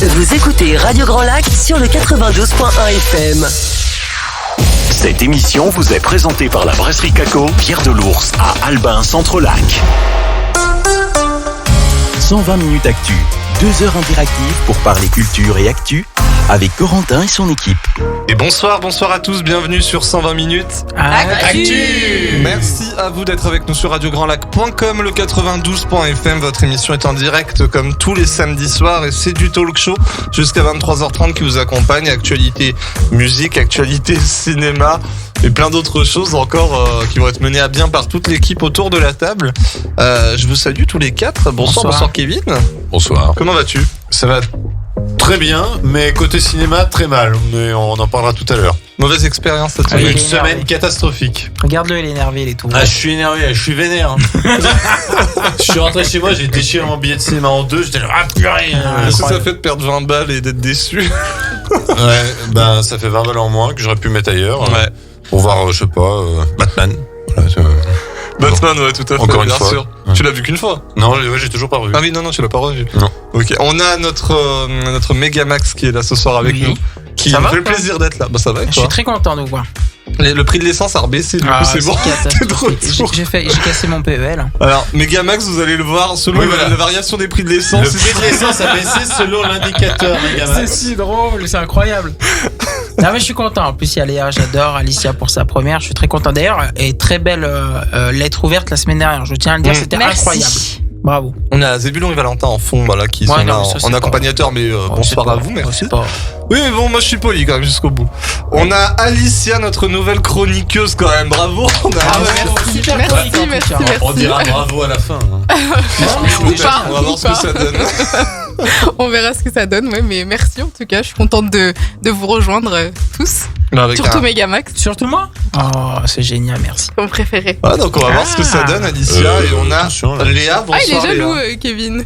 Vous écoutez Radio Grand Lac sur le 92.1 FM. Cette émission vous est présentée par la brasserie Caco, Pierre de l'Ours à Albin, Centre-Lac. 120 minutes actu, 2 heures interactives pour parler culture et actu avec Corentin et son équipe. Et bonsoir à tous, bienvenue sur 120 minutes Actu. Merci à vous d'être avec nous sur radiograndlac.com, le 92.fm. Votre émission est en direct comme tous les samedis soirs et c'est du talk show jusqu'à 23h30 qui vous accompagne. Actualité musique, actualité cinéma et plein d'autres choses encore qui vont être menées à bien par toute l'équipe autour de la table. Je vous salue tous les 4. Bonsoir Kevin. Bonsoir. Comment vas-tu ? Ça va très bien, mais côté cinéma, très mal. Mais on en parlera tout à l'heure. Mauvaise expérience cette semaine. Une semaine catastrophique. Regarde-le, il est énervé, il est tout. Ah, je suis énervé, je suis vénère. Je suis rentré chez moi, j'ai déchiré mon billet de cinéma en 2. J'étais là, purée. Qu'est-ce que ça fait de perdre 20 balles et d'être déçu ? Ouais, ben ça fait 20 balles en moins que j'aurais pu mettre ailleurs. Ouais. Pour voir, je sais pas, Batman. Voilà, Batman, ouais, tout à fait, encore une bien fois. sûr. Ouais. Tu l'as vu qu'une fois ? Non, j'ai toujours pas revu. Ah oui, non, tu l'as pas revu. Non. Ok, on a notre Megamax qui est là ce soir avec nous, qui Ça nous va, fait le toi plaisir d'être là. Bah ça va et Je suis toi ? très content de vous voir. Le prix de l'essence a rebaissé, du coup c'est bon. T'es de retour. J'ai cassé mon PEL. Alors, Megamax, vous allez le voir selon la variation des prix de l'essence. Le prix de l'essence a baissé selon l'indicateur, Megamax. C'est si drôle, c'est incroyable. Non mais je suis content. En plus il y a Léa, j'adore Alicia pour sa première. Je suis très content d'ailleurs. Et très belle lettre ouverte la semaine dernière. Je tiens à le dire, c'était incroyable. Bravo. On a Zébulon et Valentin en fond, voilà, qui sont là en accompagnateur, mais bonsoir à vous, merci. Oui, mais bon, moi je suis poli quand même jusqu'au bout. On a Alicia, notre nouvelle chroniqueuse quand même, bravo. Merci. On dira bravo à la fin. On va voir ce que ça donne. On verra ce que ça donne, ouais, mais merci en tout cas. Je suis contente de vous rejoindre tous. Surtout Megamax, Surtout moi. Oh, c'est génial, merci. mon préféré. Ah, donc on va voir ce que ça donne, Alicia. Et on a attention, là. Léa, bonsoir. Il est jaloux, Léa. Kevin.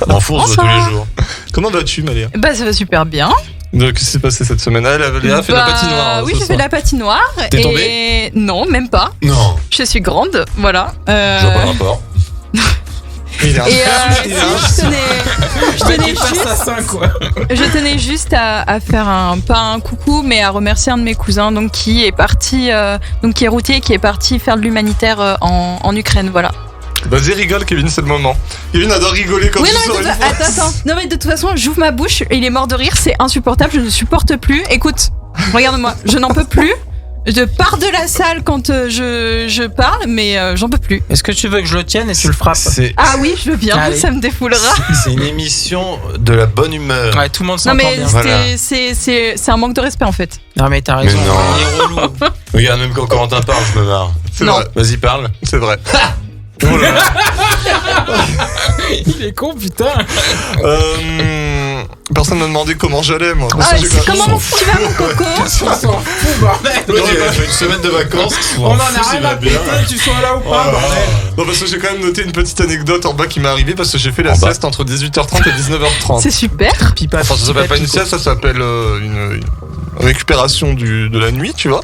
On fonce tous les jours. Comment vas-tu, Léa ? Bah, ça va super bien. Donc, qu'est-ce qui s'est passé cette semaine ? Léa fait la patinoire. Oui, ce j'ai soir. fait la patinoire. T'es et... tombée ? Non, même pas. Non, Je suis grande, voilà. je vois pas le rapport. Il est un- Et il est un- je tenais juste à faire pas un coucou, mais à remercier un de mes cousins, donc qui est parti, qui est routier, qui est parti faire de l'humanitaire en Ukraine, voilà. Vas-y, rigole, Kevin, c'est le moment. Kevin adore rigoler quand Oui, tu non, sors mais une fois. attends. Non, mais de toute façon, j'ouvre ma bouche et il est mort de rire, c'est insupportable, je ne supporte plus. Écoute, regarde-moi, je n'en peux plus. Je pars de la salle quand je parle, mais j'en peux plus. Est-ce que tu veux que je le tienne et tu le frappes? Ah oui, je veux bien, Allez. ça me défoulera. C'est une émission de la bonne humeur. Ouais, tout le monde Non, s'entend mais bien. Voilà. c'est un manque de respect en fait. Non mais t'as raison. Mais non. Il est relou. Regarde, même quand Corentin parle, je me marre. C'est Non. vrai, Vas-y, parle. c'est vrai. Oh là là. Il est con, putain. Personne m'a demandé comment j'allais, moi. Parce Ah, que j'ai quand même- comment tu vas, mon coco? On s'en fout, bordel. L'autre, il a fait une semaine de vacances. On en a rien à péter, tu sois là ou pas, bordel. Non, parce que j'ai quand même noté une petite anecdote en bas qui m'est arrivée parce que j'ai fait la En bas. sieste entre 18h30 et 19h30. C'est super. Pipa, Enfin, ça s'appelle pas une pico. sieste, ça s'appelle une récupération de la nuit, tu vois.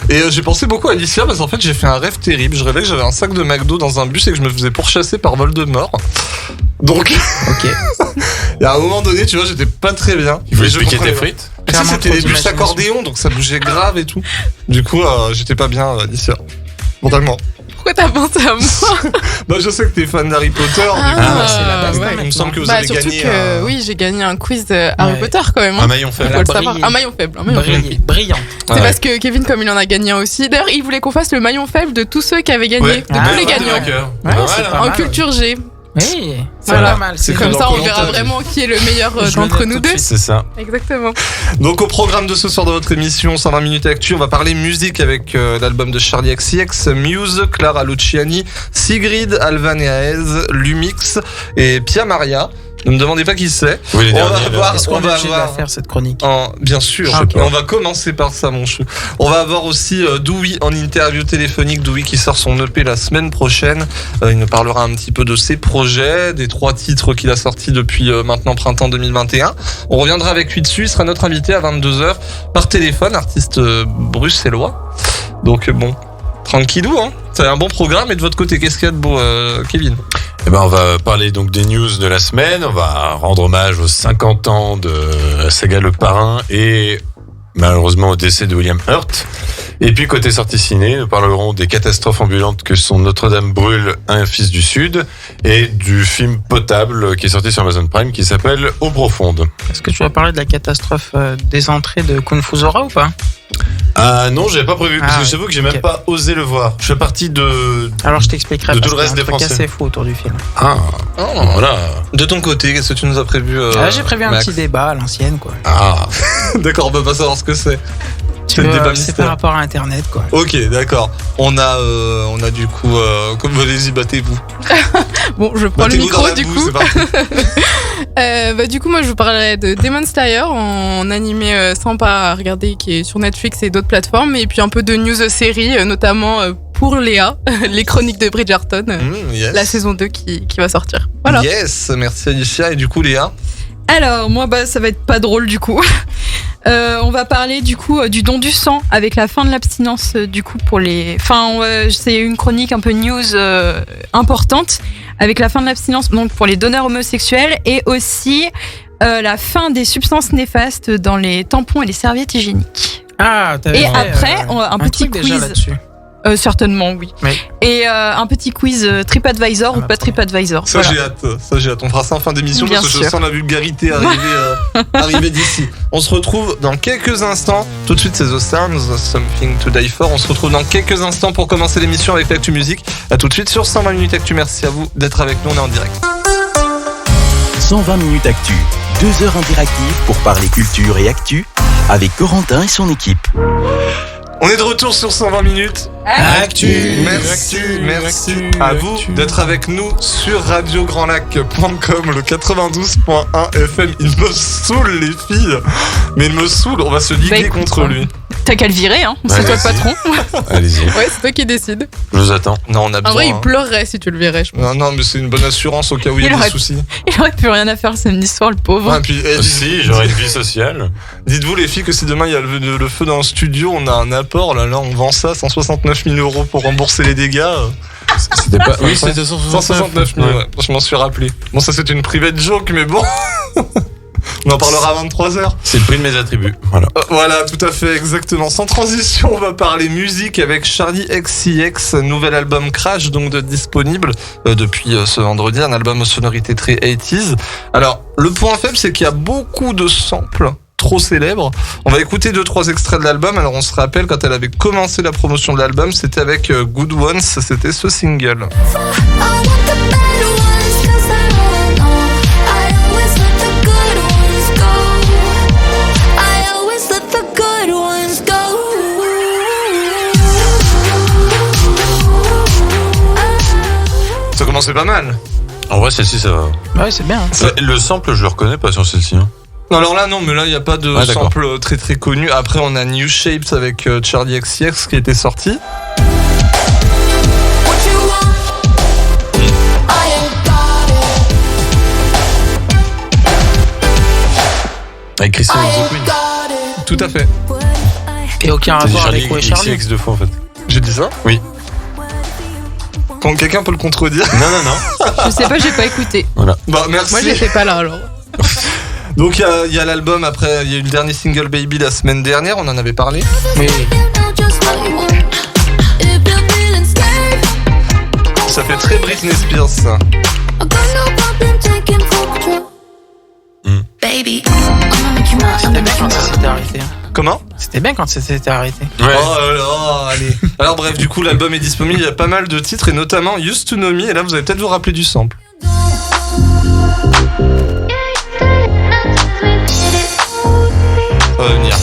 Et j'ai pensé beaucoup à Alicia parce qu'en fait, j'ai fait un rêve terrible. Je rêvais que j'avais un sac de McDo dans un bus et que je me faisais pourchasser par Voldemort. Donc, Ok. et à un moment donné, tu vois, j'étais pas très bien. Il faut Et je expliquer tes comprenais- frites. Tu sais, Clairement, c'était trop des bus d'imagination. accordéon, donc ça bougeait grave et tout. Du coup, j'étais pas bien, Alicia. Vraiment. Pourquoi t'as pensé à moi? Bah, je sais que t'es fan d'Harry Potter. Ah, c'est la base, ouais. Il me semble que vous Bah, avez surtout gagné. que oui, j'ai gagné un quiz Harry Ouais. Potter quand même. Un Hein. maillon Faut faible. Elle a le savoir. brillé. Un maillon faible. Un maillon faible. Brillant. C'est parce que Kevin, comme il en a gagné un aussi, d'ailleurs, il voulait qu'on fasse le maillon faible de tous ceux qui avaient gagné, Ouais. de Ah, tous les ouais, gagnants. Ouais, Pas c'est mal, pas hein. En mal. culture G. Oui, c'est Voilà. pas mal. C'est Comme dans ça, on Koh-Lanta, verra j'ai vraiment qui est le meilleur Je le d'entre note nous tout de deux. suite. C'est ça. Exactement. Donc au programme de ce soir de votre émission 120 minutes actu, on va parler musique avec l'album de Charli XCX, Muse, Clara Luciani, Sigrid, Alvan et Aez, Lumix et Pia Maria. Ne me demandez pas qui c'est. Oui, les On va derniers, là. voir- Est-ce on qu'on est va obligé de la avoir- faire cette chronique? Bien sûr, Ah, ok. et on va commencer par ça mon chou. On va avoir aussi Doui en interview téléphonique, Doui qui sort son EP la semaine prochaine. Il nous parlera un petit peu de ses projets, des 3 titres qu'il a sortis depuis maintenant printemps 2021. On reviendra avec lui dessus, il sera notre invité à 22h par téléphone, artiste bruxellois. Donc bon, tranquillou hein. C'est un bon programme et de votre côté, qu'est-ce qu'il y a de beau Kevin? On va parler donc des news de la semaine. On va rendre hommage aux 50 ans de la saga Le Parrain et malheureusement au décès de William Hurt. Et puis côté sortie ciné, nous parlerons des catastrophes ambulantes que sont Notre-Dame brûle, un fils du Sud, et du film Potable qui est sorti sur Amazon Prime qui s'appelle Eau profonde. Est-ce que tu vas parler de la catastrophe des entrées de Kung Fu Zora ou pas? Ah non, j'avais pas prévu parce que j'avoue que j'ai même ok. pas osé le voir. Je fais partie de Alors je t'expliquerai de parce tout le reste qu'il y a un des truc Français. assez fou autour du film. Voilà. De ton côté, qu'est-ce que tu nous as prévu J'ai prévu un Max petit débat à l'ancienne quoi. D'accord, on peut pas savoir ce que c'est. C'est le Tu débat vois, c'est mystère. par rapport à Internet quoi. Ok, d'accord. On a du coup, comme allez-y, battez-vous. Bon, je prends le Battez-vous dans micro la du boue, coup. c'est parti. Du coup, moi, je vous parlerai de Demon Slayer en animé sympa à regarder qui est sur Netflix et d'autres plateformes. Et puis un peu de news séries, notamment pour Léa, les chroniques de Bridgerton, Yes. la saison 2 qui va sortir. Voilà. Yes, merci Alicia. Et du coup, Léa. Alors, moi, ça va être pas drôle du coup. On va parler du coup du don du sang avec la fin de l'abstinence du coup pour les. Enfin, c'est une chronique un peu news importante avec la fin de l'abstinence donc pour les donneurs homosexuels et aussi la fin des substances néfastes dans les tampons et les serviettes hygiéniques. Ah, Et après, un petit truc déjà quiz. là-dessus. Certainement, oui. Oui. Et un petit quiz TripAdvisor ou pas TripAdvisor. Ça, Voilà. j'ai hâte. Ça, j'ai hâte. On fera ça en fin d'émission Bien parce que je sûr. sens la vulgarité arriver d'ici. On se retrouve dans quelques instants. Tout de suite, c'est The Sounds, Something to Die For. On se retrouve dans quelques instants pour commencer l'émission avec l'Actu Musique. À tout de suite sur 120 minutes Actu. Merci à vous d'être avec nous. On est en direct. 120 minutes actu, 2 heures interactives pour parler culture et actu avec Corentin et son équipe. On est de retour sur 120 minutes. Actu. Merci à vous d'être avec nous sur radiograndlac.com, le 92.1 FM. Il me saoule les filles, mais il me saoule. On va se liguer écoute, contre lui. T'as qu'à le virer, hein. C'est toi le patron. Allez-y, Ouais, c'est toi qui décides. je vous attends. Non, on a En besoin. vrai, il hein. pleurerait si tu le verrais, je pense. Non, mais c'est une bonne assurance au cas où il y a Il des aurait- soucis. Il aurait plus rien à faire samedi soir, le pauvre. Ouais, et puis, Si, j'aurais une vie sociale. dites-vous les filles que si demain il y a le feu dans le studio, on a un apport. Là, on vend ça 169 000 € pour rembourser les dégâts. C'était pas. Oui, c'était 169 000, ouais. Je m'en suis rappelé. Bon, ça c'est une private joke, mais bon. On en parlera à 23h. C'est le prix de mes attributs. Voilà. Voilà, tout à fait, exactement. Sans transition, on va parler musique avec Charli XCX, nouvel album Crash, donc disponible depuis ce vendredi, un album aux sonorités très 80s. Alors, le point faible, c'est qu'il y a beaucoup de samples trop célèbres. On va écouter 2-3 extraits de l'album. Alors, on se rappelle, quand elle avait commencé la promotion de l'album, c'était avec Good Ones, c'était ce single. Ça commençait pas mal. En vrai, celle-ci, ça va. Ouais, c'est bien. hein. Le sample, je le reconnais pas sur celle-ci. Hein. Alors là, non, mais là, il n'y a pas de Ah, d'accord. sample très très connu. Après, on a New Shapes avec Charli XCX qui était sorti. Avec Christine the Queen. Tout à fait. Et aucun T'as dit rapport Charlie avec Charlie. XCX deux fois en fait. J'ai dit ça? Oui. Quand quelqu'un peut le contredire. Non. Je sais pas, j'ai pas écouté. Bah, merci. Moi, j'étais pas là alors. Donc, il y a l'album. Après, il y a eu le dernier single Baby la semaine dernière. On en avait parlé. Oui. Ça fait très Britney Spears, ça. C'était bien quand ça s'était arrêté. Comment? C'était bien quand ça s'était arrêté. Ouais. Oh là là, allez. Alors, bref, du coup, l'album est disponible. Il y a pas mal de titres et notamment Used to Know Me. Et là, vous allez peut-être vous rappeler du sample. Ça va venir.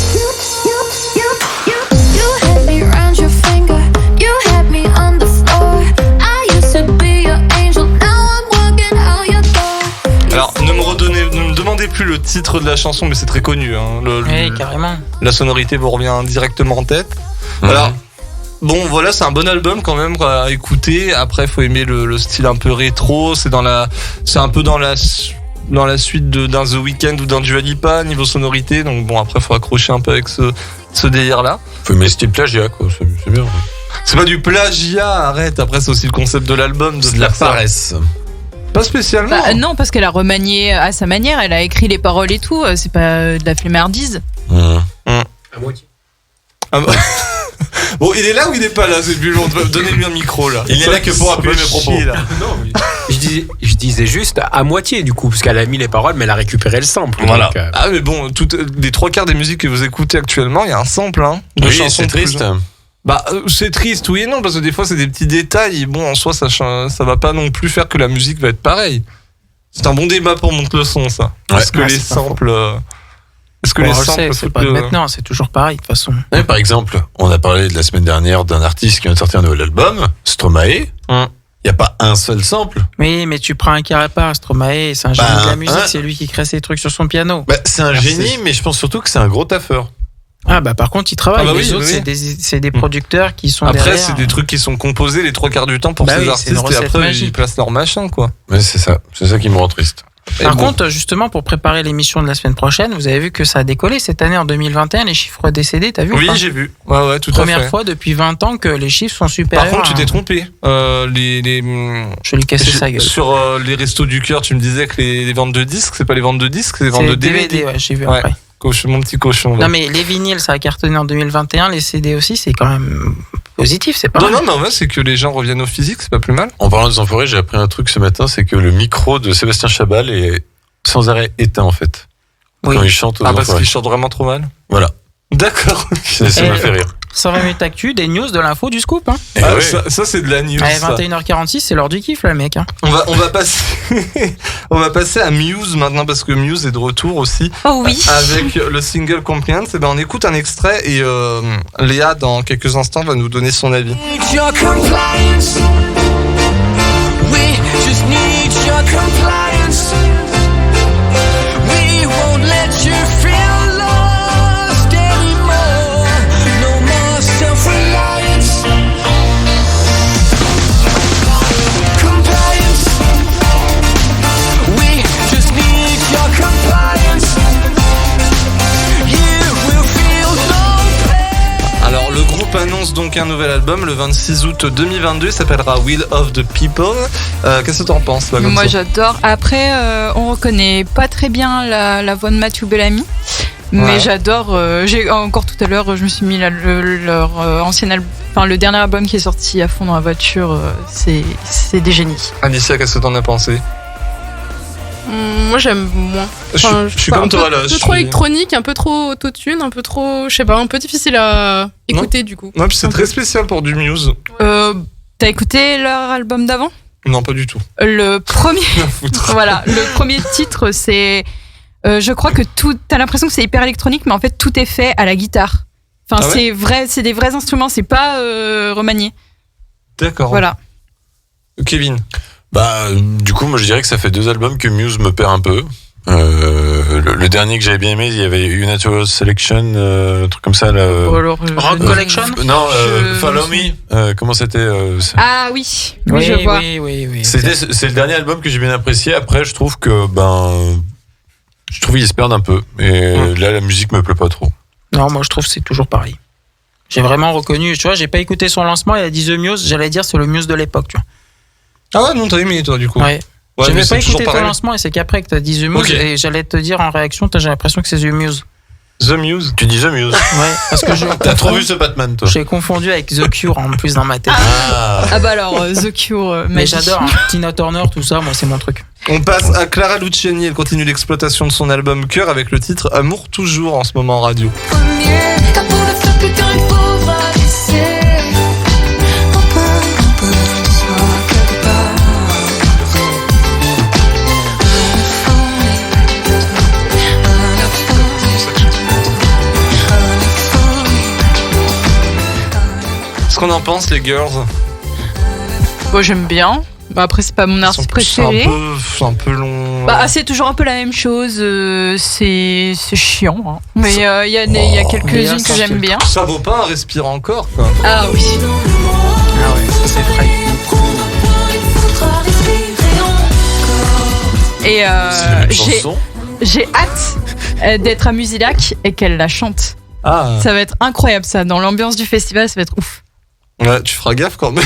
Alors, ne me demandez plus le titre de la chanson, mais c'est très connu. Hein. Oui, carrément. La sonorité vous revient directement en tête. Mhm. Alors, bon, voilà, c'est un bon album quand même quoi, à écouter. Après, faut aimer le style un peu rétro. C'est un peu dans la suite d'un The Weeknd ou d'un Dua Lipa niveau sonorité. Donc bon, après, faut accrocher un peu avec ce délire-là. Faut aimer style plagiat quoi, c'est bien. C'est pas du plagiat, arrête. Après, c'est aussi le concept de l'album. C'est de la paresse. Pas spécialement. Bah, non, parce qu'elle a remanié à sa manière, elle a écrit les paroles et tout, c'est pas de la flemmardise. À moitié. Ah bah. Bon, il est là ou il est pas là? C'est plus long. Donnez-lui un micro là. Il est là que pour appuyer mes propos. Chier, là. Non, mais je disais juste à moitié du coup, parce qu'elle a mis les paroles, mais elle a récupéré le sample. Voilà. Donc, Ah mais bon, les 3/4 des musiques que vous écoutez actuellement, il y a un sample, hein. De Oui, chansons c'est de plus triste. Bah, c'est triste, oui et non, parce que des fois c'est des petits détails. Et bon, en soi, ça va pas non plus faire que la musique va être pareille. C'est un bon débat pour monter le son, ça. Est-ce que Ouais, les c'est pas samples. Est-ce que Bon, les on le samples. sait, c'est pas de maintenant, c'est toujours pareil de toute façon. Ouais, par exemple, on a parlé de la semaine dernière d'un artiste qui vient de sortir un nouvel album, Stromae. Il n'y a pas un seul sample. Oui, mais tu prends un Carapaz, Stromae, c'est un génie Bah, de la musique, hein. c'est lui qui crée ses trucs sur son piano. Bah, c'est un Merci. génie, mais je pense surtout que c'est un gros taffeur. Ah bah par contre, il travaille. Ah bah les oui, autres, oui. c'est des producteurs qui sont Après, derrière. c'est des trucs qui sont composés les 3/4 du temps pour Bah ces oui, c'est artistes une et recette après magique. ils placent leur machin, quoi. Ouais, c'est ça qui me rend triste. Par Et bon. contre, justement, pour préparer l'émission de la semaine prochaine, vous avez vu que ça a décollé cette année en 2021, les chiffres décédés, t'as vu ou Oui, pas j'ai vu. Ouais, tout à Première fait. fois depuis 20 ans que les chiffres sont supérieurs. Par contre, tu t'es à- trompé. Je vais lui casser sa gueule. Sur les restos du cœur, tu me disais que les ventes de disques, c'est pas les ventes de disques, c'est les ventes de C'est DVD. ouais, j'ai vu Ouais. après. Mon petit cochon. là. Non mais les vinyles, ça a cartonné en 2021, les CD aussi, c'est quand même positif, c'est pas Non, mal. non, mais en vrai, c'est que les gens reviennent au physique, c'est pas plus mal. En parlant des enfoirés, j'ai appris un truc ce matin, c'est que le micro de Sébastien Chabal est sans arrêt éteint en fait. Oui. Quand il chante aux Ah, parce enfoirés. qu'ils chantent vraiment trop mal. Voilà. D'accord. Ça Et- m'a fait rire. 120 minutes actu, des news, de l'info, du scoop. Hein. Et Ah, ouais. ça c'est de la news. Allez, ça. 21h46, c'est l'heure du kiff là, le mec. Hein. On va passer, on va passer à Muse maintenant parce que Muse est de retour aussi. Oh oui. Avec le single Compliance. Et ben on écoute un extrait et Léa dans quelques instants va nous donner son avis. Your compliance. We just need your compliance. We won't let you feel lost anymore. No more self-reliance. Compliance. We just need your compliance. You will feel no pain. Alors le groupe annonce donc un nouvel album le 26 août 2022. Il s'appellera Will of the People. Qu'est-ce que t'en penses là, comme Moi ça j'adore. Après, on reconnaît pas très bien la voix de Matthew Bellamy. Mais Ouais. j'adore. J'ai encore tout à l'heure, je me suis mis leur ancien album, enfin le dernier album qui est sorti à fond dans la voiture. C'est des génies. Alicia, qu'est-ce que t'en as pensé? Moi j'aime moins. Je suis comme toi là. Un je peu suis- trop électronique, un peu trop autotune, un peu trop, je sais pas, un peu difficile à écouter du coup. Ouais, puis c'est très spécial pour du Muse. T'as écouté leur album d'avant? Non, pas du tout. Le premier. Rien à foutre. Voilà, le premier titre, c'est. Je crois que tout. T'as l'impression que c'est hyper électronique, mais en fait, tout est fait à la guitare. Enfin, Ah ouais c'est vrai, c'est des vrais instruments, c'est pas remanié. D'accord. Voilà. Kevin. Bah, du coup, moi je dirais que ça fait 2 albums que Muse me perd un peu. Le dernier que j'avais bien aimé, il y avait Unnatural Selection, un truc comme ça là. Alors, Rock Collection. Non, Je- Follow Me. Comment c'était Ah oui, oui, je vois. Oui. c'est le dernier album que j'ai bien apprécié. Après, je trouve que je trouve qu'ils se perdent un peu. Et là, la musique me plaît pas trop. Non, moi je trouve que c'est toujours pareil. J'ai vraiment reconnu, tu vois, j'ai pas écouté son lancement, il a dit The Muse, j'allais dire c'est le Muse de l'époque, tu Ah ouais, non, t'as aimé toi du coup. vois. Ouais. Ouais, J'avais mais pas c'est toujours écouté ton pareil. lancement et c'est qu'après que t'as dit The Muse Ok. et j'allais te dire en réaction, j'ai l'impression que c'est The Muse. The Muse. Tu dis The Muse. Ouais, parce que T'as trop vu ce Batman, toi? j'ai confondu avec The Cure en plus dans ma tête. Ah bah alors, The Cure, Mais magie. j'adore, hein. Tina Turner, tout ça, moi c'est mon truc. On passe à Clara Luciani. Elle continue l'exploitation de son album Cœur avec le titre Amour toujours en ce moment en radio. Qu'est-ce qu'on en pense les girls? Bon, j'aime bien. Bah, après, c'est pas mon artiste préféré. C'est un peu long. Bah, c'est toujours un peu la même chose. C'est chiant. Hein. Mais il y a quelques-unes que j'aime bien. Ça vaut pas un respire encore quoi. Ah oui. Ah ouais, c'est frais. Et C'est la même chanson. j'ai hâte d'être à Musilac et qu'elle la chante. Ah. Ça va être incroyable ça. Dans l'ambiance du festival, ça va être ouf. Ouais, tu feras gaffe quand même.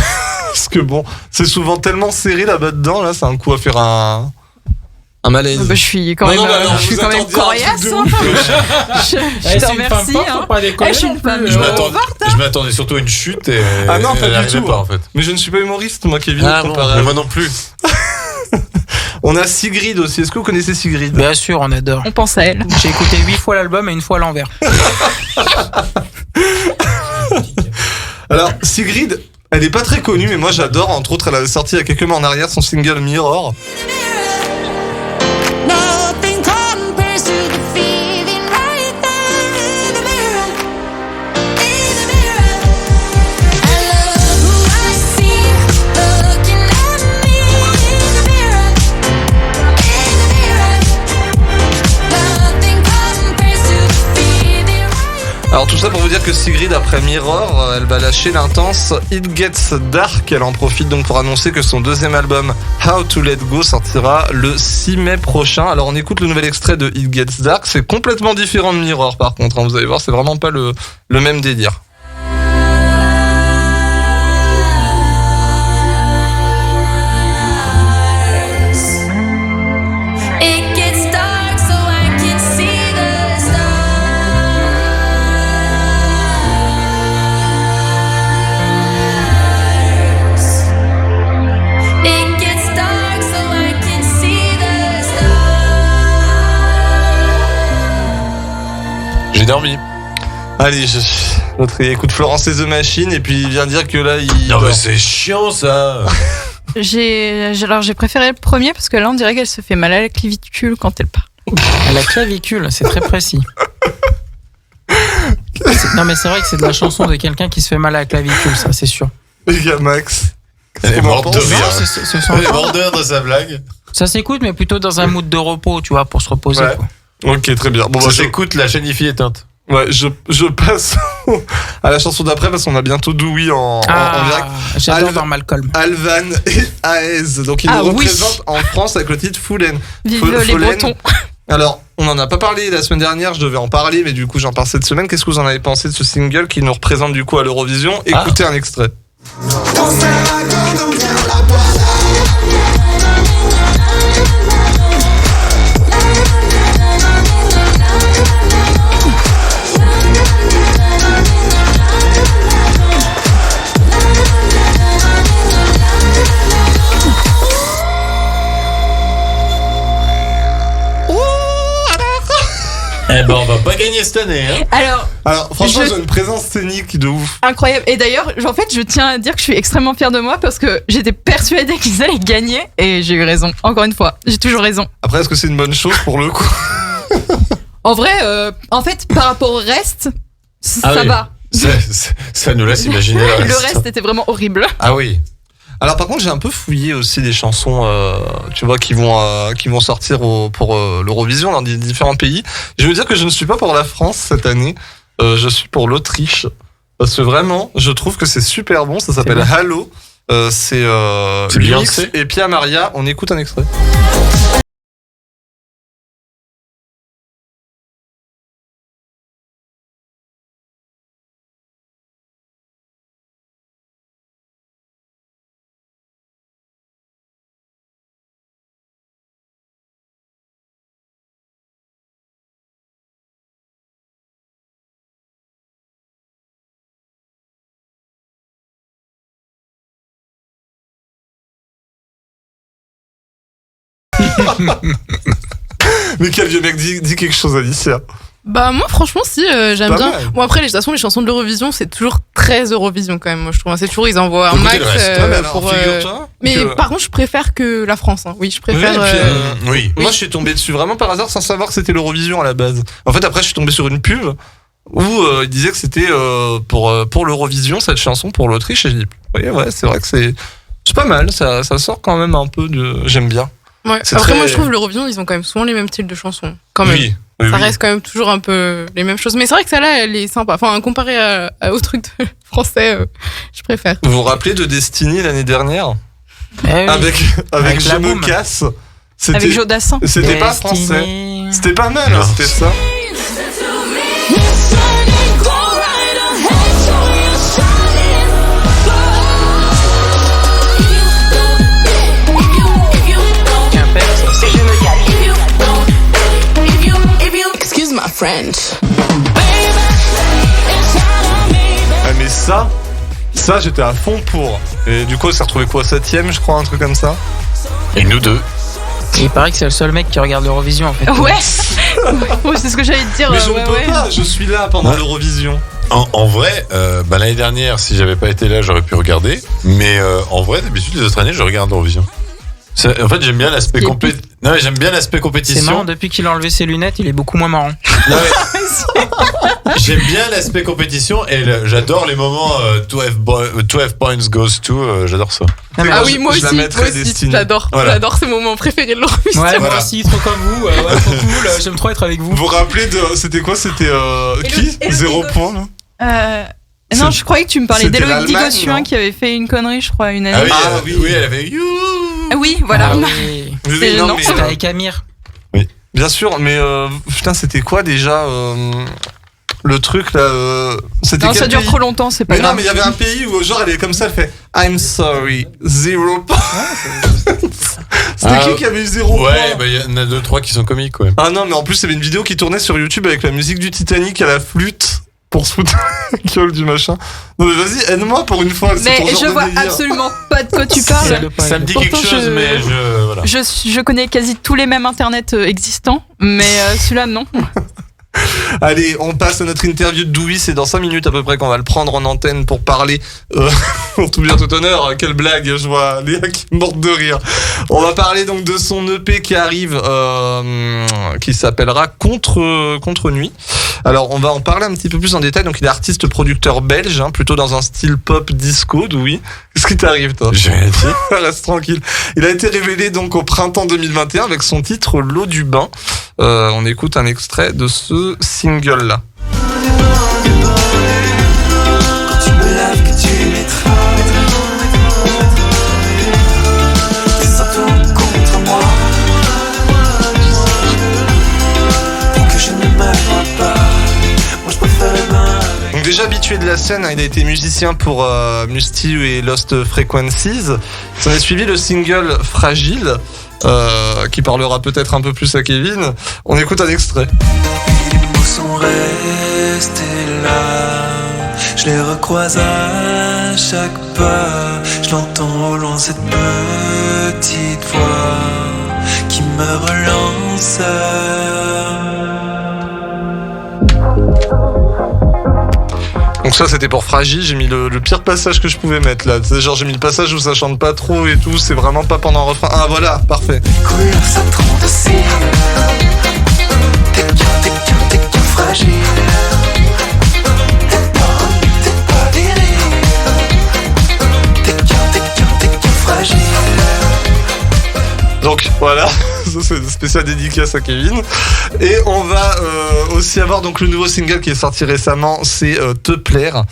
Parce que bon, c'est souvent tellement serré là-bas dedans, là, c'est un coup à faire un malaise. Bah, je suis quand Non, même, non, bah, alors, je suis vous quand même attendiez un truc coriace. de Hein. ouf. Je Eh, te c'est une femme remercie. forte, Hein. faut pas déconner Eh, je suis non une plus. femme Je m'attendais surtout à une chute et Ah non, pas elle du arrivait tout. pas en fait. Mais je ne suis pas humoriste, moi, Kevin. Ah non, comparé à- mais moi non plus. On a Sigrid aussi. Est-ce que vous connaissez Sigrid? Bien sûr, on adore. On pense à elle. J'ai écouté 8 fois l'album et une fois à l'envers. Alors, Sigrid, elle est pas très connue, mais moi j'adore. Entre autres, elle avait sorti il y a quelques mois en arrière son single Mirror. Nothing compares to the feeling right there in the mirror. In the mirror. I love who I see looking at me in the mirror. In the mirror. Nothing compares to the feeling right. Alors tout ça pour vous dire que Sigrid, après Mirror, elle va lâcher l'intense It Gets Dark. Elle en profite donc pour annoncer que son deuxième album How to Let Go sortira le 6 mai prochain. Alors on écoute le nouvel extrait de It Gets Dark. C'est complètement différent de Mirror par contre, hein. Vous allez voir, c'est vraiment pas le même délire. It gets dark so I can see the stars. It gets dark so I can see the stars. J'ai dormi. Allez, l'autre il écoute Florence et The Machine et puis il vient dire que là il... Non dort. mais c'est chiant ça. Alors j'ai préféré le premier parce que là on dirait qu'elle se fait mal à la clavicule quand elle parle. À la clavicule, c'est très précis. Non mais c'est vrai que c'est de la chanson de quelqu'un qui se fait mal à la clavicule, ça c'est sûr. Les gars, Max. Elle est qu'on en morte de pense rire. Non, ce sont- Elle est morte de rire de sa blague. Ça s'écoute, mais plutôt dans un mood de repos, tu vois, pour se reposer. Ouais. Quoi. Ok, très bien. Bon, Ça bah, s'écoute, la chaîne IFI éteinte. ouais, je passe à la chanson d'après parce qu'on a bientôt Dewey en direct. J'adore Alva- voir Malcolm. Alvan et Aez. Donc ils Ah nous oui. représentent en France avec le titre Foulen. Vive les Follen. Bretons. Alors, on n'en a pas parlé la semaine dernière, je devais en parler, mais du coup j'en parle cette semaine. Qu'est-ce que vous en avez pensé de ce single qui nous représente du coup à l'Eurovision? Écoutez un extrait. Eh ben on va pas gagner cette année hein. Alors franchement, Je- j'ai une présence scénique de ouf. Incroyable. Et d'ailleurs, en fait, je tiens à dire que je suis extrêmement fière de moi parce que j'étais persuadée qu'ils allaient gagner et j'ai eu raison. Encore une fois, j'ai toujours raison. Après, est-ce que c'est une bonne chose pour le coup? En vrai, en fait, par rapport au reste, Ah ça oui. va. Ça nous laisse imaginer le reste. Le reste était vraiment horrible. Ah oui. Alors par contre, j'ai un peu fouillé aussi des chansons, tu vois, qui vont sortir pour l'Eurovision dans des différents pays. Je veux dire que je ne suis pas pour la France cette année. Je suis pour l'Autriche parce que vraiment, je trouve que c'est super bon. Ça s'appelle bon. Halo. C'est C'est Lumix Beyoncé. et Pia Maria. On écoute un extrait. Mais quel vieux mec, dis quelque chose, Alicia. Bah moi franchement si j'aime Pas bien. mal. Bon après les chansons de l'Eurovision c'est toujours très Eurovision quand même moi je trouve. C'est toujours ils envoient un Faut écouter max le reste. Ouais, mais alors, pour. figure-toi Mais que- par contre je préfère que la France. Hein. Oui je préfère. Oui, et puis, Oui. Moi, je suis tombé dessus vraiment par hasard sans savoir que c'était l'Eurovision à la base. En fait, après, je suis tombé sur une pub où il disait que c'était pour l'Eurovision, cette chanson, pour l'Autriche. Et j'ai dit, oui, ouais, c'est vrai que c'est pas mal. Ça sort quand même un peu de. J'aime bien. Ouais. c'est Après très- moi je trouve l'Eurovision ils ont quand même souvent les mêmes styles de chansons. Quand même. Oui. Oui, Ça oui. reste quand même toujours un peu les mêmes choses. Mais c'est vrai que celle-là elle est sympa. Enfin comparé aux trucs de français je préfère. Vous vous rappelez de Destiny l'année dernière Eh oui. avec Je la me boum. casse. Avec C'était Jodassin. c'était pas français. Destiny. C'était pas mal, hein, Non. c'était ça. Go right ahead, show your shining. French. Ah, mais ça j'étais à fond pour. Et du coup, on s'est retrouvé quoi, 7ème, je crois, un truc comme ça. Et nous deux. Il paraît que c'est le seul mec qui regarde l'Eurovision en fait. Ouais. Ouais, c'est ce que j'allais te dire. Mais je ouais, ne peux ouais. pas, je suis là pendant l'Eurovision. En vrai, l'année dernière, si j'avais pas été là, j'aurais pu regarder. Mais en vrai, d'habitude, les autres années, je regarde l'Eurovision. En fait, j'aime bien l'aspect j'aime bien l'aspect compétition. C'est marrant, depuis qu'il a enlevé ses lunettes, il est beaucoup moins marrant. Non, mais j'aime bien l'aspect compétition et j'adore les moments 12 points goes to, j'adore ça. Non, mais Ah moi, oui, je- moi je la aussi, mettrais Destiny. j'adore. Voilà. J'adore ces moments préférés de l'Eurovision. Ouais, moi Voilà. aussi, trop comme vous. Ouais, trop cool. J'aime trop être avec vous. Vous vous rappelez de. C'était quoi? C'était. Qui? et le- 0 point, là? Non, je croyais que tu me parlais C'était d'Élodie l'Allemagne, Gossuin non qui avait fait une connerie, je crois, une Ah année. oui, oui, elle avait you. Ah oui, voilà. Ah oui. Oui, non, non, mais, C'était avec Amir. bien sûr, mais putain, c'était quoi déjà le truc là C'était Non, quel ça dure pays trop longtemps, c'est pas Mais non, grave. mais il y avait un pays où genre elle est comme ça, elle fait I'm sorry, 0 point. C'était qui avait eu 0 point? Ouais, il y en a 2-3 qui sont comiques, ouais. Ah non, mais en plus, il y avait une vidéo qui tournait sur YouTube avec la musique du Titanic à la flûte pour se foutre la gueule du machin. Non, mais vas-y, aide-moi pour une fois. c'est Mais ton genre je de vois délire. absolument pas de quoi tu parles. Ça me dit quelque Pourtant, chose, mais voilà. Je connais quasi tous les mêmes internets existants, mais celui-là, non. Allez, on passe à notre interview de Dewey. C'est dans 5 minutes à peu près qu'on va le prendre en antenne pour parler. En tout bien tout honneur, quelle blague, je vois Léa qui est morte de rire. On va parler donc de son EP qui arrive, qui s'appellera Contre Nuit. Alors on va en parler un petit peu plus en détail. Donc il est artiste producteur belge, hein, plutôt dans un style pop disco, Dewey. Qu'est-ce qui t'arrive toi? J'ai rien dit. Reste tranquille. Il a été révélé donc au printemps 2021 avec son titre L'eau du bain. On écoute un extrait de ce single là. Quand tu me laves, que tu m'étreins, tes atomes contre moi, pour que je ne me vois pas. Moi je préfère les mains avec. Donc déjà habitué de la scène, hein, il a été musicien pour Musty et Lost Frequencies. S'en est suivi le single Fragile, qui parlera peut-être un peu plus à Kevin. On écoute un extrait. Les mots sont restés là, je les recroise à chaque pas. Je l'entends au loin, cette petite voix qui me relance. Donc ça c'était pour Fragile, j'ai mis le pire passage que je pouvais mettre là. C'est genre j'ai mis le passage où ça chante pas trop et tout, c'est vraiment pas pendant un refrain. Ah voilà, parfait. Couleur ça trompe aussi. T'es qu'un fragile. T'es pas viril. T'es qu'un fragile. Donc voilà, ça c'est une spéciale dédicace à Kevin. Et on va aussi avoir donc le nouveau single qui est sorti récemment, c'est Te plaire.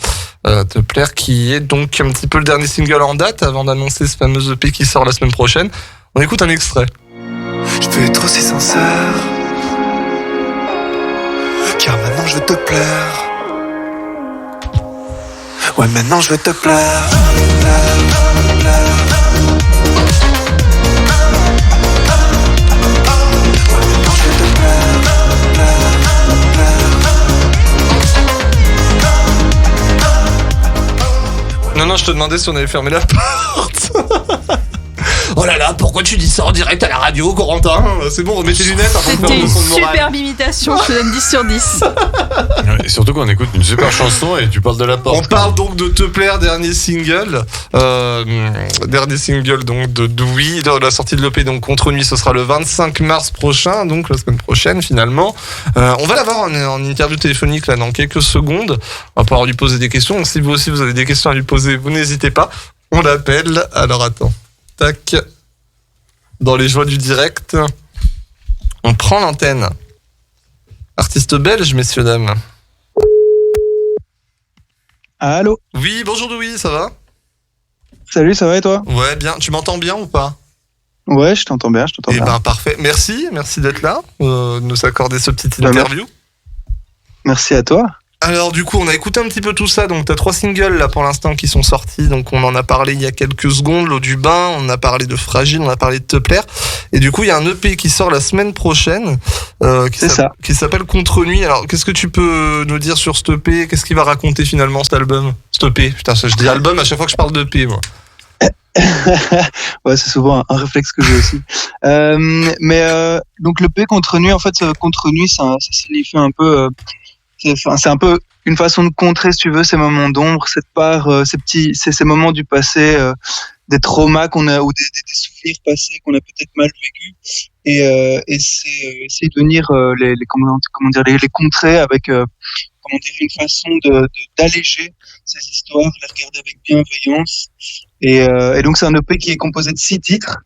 Te plaire qui est donc un petit peu le dernier single en date avant d'annoncer ce fameux EP qui sort la semaine prochaine. On écoute un extrait. Je peux être aussi sincère, car maintenant je veux te plaire. Ouais, maintenant je veux te plaire. Non, je te demandais si on avait fermé la porte. Oh là là, pourquoi tu dis ça en direct à la radio, Corentin? C'est bon, remets tes lunettes avant de faire C'était une une leçon de morale. superbe imitation, je te donne 10 sur 10. Et surtout qu'on écoute une super chanson et tu parles de la porte. On parle donc de Te plaire, dernier single. Dernier single donc de Dewey. La sortie de l'EP donc Contre Nuit, ce sera le 25 mars prochain, donc la semaine prochaine finalement. On va l'avoir en interview téléphonique là dans quelques secondes. On va pouvoir lui poser des questions. Donc, si vous aussi vous avez des questions à lui poser, vous n'hésitez pas. On l'appelle. Alors attends. Tac. Dans les joies du direct. On prend l'antenne. Artiste belge, messieurs, dames. Allô? Oui, bonjour Dewey, ça va? Salut, ça va et toi? Ouais, bien. Tu m'entends bien ou pas? Ouais, je t'entends bien, je t'entends Eh bien. ben parfait. Merci d'être là, de nous accorder ce petit Bah, interview. Merci à toi. Alors du coup, on a écouté un petit peu tout ça. Donc t'as 3 singles là pour l'instant qui sont sortis. Donc on en a parlé il y a quelques secondes. L'eau du bain, on a parlé de Fragile, on a parlé de Te plaire. Et du coup, il y a un EP qui sort la semaine prochaine qui s'appelle Contre Nuit. Alors qu'est-ce que tu peux nous dire sur cet EP? Qu'est-ce qu'il va raconter finalement cet album? Cet EP, putain, ça, je dis album à chaque fois que je parle d'EP, moi. Ouais, c'est souvent un réflexe que j'ai aussi. Donc le P contre nuit, en fait, contre nuit, ça signifie un peu, c'est un peu une façon de contrer, si tu veux, ces moments d'ombre, cette part, ces moments du passé, des traumas qu'on a ou des souvenirs passés qu'on a peut-être mal vécus, et c'est essayer de venir les contrer avec une façon d'alléger ces histoires, les regarder avec bienveillance. Et donc c'est un EP qui est composé de 6 titres,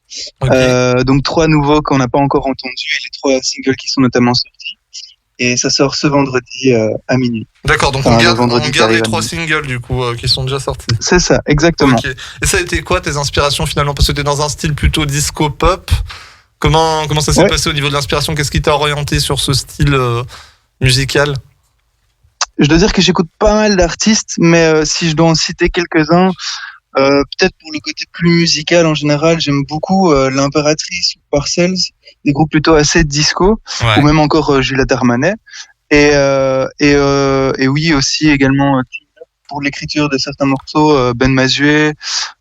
donc 3 nouveaux qu'on n'a pas encore entendus et les 3 singles qui sont notamment sortis. Et ça sort ce vendredi à minuit. D'accord, donc on garde les 3 singles du coup qui sont déjà sortis. C'est ça, exactement. Okay. Et ça a été quoi tes inspirations finalement? Parce que t'es dans un style plutôt disco pop. Comment ça s'est passé au niveau de l'inspiration? Qu'est-ce qui t'a orienté sur ce style musical? Je dois dire que j'écoute pas mal d'artistes, mais si je dois en citer quelques-uns, peut-être pour le côté plus musical en général, j'aime beaucoup l'Impératrice ou Parcells, des groupes plutôt assez disco, ou même encore Juliette Armanet. Et oui, aussi également pour l'écriture de certains morceaux, Ben Mazué,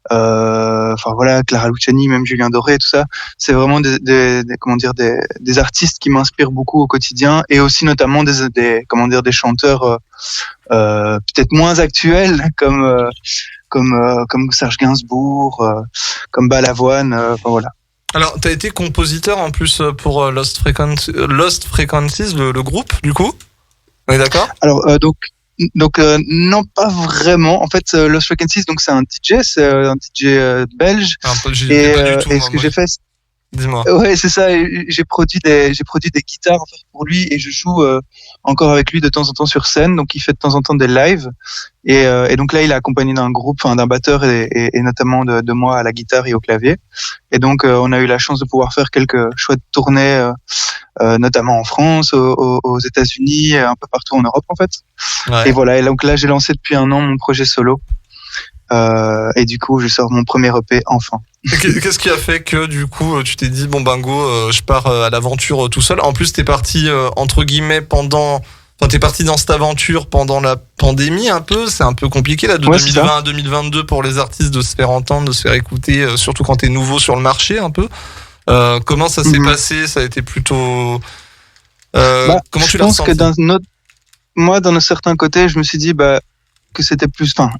Clara Luciani, même Julien Doré, tout ça. C'est vraiment des artistes qui m'inspirent beaucoup au quotidien, et aussi notamment des chanteurs peut-être moins actuels comme Serge Gainsbourg, comme Balavoine, voilà. Alors, t'as été compositeur en plus pour Lost Frequencies, le groupe, du coup? On est d'accord? Alors, non, pas vraiment. En fait, Lost Frequencies, donc c'est un DJ belge. Et ce que j'ai fait, dis-moi. Ouais, c'est ça. J'ai produit des guitares en fait pour lui, et je joue encore avec lui de temps en temps sur scène. Donc il fait de temps en temps des lives, et donc là il est accompagné d'un groupe, d'un batteur et notamment de moi à la guitare et au clavier. Et donc on a eu la chance de pouvoir faire quelques chouettes tournées, notamment en France, aux États-Unis, un peu partout en Europe en fait. Ouais. Et voilà. Et donc là j'ai lancé depuis 1 an mon projet solo. Et du coup je sors mon premier EP enfin. Qu'est-ce qui a fait que du coup tu t'es dit je pars à l'aventure tout seul? En plus t'es parti entre guillemets t'es parti dans cette aventure pendant la pandémie un peu. C'est un peu compliqué là de 2020 à 2022 pour les artistes de se faire entendre, de se faire écouter, surtout quand t'es nouveau sur le marché un peu. Comment ça s'est passé? Ça a été plutôt comment tu l'as ressenti? Je pense que moi d'un certain côté je me suis dit que c'était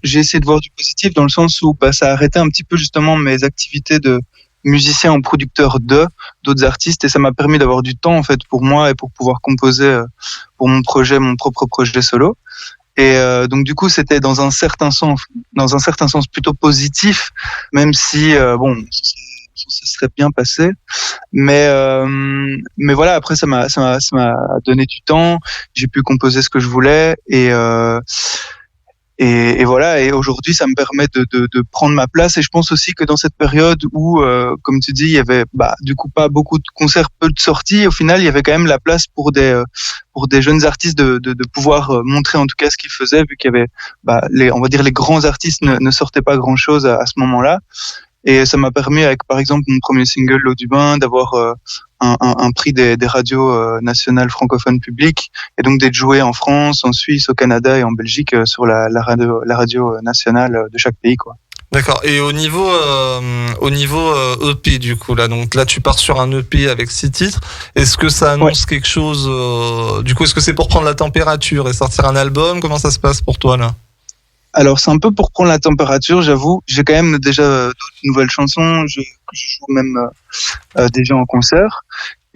j'ai essayé de voir du positif dans le sens où ça arrêtait un petit peu justement mes activités de musicien ou producteur d'autres artistes, et ça m'a permis d'avoir du temps en fait pour moi et pour pouvoir composer pour mon propre projet solo. Et donc du coup c'était dans un certain sens plutôt positif, même si ça serait bien passé, mais voilà, après ça m'a donné du temps, j'ai pu composer ce que je voulais, et voilà, et aujourd'hui ça me permet de prendre ma place. Et je pense aussi que dans cette période où comme tu dis il y avait du coup pas beaucoup de concerts, peu de sorties, au final il y avait quand même la place pour des jeunes artistes de pouvoir montrer en tout cas ce qu'ils faisaient, vu qu'il y avait les grands artistes ne sortaient pas grand chose à ce moment-là. Et ça m'a permis, avec par exemple mon premier single L'eau du bain, d'avoir un prix des radios nationales francophones publiques, et donc d'être joué en France, en Suisse, au Canada et en Belgique sur la radio nationale de chaque pays, quoi. D'accord. Et au niveau EP du coup donc là tu pars sur un EP avec 6 titres. Est-ce que ça annonce quelque chose du coup? Est-ce que c'est pour prendre la température et sortir un album? Comment ça se passe pour toi là? Alors c'est un peu pour prendre la température, j'avoue. J'ai quand même déjà d'autres nouvelles chansons que je joue même déjà en concert.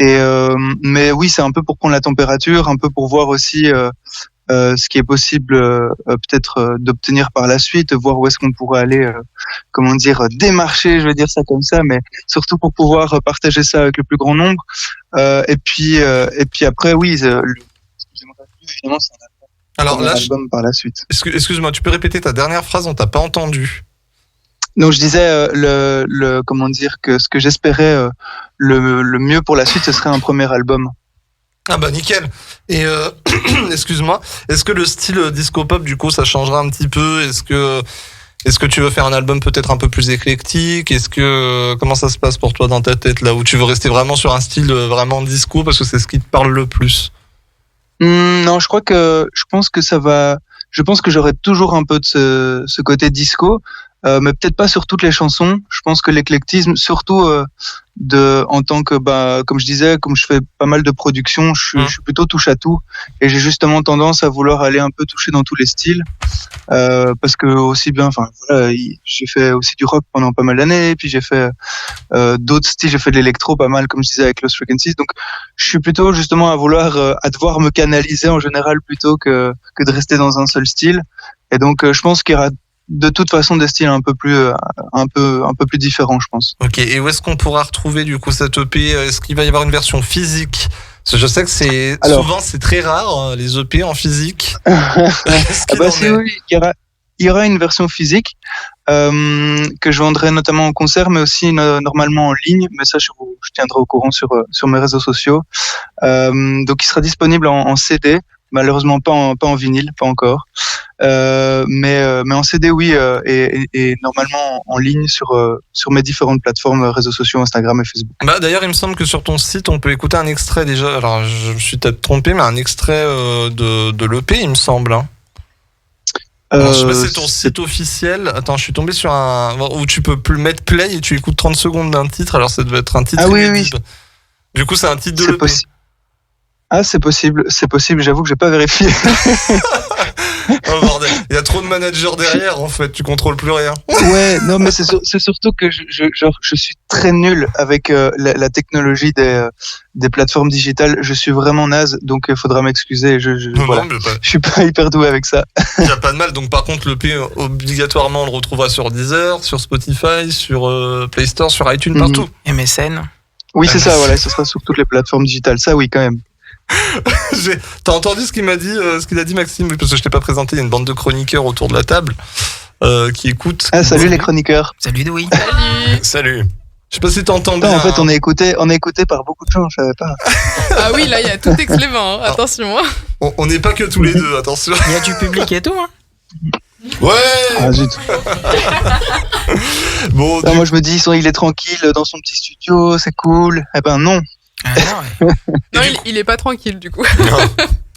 Mais oui, c'est un peu pour prendre la température, un peu pour voir aussi ce qui est possible peut-être d'obtenir par la suite, voir où est-ce qu'on pourrait aller, démarcher, je vais dire ça comme ça, mais surtout pour pouvoir partager ça avec le plus grand nombre. Et puis après, oui, évidemment, c'est un album par la suite. Excuse-moi, tu peux répéter ta dernière phrase? On t'a pas entendu. Donc je disais que ce que j'espérais le mieux pour la suite, ce serait un premier album. Ah bah nickel. Et excuse-moi, est-ce que le style disco pop du coup ça changera un petit peu? Est-ce que tu veux faire un album peut-être un peu plus éclectique? Comment ça se passe pour toi dans ta tête là, où tu veux rester vraiment sur un style vraiment disco parce que c'est ce qui te parle le plus? Non, je pense que ça va. Je pense que j'aurai toujours un peu de ce côté disco, mais peut-être pas sur toutes les chansons. Je pense que l'éclectisme, surtout en tant que, comme je disais, comme je fais pas mal de production, je suis plutôt touche à tout, et j'ai justement tendance à vouloir aller un peu toucher dans tous les styles, parce que aussi bien, enfin voilà, j'ai fait aussi du rock pendant pas mal d'années, puis j'ai fait d'autres styles, j'ai fait de l'électro pas mal, comme je disais avec Lost Frequencies. Donc je suis plutôt justement à devoir me canaliser en général plutôt que de rester dans un seul style. Et donc je pense qu'il y aura de toute façon des styles un peu plus différents, je pense. Ok, et où est-ce qu'on pourra retrouver du coup cette EP? Est-ce qu'il va y avoir une version physique? Parce que je sais que souvent c'est très rare les EP en physique. Oui, il y aura une version physique que je vendrai notamment en concert, mais aussi normalement en ligne. Mais ça, je tiendrai au courant sur mes réseaux sociaux. Donc, il sera disponible en CD. Malheureusement pas en vinyle, pas encore, mais en CD oui, et normalement en ligne sur mes différentes plateformes, réseaux sociaux, Instagram et Facebook. Bah d'ailleurs il me semble que sur ton site on peut écouter un extrait déjà. Alors je me suis peut-être trompé, mais un extrait de l'EP il me semble. Hein. Alors, je sais pas si c'est ton site officiel. Attends, je suis tombé sur où tu peux mettre play et tu écoutes 30 secondes d'un titre. Alors ça devait être un titre. Ah oui. Du coup c'est un titre de l'EP. Ah, c'est possible, j'avoue que j'ai pas vérifié. Oh bordel, il y a trop de managers derrière en fait, tu contrôles plus rien. Ouais, non mais c'est surtout que je suis très nul avec la technologie des plateformes digitales, je suis vraiment naze, donc il faudra m'excuser, je suis pas hyper doué avec ça. Il y a pas de mal, donc par contre l'EP obligatoirement on le retrouvera sur Deezer, sur Spotify, sur Play Store, sur iTunes, partout. MSN. Oui, c'est ça, voilà, ce sera sur toutes les plateformes digitales, ça oui quand même. T'as entendu ce qu'il m'a dit, ce qu'il a dit Maxime? Oui, parce que je t'ai pas présenté, il y a une bande de chroniqueurs autour de la table qui écoutent. Ah, salut les chroniqueurs. Salut Louis. Salut. Je sais pas si t'entends bien. En fait, on est écouté par beaucoup de gens, je savais pas. Ah oui, là, il y a tout Aix-les-Bains, attention. On n'est pas que tous les deux, attention. Il y a du public et tout, hein. Ouais. Ah, zut. Bon, moi je me dis, il est tranquille dans son petit studio, c'est cool. Eh ben non. Ah non, non, il est pas tranquille du coup.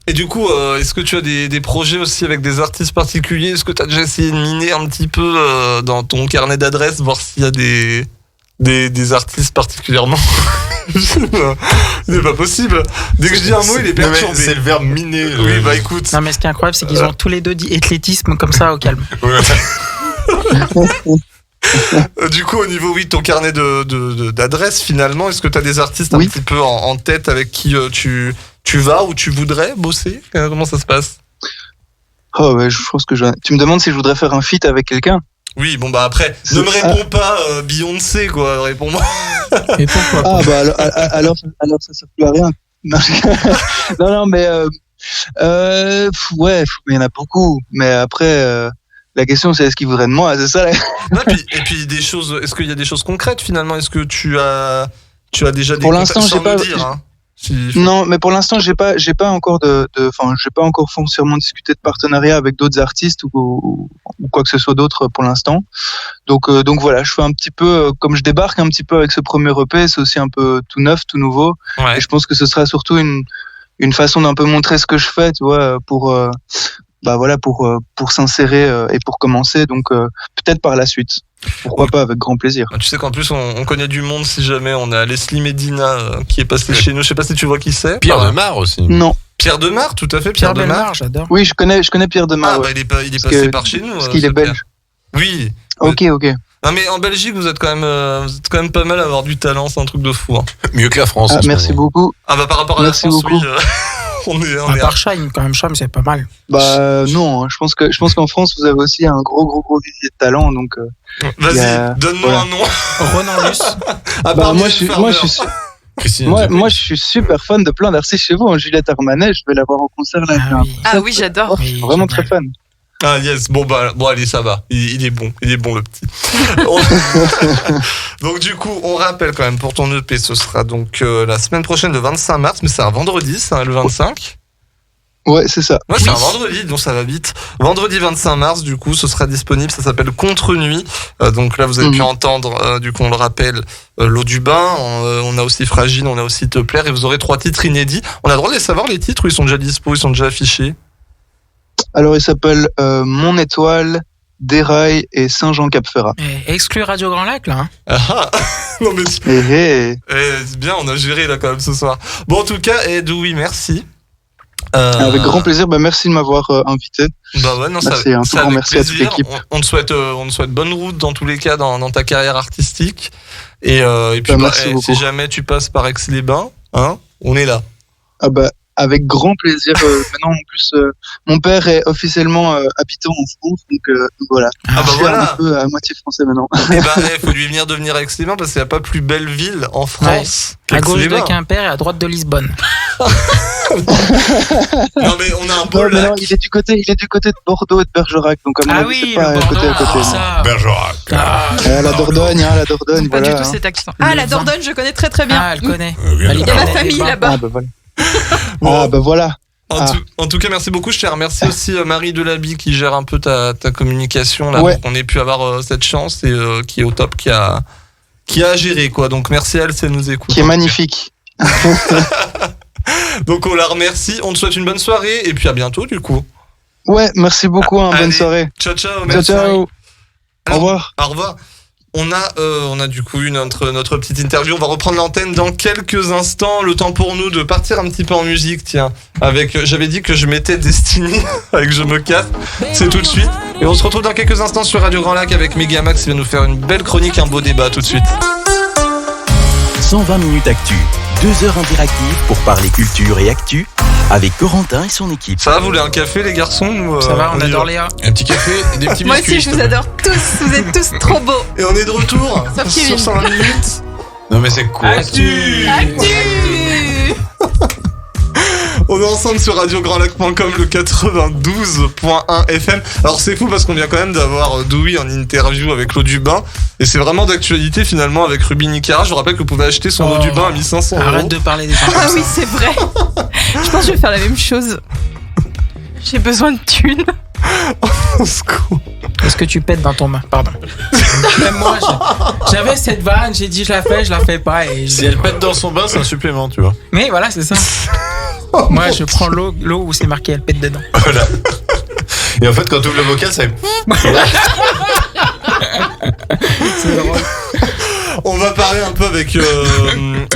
Et du coup, est-ce que tu as des projets aussi avec des artistes particuliers? Est-ce que tu as déjà essayé de miner un petit peu dans ton carnet d'adresses, voir s'il y a des artistes particulièrement? C'est pas possible. Dès que je dis un mot, il est perturbé. C'est le verbe miner. Oui, bah écoute. Non, mais ce qui est incroyable, c'est qu'ils ont tous les deux dit athlétisme comme ça au calme. Du coup, au niveau de ton carnet d'adresses, finalement, est-ce que tu as des artistes un petit peu en tête avec qui tu vas ou tu voudrais bosser? Comment ça se passe? Oh ouais, je pense que tu me demandes si je voudrais faire un feat avec quelqu'un? Oui, bon bah après, ne me réponds pas Beyoncé quoi, réponds-moi. Et pourquoi pas? Ah bah alors ça sert plus à rien. Non mais ouais, mais il y en a beaucoup. Mais après, la question c'est est-ce qu'ils voudraient de moi, c'est ça. Et puis des choses. Est-ce qu'il y a des choses concrètes finalement? Est-ce que tu as déjà des? Pour l'instant, j'ai pas. Dire, hein. Non, mais pour l'instant, j'ai pas encore j'ai pas encore foncièrement discuté de partenariat avec d'autres artistes ou quoi que ce soit d'autre pour l'instant. Donc voilà, je fais un petit peu, comme je débarque un petit peu avec ce premier EP, c'est aussi un peu tout neuf, tout nouveau. Ouais. Et je pense que ce sera surtout une façon d'un peu montrer ce que je fais, tu vois, pour s'insérer et pour commencer. Donc peut-être par la suite. Pourquoi pas, avec grand plaisir. Tu sais qu'en plus on connaît du monde si jamais. On a Leslie Medina qui est passé chez nous. Je sais pas si tu vois qui c'est. Pierre Demar aussi. Non. Pierre Demar, tout à fait. Pierre Demar, j'adore. Oui, je connais Pierre Demar. Ah bah il est passé par chez nous. Parce qu'il est belge. Oui. Ok. Non mais en Belgique vous êtes quand même pas mal à avoir du talent, c'est un truc de fou. Hein. Mieux que la France. Merci beaucoup. Ah bah par rapport à merci la France, beaucoup. oui. On est part Shine quand même, Shine c'est pas mal. Bah non, je pense qu'en France vous avez aussi un gros visier de talent, donc. Vas-y, donne-moi un nom. Ronan Luce. Moi je suis super fan de plein d'artistes chez vous. Juliette Armanet, je vais la voir au concert là. Ah oui, j'adore. Vraiment très fan. Ah yes, bon allez, ça va. Il est bon le petit. Donc du coup, on rappelle quand même pour ton EP, ce sera donc la semaine prochaine le 25 mars, mais c'est un vendredi, ça, le 25. Ouais, c'est ça. Ouais, c'est un vendredi, donc ça va vite. Vendredi 25 mars, du coup, ce sera disponible. Ça s'appelle Contre-Nuit. Donc là, vous avez pu entendre, du coup, on le rappelle, L'eau du bain. On a aussi Fragile, on a aussi Te plaire. Et vous aurez 3 titres inédits. On a le droit de les savoir, les titres, ou ils sont déjà dispo, ils sont déjà affichés? Alors, il s'appelle Mon Étoile, Déraille et Saint-Jean-Cap-Ferrat. Exclu Radio Grand Lac, là. Non, mais c'est bien, on a géré là quand même ce soir. Bon, en tout cas, Edoui, merci. Avec grand plaisir, merci de m'avoir invité. Bah ouais, non, merci, un grand merci à toute l'équipe. On te souhaite bonne route dans tous les cas dans ta carrière artistique. Et puis si jamais tu passes par Aix-les-Bains, hein, on est là. Ah bah avec grand plaisir. Maintenant en plus, mon père est officiellement habitant en France, donc voilà. Je suis un peu à moitié français maintenant. Et faut lui devenir Aix-les-Bains parce qu'il n'y a pas plus belle ville en France. À gauche de Quimper et à droite de Lisbonne. Non mais on a un peu non, il est du côté de Bordeaux et de Bergerac, donc à mon avis, c'est pas côté à côté. Bergerac. La Dordogne, la Dordogne. Pas du tout cet accent. Ah, la Dordogne, je connais très très bien. Ah, elle connaît. Il y a ma famille là-bas. Ah bah voilà. En tout cas, merci beaucoup. Je te remercie aussi Marie Delaby qui gère un peu ta communication là, pour qu'on ait pu avoir cette chance et qui est au top, qui a géré quoi. Donc merci à elle si elle nous écoute. Qui est magnifique. Donc on la remercie, on te souhaite une bonne soirée et puis à bientôt du coup. Ouais, merci beaucoup, bonne soirée. Ciao. Ciao. Au revoir. Au revoir. On a du coup eu notre petite interview. On va reprendre l'antenne dans quelques instants. Le temps pour nous de partir un petit peu en musique. Tiens, j'avais dit que je mettais Destiny avec Je me casse. C'est tout de suite. Et on se retrouve dans quelques instants sur Radio Grand Lac avec Megamax qui va nous faire une belle chronique, un beau débat tout de suite. 120 minutes actu, 2 heures interactives pour parler culture et actu avec Corentin et son équipe. Ça va, vous voulez un café les garçons ou Ça va, on adore Léa. Un petit café et des petits biscuits. Moi aussi, je vous adore tous, vous êtes tous trop beaux. Et on est de retour Sauf sur Kevin. 120 minutes. Non mais c'est quoi Actu. On est ensemble sur radiograndlac.com, le 92.1 FM. Alors c'est fou parce qu'on vient quand même d'avoir Doui en interview avec l'eau du bain. Et c'est vraiment d'actualité finalement avec Ruby Nicara. Je vous rappelle que vous pouvez acheter son eau du bain à 1500 €. Arrête de parler des gens. Ah oui, c'est vrai. Je pense que je vais faire la même chose. J'ai besoin de thunes. Est-ce que tu pètes dans ton bain? Pardon. Même moi, j'avais cette vanne, j'ai dit je la fais pas. Et si elle pète dans son bain, c'est un supplément, tu vois. Mais voilà, c'est ça. Moi, je prends l'eau où c'est marqué elle pète dedans. Voilà. Et en fait, quand tu ouvres le bocal, ça fait... C'est drôle. On va parler un peu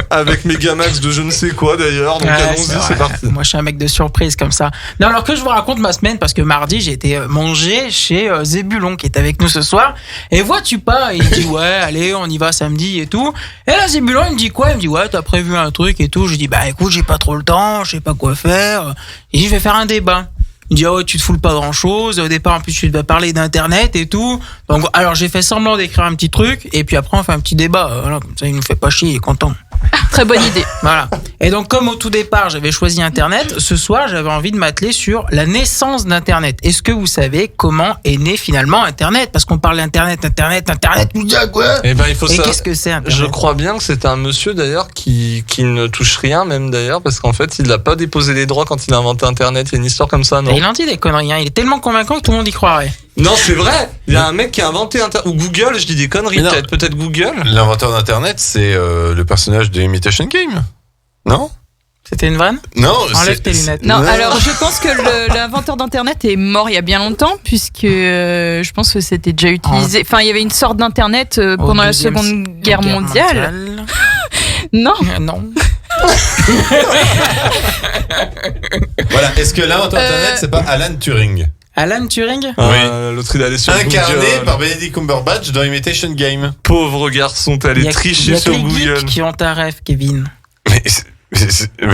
avec Megamax de je ne sais quoi d'ailleurs. Donc allons-y, c'est parti. Moi je suis un mec de surprise comme ça. Non, alors que je vous raconte ma semaine parce que mardi j'ai été manger chez Zébulon qui est avec nous ce soir. Et vois-tu pas, il dit ouais allez on y va samedi et tout. Et là Zébulon il me dit quoi? Il me dit ouais t'as prévu un truc et tout. Je dis bah écoute j'ai pas trop le temps, je sais pas quoi faire. Et je vais faire un débat. Il dit, ah ouais, tu te foules pas grand chose. Au départ, en plus, tu vas parler d'internet et tout. Donc, alors, j'ai fait semblant d'écrire un petit truc. Et puis après, on fait un petit débat. Voilà, comme ça, il nous fait pas chier, il est content. Très bonne idée. Voilà. Et donc, comme au tout départ, j'avais choisi Internet, ce soir, j'avais envie de m'atteler sur la naissance d'Internet. Est-ce que vous savez comment est né finalement Internet? Parce qu'on parle d'Internet, vous dites quoi? Eh ben, il faut Et ça. qu'est-ce que c'est Internet? Je crois bien que c'est un monsieur d'ailleurs qui ne touche rien, même d'ailleurs, parce qu'en fait, il n'a pas déposé les droits quand il a inventé Internet. Il y a une histoire comme ça, non? Et il en dit des conneries, hein. Il est tellement convaincant que tout le monde y croirait. Non, c'est vrai. Il y a un mec qui a inventé Internet. Ou Google, je dis des conneries, peut-être Google. L'inventeur d'Internet, c'est le personnage de Imitation Game. Non? C'était une vanne? Non. Enlève tes lunettes. Non, alors je pense que l'inventeur d'Internet est mort il y a bien longtemps, puisque je pense que c'était déjà utilisé. Enfin, il y avait une sorte d'Internet pendant la Seconde Guerre mondiale. Non. Non. Voilà. Est-ce que l'inventeur d'Internet, c'est pas Alan Turing? Alan Turing? Oui. L'autre il allait sur Incarné Google. par Benedict Cumberbatch dans Imitation Game. Pauvre garçon, t'es allé tricher sur Google. Il y a qui ont un rêve, Kevin. Mais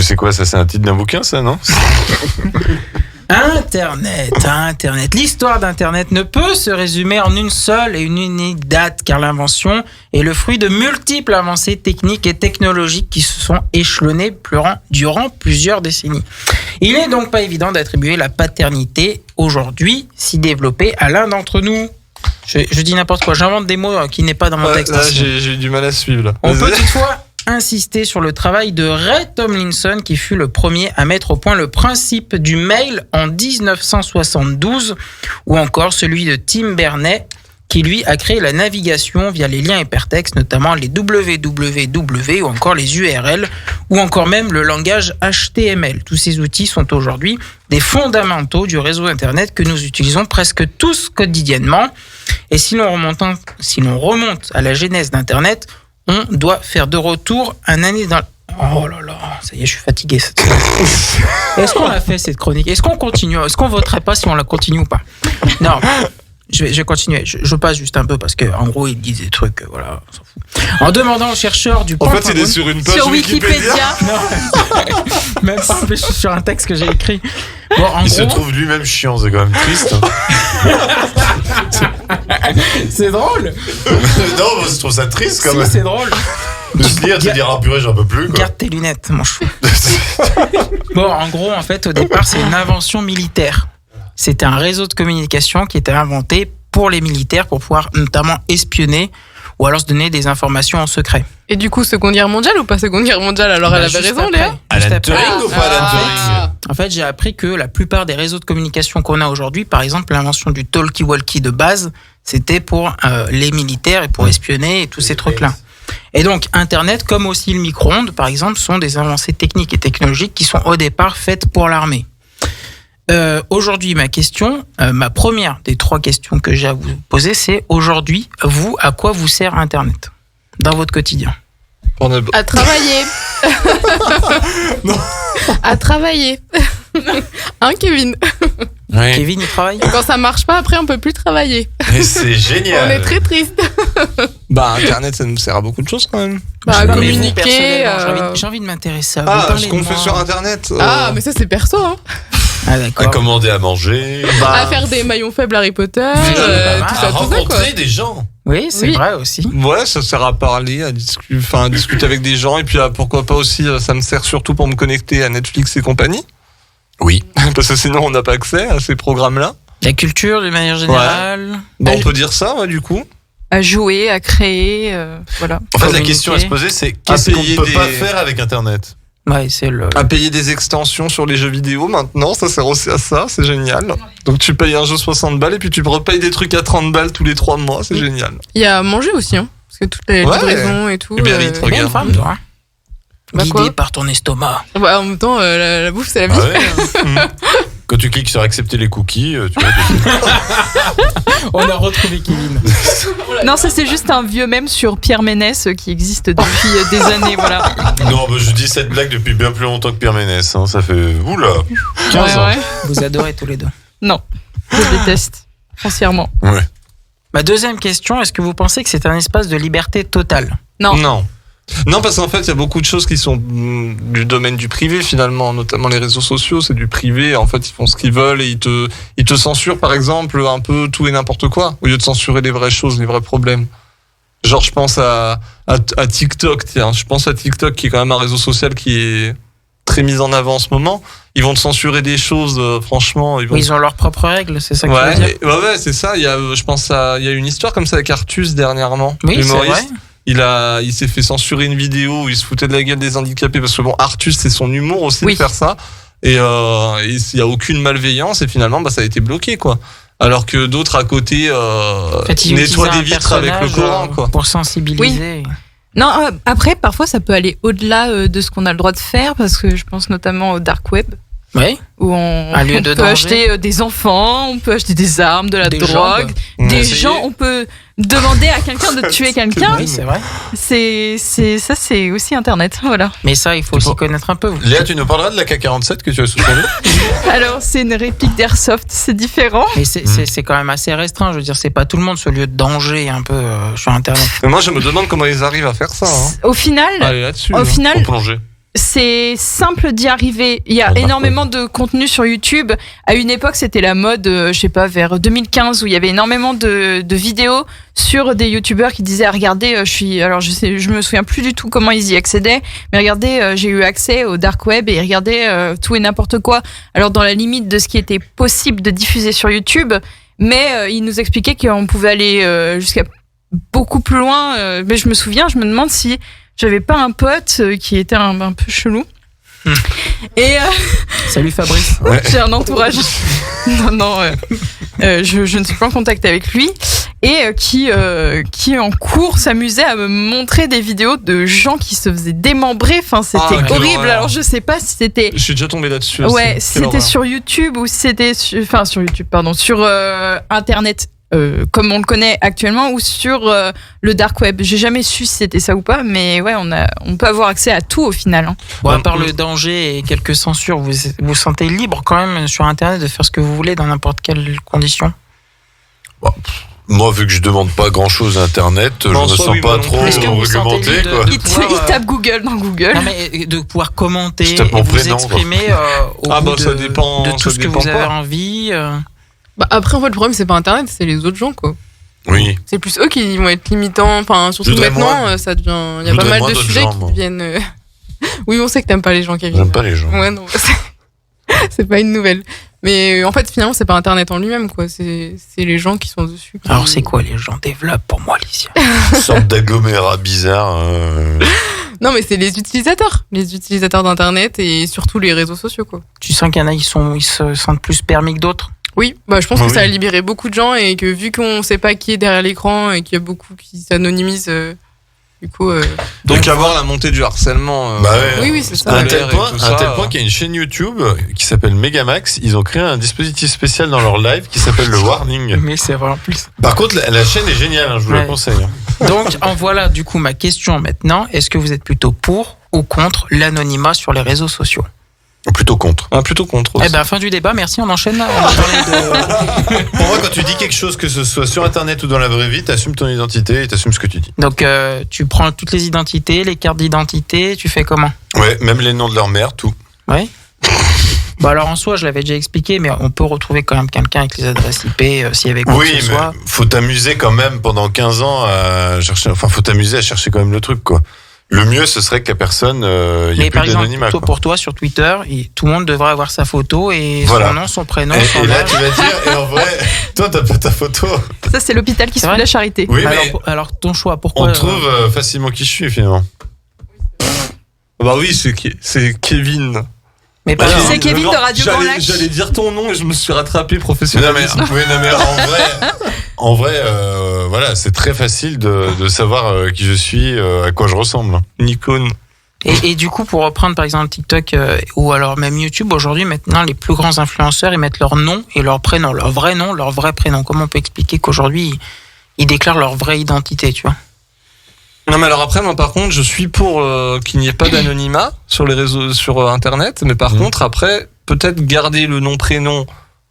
c'est quoi ça? C'est un titre d'un bouquin, ça, non? Internet. L'histoire d'Internet ne peut se résumer en une seule et une unique date, car l'invention est le fruit de multiples avancées techniques et technologiques qui se sont échelonnées durant plusieurs décennies. Il n'est donc pas évident d'attribuer la paternité aujourd'hui si développée à l'un d'entre nous. Je dis n'importe quoi, j'invente des mots qui n'est pas dans mon texte. Là, j'ai eu du mal à suivre. Là. On peut toutefois insister sur le travail de Ray Tomlinson qui fut le premier à mettre au point le principe du mail en 1972 ou encore celui de Tim Berners qui lui a créé la navigation via les liens hypertextes, notamment les www ou encore les URL ou encore même le langage HTML. Tous ces outils sont aujourd'hui des fondamentaux du réseau Internet que nous utilisons presque tous quotidiennement. Et si l'on remonte à la genèse d'Internet, on doit faire de retour un année dans... Oh là là, ça y est, je suis fatigué cette semaine. Est-ce qu'on a fait cette chronique? Est-ce qu'on continue? Est-ce qu'on voterait pas si on la continue ou pas? Non, je vais continuer. Je passe juste un peu parce que en gros, ils disent des trucs, voilà, on s'en fout. En demandant aux chercheurs du... En fait, il est sur une page Wikipédia. Non, même pas, je suis sur un texte que j'ai écrit. Bon, en Il gros, se trouve lui-même chiant, c'est quand même triste. c'est drôle. Non, moi, je trouve ça triste quand même. C'est drôle. De se lire, de dire, ah purée, j'en peux plus. Quoi. Garde tes lunettes, mon chou. Bon, en gros, en fait, au départ, c'est une invention militaire. C'était un réseau de communication qui était inventé pour les militaires pour pouvoir notamment espionner ou alors se donner des informations en secret. Et du coup, Seconde Guerre mondiale ou pas Seconde Guerre mondiale? Alors elle avait raison, Léa. Alan Turing ou pas Alan Turing? En fait, j'ai appris que la plupart des réseaux de communication qu'on a aujourd'hui, par exemple l'invention du talkie-walkie de base, c'était pour les militaires et pour espionner et tous ces trucs-là. Et donc, Internet, comme aussi le micro-ondes, par exemple, sont des avancées techniques et technologiques qui sont au départ faites pour l'armée. Aujourd'hui, ma première des 3 questions que j'ai à vous poser, c'est aujourd'hui, vous, à quoi vous sert Internet dans votre quotidien? À travailler. À travailler. Hein, Kevin? Ouais. Kevin, il travaille? Quand ça marche pas, après, on peut plus travailler. Et c'est génial. On est très triste. Bah, Internet, ça nous sert à beaucoup de choses quand même. Bah, Mais vous, communiquer. personnellement, j'ai envie de m'intéresser à vous. Ah, Parlez ce de qu'on moi. fait sur Internet. Ah, mais ça, c'est perso, hein. Ah, À d'accord. commander à manger. À faire des maillons faibles Harry Potter. à Tout ça, quoi. rencontrer des gens. Oui, c'est Oui. vrai aussi. Ouais, ça sert à parler, à discuter avec des gens. Et puis, pourquoi pas aussi, ça me sert surtout pour me connecter à Netflix et compagnie. Oui. Parce que sinon, on n'a pas accès à ces programmes-là. La culture, de manière générale. Bon, on peut dire ça, ouais, du coup. À jouer, à créer, voilà. En fait, la Communiquer. question à se poser, c'est qu'est-ce qu'on payer peut des- pas faire avec Internet? Ouais, c'est le. À payer des extensions sur les jeux vidéo maintenant, ça sert aussi à ça, c'est génial. Donc tu payes un jeu 60 balles et puis tu repayes des trucs à 30 balles tous les 3 mois, c'est génial. Il y a à manger aussi, hein. Parce que toutes les Ouais. livraisons et tout. Uber Eats, Bien regarde. une femme, toi. Bah, Guidé quoi par ton estomac. Bah, en même temps, la bouffe, c'est la vie. Ah ouais. Quand tu cliques sur accepter les cookies, tu vois. On a retrouvé Kevin. Non, ça c'est juste un vieux mème sur Pierre Ménès qui existe depuis des années, voilà. Non, bah, je dis cette blague depuis bien plus longtemps que Pierre Ménès. Hein. Ça fait, oula, 15 ans. Ouais. Vous adorez tous les deux. Non, je déteste, foncièrement. Ouais. Ma deuxième question, est-ce que vous pensez que c'est un espace de liberté totale? Non. Non, parce qu'en fait, il y a beaucoup de choses qui sont du domaine du privé finalement, notamment les réseaux sociaux, c'est du privé. En fait, ils font ce qu'ils veulent et ils te censurent par exemple un peu tout et n'importe quoi, au lieu de censurer les vraies choses, les vrais problèmes. Genre, je pense à TikTok, tiens, je pense à TikTok qui est quand même un réseau social qui est très mis en avant en ce moment. Ils vont te censurer des choses, franchement. Ils ont leurs propres règles, c'est ça que tu veux dire? Ouais, c'est ça. Il y a, je pense il y a une histoire comme ça avec Artus dernièrement. Oui, c'est l'humoriste. vrai. Il s'est fait censurer une vidéo où il se foutait de la gueule des handicapés parce que bon, Artus, c'est son humour aussi de faire ça. Et il y a aucune malveillance et finalement, ça a été bloqué, quoi. Alors que d'autres à côté, En fait, ils nettoient utilisent des un vitres avec le personnage, Coran, quoi. Pour sensibiliser. Non, après, parfois, ça peut aller au-delà de ce qu'on a le droit de faire, parce que je pense notamment au dark web. Oui. Où on Un lieu de peut danger. acheter des enfants, on peut acheter des armes, de la Des drogue, jambes. des Essayer. gens, on peut demander à quelqu'un de tuer quelqu'un. Oui, c'est vrai. Ça, c'est aussi Internet, voilà. Mais ça, il faut aussi connaître un peu. vous. Léa, tu nous parleras de la K-47 que tu as soutenue? Alors, c'est une réplique d'Airsoft, c'est différent. Mais c'est quand même assez restreint. Je veux dire, c'est pas tout le monde ce lieu de danger un peu sur Internet. Mais moi, je me demande comment ils arrivent à faire ça. Hein. Au final, Allez, là-dessus. au final, Pour plonger. c'est simple d'y arriver. Il y a énormément de contenu sur YouTube. À une époque, c'était la mode, je sais pas, vers 2015, où il y avait énormément de vidéos sur des YouTubeurs qui disaient, regardez, je me souviens plus du tout comment ils y accédaient, mais regardez, j'ai eu accès au dark web et regardez tout et n'importe quoi. Alors dans la limite de ce qui était possible de diffuser sur YouTube, mais ils nous expliquaient qu'on pouvait aller jusqu'à beaucoup plus loin. Mais je me demande si j'avais pas un pote qui était un peu chelou. Et Salut Fabrice. j'ai un entourage. Je ne suis pas en contact avec lui. Et qui en cours s'amusait à me montrer des vidéos de gens qui se faisaient démembrer. Enfin, c'était horrible. Alors je sais pas si c'était. Je suis déjà tombé là-dessus. Ouais, si c'était sur YouTube ou si c'était sur YouTube, pardon, sur Internet. Comme on le connaît actuellement, ou sur le dark web. J'ai jamais su si c'était ça ou pas, mais ouais, on peut avoir accès à tout au final. Hein. Bon, à part le danger et quelques censures, vous vous sentez libre quand même sur Internet de faire ce que vous voulez dans n'importe quelle condition? Moi, vu que je demande pas grand-chose à Internet, je me sens pas trop réglementé. Il tape Google dans Google. Non, mais de pouvoir commenter Je tape et mon vous prénom, exprimer au bout ça dépend, de tout ça ce que dépend vous avez pas. envie. Bah, après, en fait, le problème, c'est pas Internet, c'est les autres gens, quoi. Oui. C'est plus eux qui vont être limitants. Enfin, surtout voudrais maintenant, moins- ça devient. Il y je a pas voudrais mal moins de d'autres sujets gens, qui moi. deviennent. Oui, on sait que t'aimes pas les gens, Kevin. J'aime pas les gens. Ouais, non, c'est pas une nouvelle. Mais en fait, finalement, c'est pas Internet en lui-même, quoi. C'est les gens qui sont dessus. Alors, c'est quoi les gens développent pour moi, Alicia? Une sorte d'agglomérat bizarre. Non, mais c'est les utilisateurs d'Internet et surtout les réseaux sociaux, quoi. Tu sens qu'il y en a, ils se sentent plus permis que d'autres? Oui, bah, je pense Ah que oui. ça a libéré beaucoup de gens et que vu qu'on sait pas qui est derrière l'écran et qu'il y a beaucoup qui s'anonymisent, du coup. Donc avoir la montée du harcèlement. Bah ouais. Oui, c'est ça. À un tel et point, tout ça, qu'il y a une chaîne YouTube qui s'appelle Megamax. Ils ont créé un dispositif spécial dans leur live qui s'appelle le Warning. Mais c'est vrai en plus. Par contre, la chaîne est géniale, hein, je vous la Ouais. conseille. Donc, en voilà du coup ma question maintenant. Est-ce que vous êtes plutôt pour ou contre l'anonymat sur les réseaux sociaux? Plutôt contre. Plutôt contre. Eh ben, fin du débat, merci, on enchaîne. On va parler de... Pour moi, quand tu dis quelque chose, que ce soit sur Internet ou dans la vraie vie, t'assumes ton identité et t'assumes ce que tu dis. Donc, tu prends toutes les identités, les cartes d'identité, tu fais comment? Ouais, même les noms de leur mère, tout. Ouais. Bon, alors en soi, je l'avais déjà expliqué, mais on peut retrouver quand même quelqu'un avec les adresses IP s'il y avait quoi Oui, que ce mais soit. faut t'amuser quand même pendant 15 ans à chercher. Enfin, faut t'amuser à chercher quand même le truc, quoi. Le mieux, ce serait que la personne, il y Mais ait par plus exemple, d'anonymat. pour toi, sur Twitter, tout le monde devrait avoir sa photo et Voilà. son nom, son prénom, son Et là, âge. tu vas dire, et en vrai, toi, t'as pas ta photo. Ça, c'est l'hôpital qui C'est suit vrai la charité. Oui, mais Alors, ton choix, pourquoi on trouve facilement qui je suis, finalement. Bah oui, c'est Kevin. Mais Bah par non. exemple, C'est Kevin de Radio Grand Lac. J'allais dire ton nom et je me suis rattrapé Non, mais, professionnellement. oui, non, mais en vrai, voilà, c'est très facile de savoir qui je suis, à quoi je ressemble. Une icône. Et du coup, pour reprendre par exemple TikTok ou alors même YouTube, aujourd'hui, maintenant, les plus grands influenceurs, ils mettent leur nom et leur prénom, leur vrai prénom. Comment on peut expliquer qu'aujourd'hui, ils déclarent leur vraie identité, tu vois? Non, mais alors après, moi, par contre, je suis pour qu'il n'y ait pas d'anonymat sur les réseaux, sur Internet. Mais par contre, après, peut-être garder le nom, prénom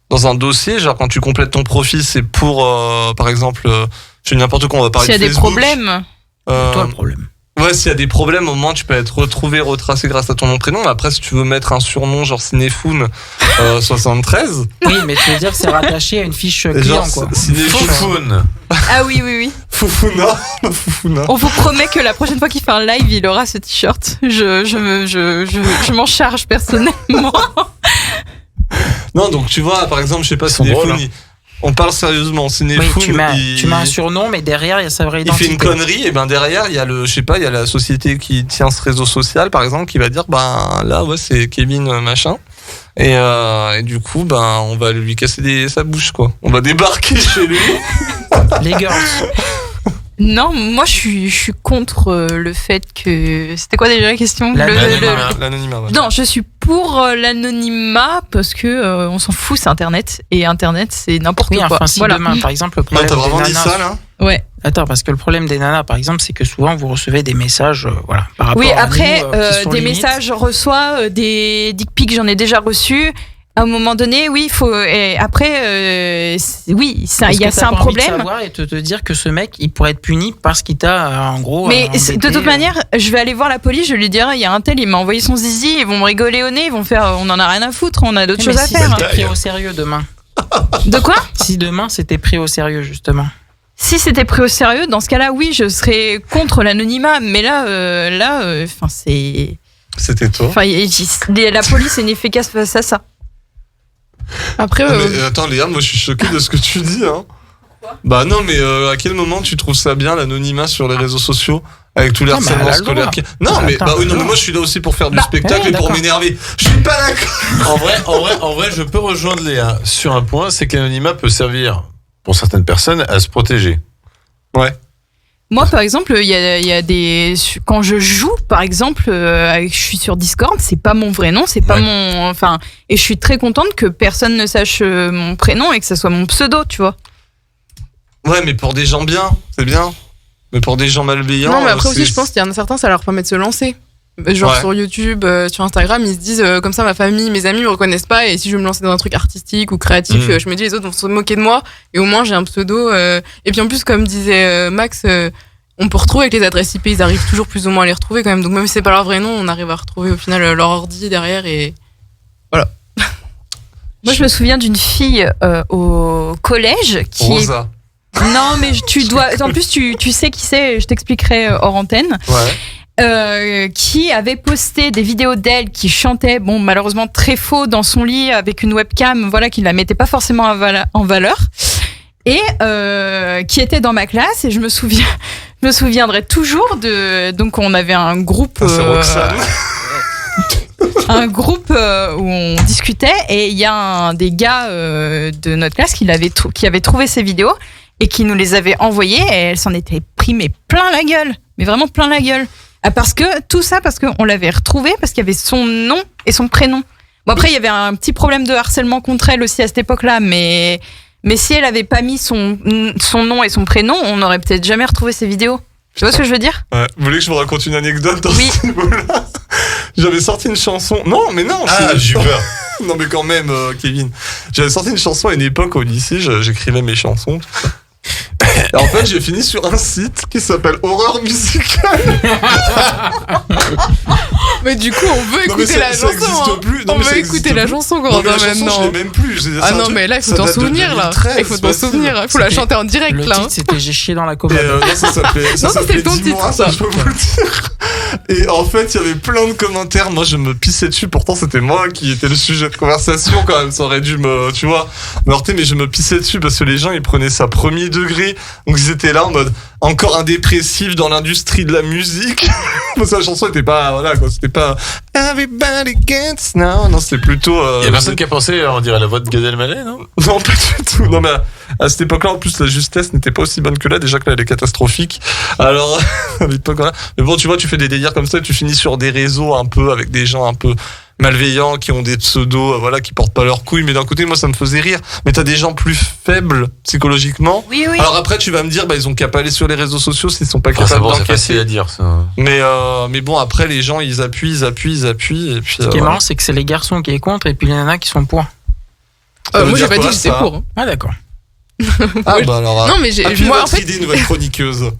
dans un dossier. Genre, quand tu complètes ton profil, c'est pour, par exemple, je fais n'importe quoi, on va parler S'il y a de des Facebook. problèmes. C'est toi le problème. Ouais, s'il y a des problèmes, au moins tu peux être retrouvé, retracé grâce à ton nom prénom. Mais après, si tu veux mettre un surnom genre Cinéfoun 73, Oui, mais tu veux dire que c'est rattaché à une fiche client, genre quoi. Foufoune. Ah oui, oui, oui. Foufouna, Foufouna. On vous promet que la prochaine fois qu'il fait un live, il aura ce t-shirt. Je m'en charge personnellement. Non, donc tu vois, par exemple, je sais pas, Ils sont drôles, Cinéfoun, on parle sérieusement, Oui, Cinéfoun, tu mets un surnom, mais derrière, il y a sa vraie il fait identité. une connerie, et ben derrière, il y a je sais pas, il y a la société qui tient ce réseau social, par exemple, qui va dire, ben là, ouais, c'est Kevin machin. Et du coup, ben, on va lui casser sa bouche, quoi. On va débarquer chez lui. Les girls. Non, moi je suis contre le fait que. C'était quoi déjà la question? L'anonymat, ouais. Non, je suis pour l'anonymat parce que on s'en fout, c'est Internet. Et Internet, c'est n'importe Oui, quoi. enfin, si Voilà. demain, par exemple, le Non, problème t'as vraiment des dit nanas... ça, là? Ouais. Attends, parce que le problème des nanas, par exemple, c'est que souvent, vous recevez des messages, voilà, par rapport Oui, à après, nous, qui sont des limites. messages, je reçois des dick pics, j'en ai déjà reçu. À un moment donné, oui, il faut. Et après, oui, c'est un problème. Savoir et te dire que ce mec, il pourrait être puni parce qu'il t'a, en gros. Mais de toute manière, je vais aller voir la police, je lui dirai, il y a un tel, il m'a envoyé son zizi, ils vont me rigoler au nez, ils vont faire, on en a rien à foutre, on a d'autres choses à si faire. c'était pris au sérieux demain. De quoi ? Si demain c'était pris au sérieux, justement. Si c'était pris au sérieux, dans ce cas-là, oui, je serais contre l'anonymat. Mais là, enfin, c'est. C'était toi. Enfin, la police est inefficace face à ça. Après, Mais attends, Léa, moi je suis choqué de ce que tu dis. Hein. Bah non, mais à quel moment tu trouves ça bien l'anonymat sur les réseaux sociaux avec tous les harcèlements scolaires Non, mais moi je suis là aussi pour faire du spectacle et pour m'énerver. Je suis pas d'accord. En vrai, je peux rejoindre Léa sur un point, c'est que l'anonymat peut servir pour certaines personnes à se protéger. Ouais. Moi, par exemple, il y a des quand je joue, par exemple, je suis sur Discord, c'est pas mon vrai nom, c'est pas mon, enfin, et je suis très contente que personne ne sache mon prénom et que ça soit mon pseudo, tu vois. Ouais, mais pour des gens bien, c'est bien. Mais pour des gens malveillants. Non, mais après aussi, je pense qu'il y en a certains, ça leur permet de se lancer. Genre sur YouTube, sur Instagram, ils se disent comme ça, ma famille, mes amis me reconnaissent pas, et si je veux me lancer dans un truc artistique ou créatif, je me dis les autres vont se moquer de moi, et au moins j'ai un pseudo. Et puis en plus, comme disait Max, on peut retrouver avec les adresses IP, ils arrivent toujours plus ou moins à les retrouver quand même. Donc même si c'est pas leur vrai nom, on arrive à retrouver au final leur ordi derrière, et voilà. Moi, je me souviens d'une fille au collège qui Rosa. Non, mais tu dois. En plus, tu sais qui c'est. Je t'expliquerai hors antenne. Ouais. Qui avait posté des vidéos d'elle qui chantait, bon, malheureusement très faux dans son lit avec une webcam, voilà, qui la mettait pas forcément en valeur, et qui était dans ma classe. Et je me souviendrai toujours de. Donc, on avait un groupe. C'est Roxane. Un groupe où on discutait, et il y a un des gars de notre classe qui avait trouvé ces vidéos et qui nous les avait envoyées, et elle s'en était pris mais plein la gueule, mais vraiment plein la gueule. Parce qu'on l'avait retrouvée parce qu'il y avait son nom et son prénom. Bon, après il y avait un petit problème de harcèlement contre elle aussi à cette époque-là, mais si elle avait pas mis son nom et son prénom, on n'aurait peut-être jamais retrouvé ces vidéos. Tu vois ce que je veux dire ? Ouais. Vous voulez que je vous raconte une anecdote dans ce niveau-là ? J'avais sorti une chanson. Non. J'ai peur. Non, mais quand même, Kevin. J'avais sorti une chanson à une époque au lycée. J'écrivais mes chansons, tout ça. Et en fait, j'ai fini sur un site qui s'appelle Horreur Musicale. Mais du coup, on veut écouter la chanson. Ça existe plus. Non, on veut écouter la chanson quand même maintenant. Je l'ai même plus. Ah non, mais là, il faut t'en souvenir là. Il faut t'en souvenir. Il faut la chanter en direct là. Le titre, c'était J'ai chié dans la commode. Non, ça s'appelait ton 10 titre, mois, ça. je peux vous le dire. Et en fait, il y avait plein de commentaires. Moi, je me pissais dessus. Pourtant, c'était moi qui étais le sujet de conversation quand même. Ça aurait dû me heurter, mais je me pissais dessus parce que les gens, ils prenaient ça premier degré. Donc, ils étaient là en mode encore un dépressif dans l'industrie de la musique. Parce que la chanson était pas, voilà, quoi. C'était pas Everybody Gets Now. Non, c'était plutôt. Il y a personne qui a pensé, on dirait la voix de Gad Elmaleh, non ? Non, pas du tout. Non, mais à cette époque-là, en plus, la justesse n'était pas aussi bonne que là. Déjà que là, elle est catastrophique. Alors, à l'époque, voilà. Mais bon, tu vois, tu fais des délires comme ça et tu finis sur des réseaux un peu avec des gens un peu malveillants qui ont des pseudos, voilà, qui portent pas leurs couilles. Mais d'un côté, moi, ça me faisait rire. Mais t'as des gens plus faibles psychologiquement. Oui. Alors après, tu vas me dire, ils ont qu'à pas aller sur les réseaux sociaux s'ils sont pas capables c'est d'encaisser. facile à dire, ça. Mais bon, après, les gens, ils appuient. Et puis, Ce qui est marrant, c'est que c'est les garçons qui est contre et puis les nanas qui sont pour. Moi, j'ai pas dit que j'étais pour. Hein. Ah, d'accord. Ah, bah alors. Non, mais moi, en fait. idée, nouvelle chroniqueuse.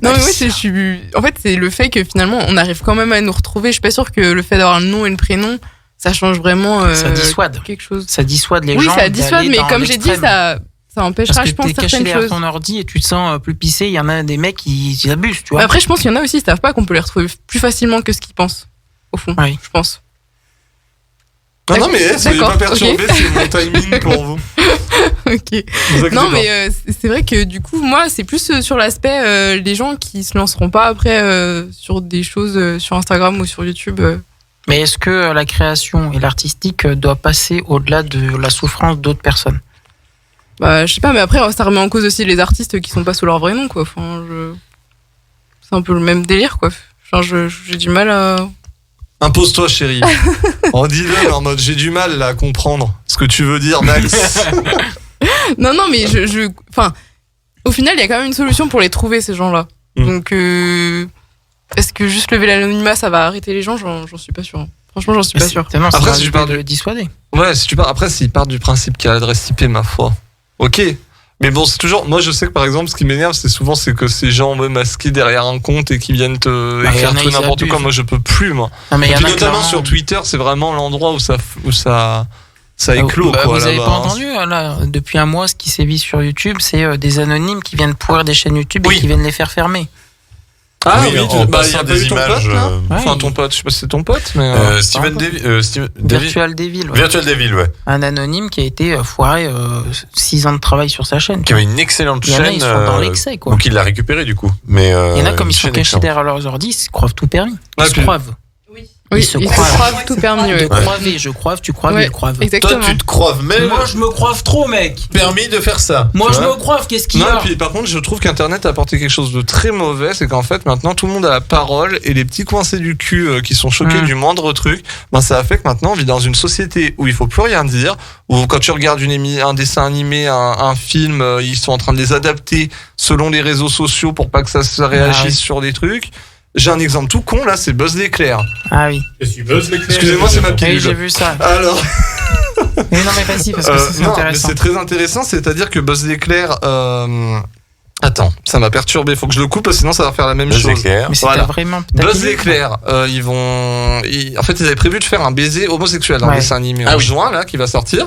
Non, mais moi, je suis. En fait, c'est le fait que finalement, on arrive quand même à nous retrouver. Je suis pas sûre que le fait d'avoir un nom et le prénom, ça change vraiment. Ça dissuade. Quelque chose. Ça dissuade les gens. Oui, ça dissuade, mais comme j'ai dit, ça empêchera, je pense, certaines choses. Parce que t'es caché derrière ton ordi et tu te sens plus pissé. Il y en a des mecs qui abusent, tu vois. Après, je pense qu'il y en a aussi, ils savent pas qu'on peut les retrouver plus facilement que ce qu'ils pensent, au fond. Oui. Je pense. Non, mais soyez pas perturbés, c'est mon timing pour vous. Ok. Non, mais c'est vrai que du coup, moi, c'est plus sur l'aspect les gens qui se lanceront pas après sur des choses sur Instagram ou sur YouTube. Mais est-ce que la création et l'artistique doit passer au-delà de la souffrance d'autres personnes ? Bah, je sais pas, mais après, ça remet en cause aussi les artistes qui sont pas sous leur vrai nom, quoi. Enfin, c'est un peu le même délire, quoi. Genre, j'ai du mal à. Impose-toi, chérie. On dit le en mode j'ai du mal là, à comprendre ce que tu veux dire, Max. Non, mais enfin, au final, il y a quand même une solution pour les trouver, ces gens-là. Donc, est-ce que juste lever l'anonymat, ça va arrêter les gens ? J'en suis pas sûre. Hein. Franchement, j'en suis pas sûr. Exactement, Après, ça si tu va parles de le dissuader. Ouais, si tu pars, après, s'ils partent du principe qu'il y a l'adresse IP, ma foi. Ok. Mais bon, c'est toujours. Moi, je sais que par exemple, ce qui m'énerve, c'est que ces gens masqués derrière un compte et qui viennent te Bah, écrire y en a, tout ils n'importe quoi. abusent. Moi, je peux plus, moi. Non, mais Et il y puis en a notamment clairement- sur Twitter, c'est vraiment l'endroit où ça éclot, Bah, quoi. vous avez là-bas, pas hein. entendu là, depuis un mois, ce qui sévit sur YouTube, c'est des anonymes qui viennent pourrir des chaînes YouTube Oui. et qui viennent les faire fermer. Ah Oui, oui, en il y a passant pas des eu ton pote, images, là Ouais, Enfin, il- ton pote, je sais pas si c'est ton pote, mais. Steven David. Virtual Devil, ouais. Virtual Devil, ouais. Un anonyme qui a été foiré 6 ans de travail sur sa chaîne. Qui avait une excellente Il y en a, chaîne. ils sont dans l'excès, quoi. Donc il l'a récupéré du coup. Mais, Il y en a comme une ils sont chaîne cachés excellente. derrière leurs ordi, ils se croivent tout permis. Ils Ouais, se puis- croivent. Oui, Ils se ils se croivent. croivent tout permis. De Ouais. croiver, je croive, tu croives, Ouais, ils croivent. exactement. Toi, tu te croives même Moi, je me croive trop, mec. permis de faire ça. Moi, tu je vois me croive, qu'est-ce qu'il y Non, a et puis par contre, je trouve qu'Internet a apporté quelque chose de très mauvais, c'est qu'en fait, maintenant, tout le monde a la parole et les petits coincés du cul qui sont choqués du moindre truc, ben, ça a fait que maintenant, on vit dans une société où il faut plus rien dire, où quand tu regardes un dessin animé, un film, ils sont en train de les adapter selon les réseaux sociaux pour pas que ça se réagisse oui. sur des trucs. J'ai un exemple tout con, là, c'est Buzz l'éclair. Ah oui. Excusez-moi, c'est ma Oui, j'ai pilule. vu ça. Alors, Mais non, mais vas-y, parce que c'est non, mais intéressant. c'est très intéressant, c'est-à-dire que Buzz l'éclair, attends, ça m'a perturbé, faut que je le coupe, sinon ça va faire la même Buzz chose. l'éclair. Mais c'était Voilà. vraiment. Buzz l'éclair, en fait, ils avaient prévu de faire un baiser homosexuel dans le Ouais. dessin animé Ah en oui. juin, là, qui va sortir.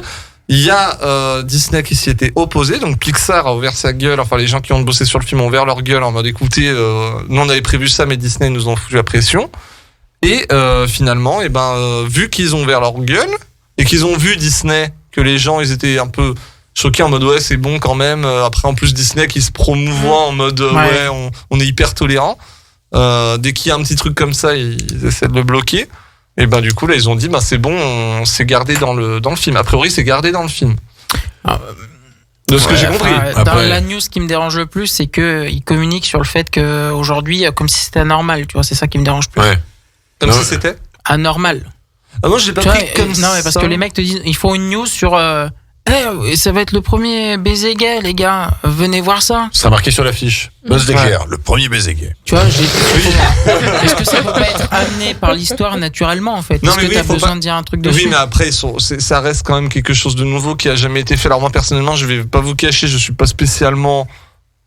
Il y a Disney qui s'y était opposé, donc Pixar a ouvert sa gueule, enfin les gens qui ont bossé sur le film ont ouvert leur gueule en mode écoutez, nous on avait prévu ça, mais Disney nous ont foutu la pression. Et finalement, vu qu'ils ont ouvert leur gueule, et qu'ils ont vu Disney, que les gens ils étaient un peu choqués en mode ouais c'est bon quand même, après en plus Disney qui se promouvoit en mode ouais on est hyper tolérant, dès qu'il y a un petit truc comme ça ils essaient de le bloquer. Et du coup là ils ont dit c'est bon, c'est gardé dans le film. A priori c'est gardé dans le film. De ce que j'ai compris. Enfin, dans la news qui me dérange le plus, c'est qu'ils communiquent sur le fait qu'aujourd'hui, comme si c'était anormal, tu vois, c'est ça qui me dérange plus. Ouais. Comme si c'était Anormal. moi je l'ai pas Tu pris vois, comme ça. non, mais parce que les mecs te disent, ils font une news sur. Ça va être le premier baiser gay, les gars. Venez voir ça. Ça sera marqué sur l'affiche. Buzz l'éclair, le premier baiser gay. Tu vois, est-ce que ça peut pas être amené par l'histoire naturellement, en fait? Non, Est-ce mais que oui, t'as faut besoin pas- de dire un truc dessus? Oui, mais après, ça reste quand même quelque chose de nouveau qui a jamais été fait. Alors moi, personnellement, je vais pas vous cacher, je suis pas spécialement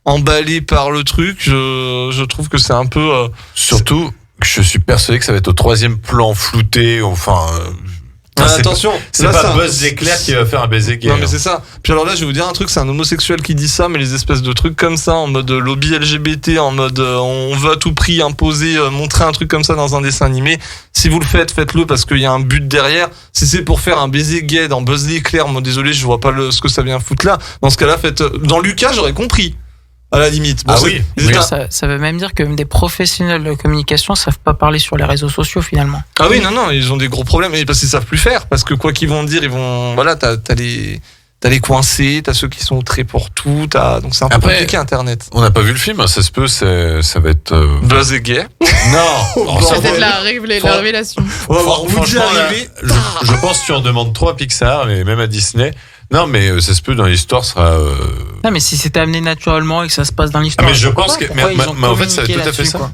emballé par le truc. Je trouve que c'est un peu... Surtout, je suis persuadé que ça va être au troisième plan flouté, enfin... attention, c'est là, pas ça- Buzz l'éclair qui va faire un baiser gay. Non mais hein. c'est ça. Puis alors là je vais vous dire un truc, c'est un homosexuel qui dit ça, mais les espèces de trucs comme ça, en mode lobby LGBT, en mode on veut à tout prix imposer, montrer un truc comme ça dans un dessin animé. Si vous le faites, faites-le parce qu'il y a un but derrière. Si c'est pour faire un baiser gay dans Buzz l'éclair, moi désolé, je vois pas ce que ça vient foutre là. Dans ce cas-là, faites dans Lucas, j'aurais compris. À la limite. Bon, Ah c'est- oui. c'est Oui. un- Ça veut même dire que des professionnels de communication savent pas parler sur les réseaux sociaux, finalement. Ah oui, non, ils ont des gros problèmes, et parce qu'ils savent plus faire, parce que quoi qu'ils vont dire, ils vont, voilà, t'as les coincés, t'as ceux qui sont très pour tout, donc c'est un peu Après, compliqué Internet. On n'a pas vu le film, hein, ça se peut, ça va être... Buzz est gay. Non Oh, C'est bordel. peut-être la révélation. On va voir Woody Franchement, là, arriver. je pense que tu en demandes trop à Pixar, et même à Disney. Non, mais ça se peut, dans l'histoire, sera... Non, mais si c'était amené naturellement et que ça se passe dans l'histoire. Ah, mais je pourquoi pense que- pourquoi mais- ils ont mais en fait, ça va communiqué tout à fait là-dessus, ça. quoi.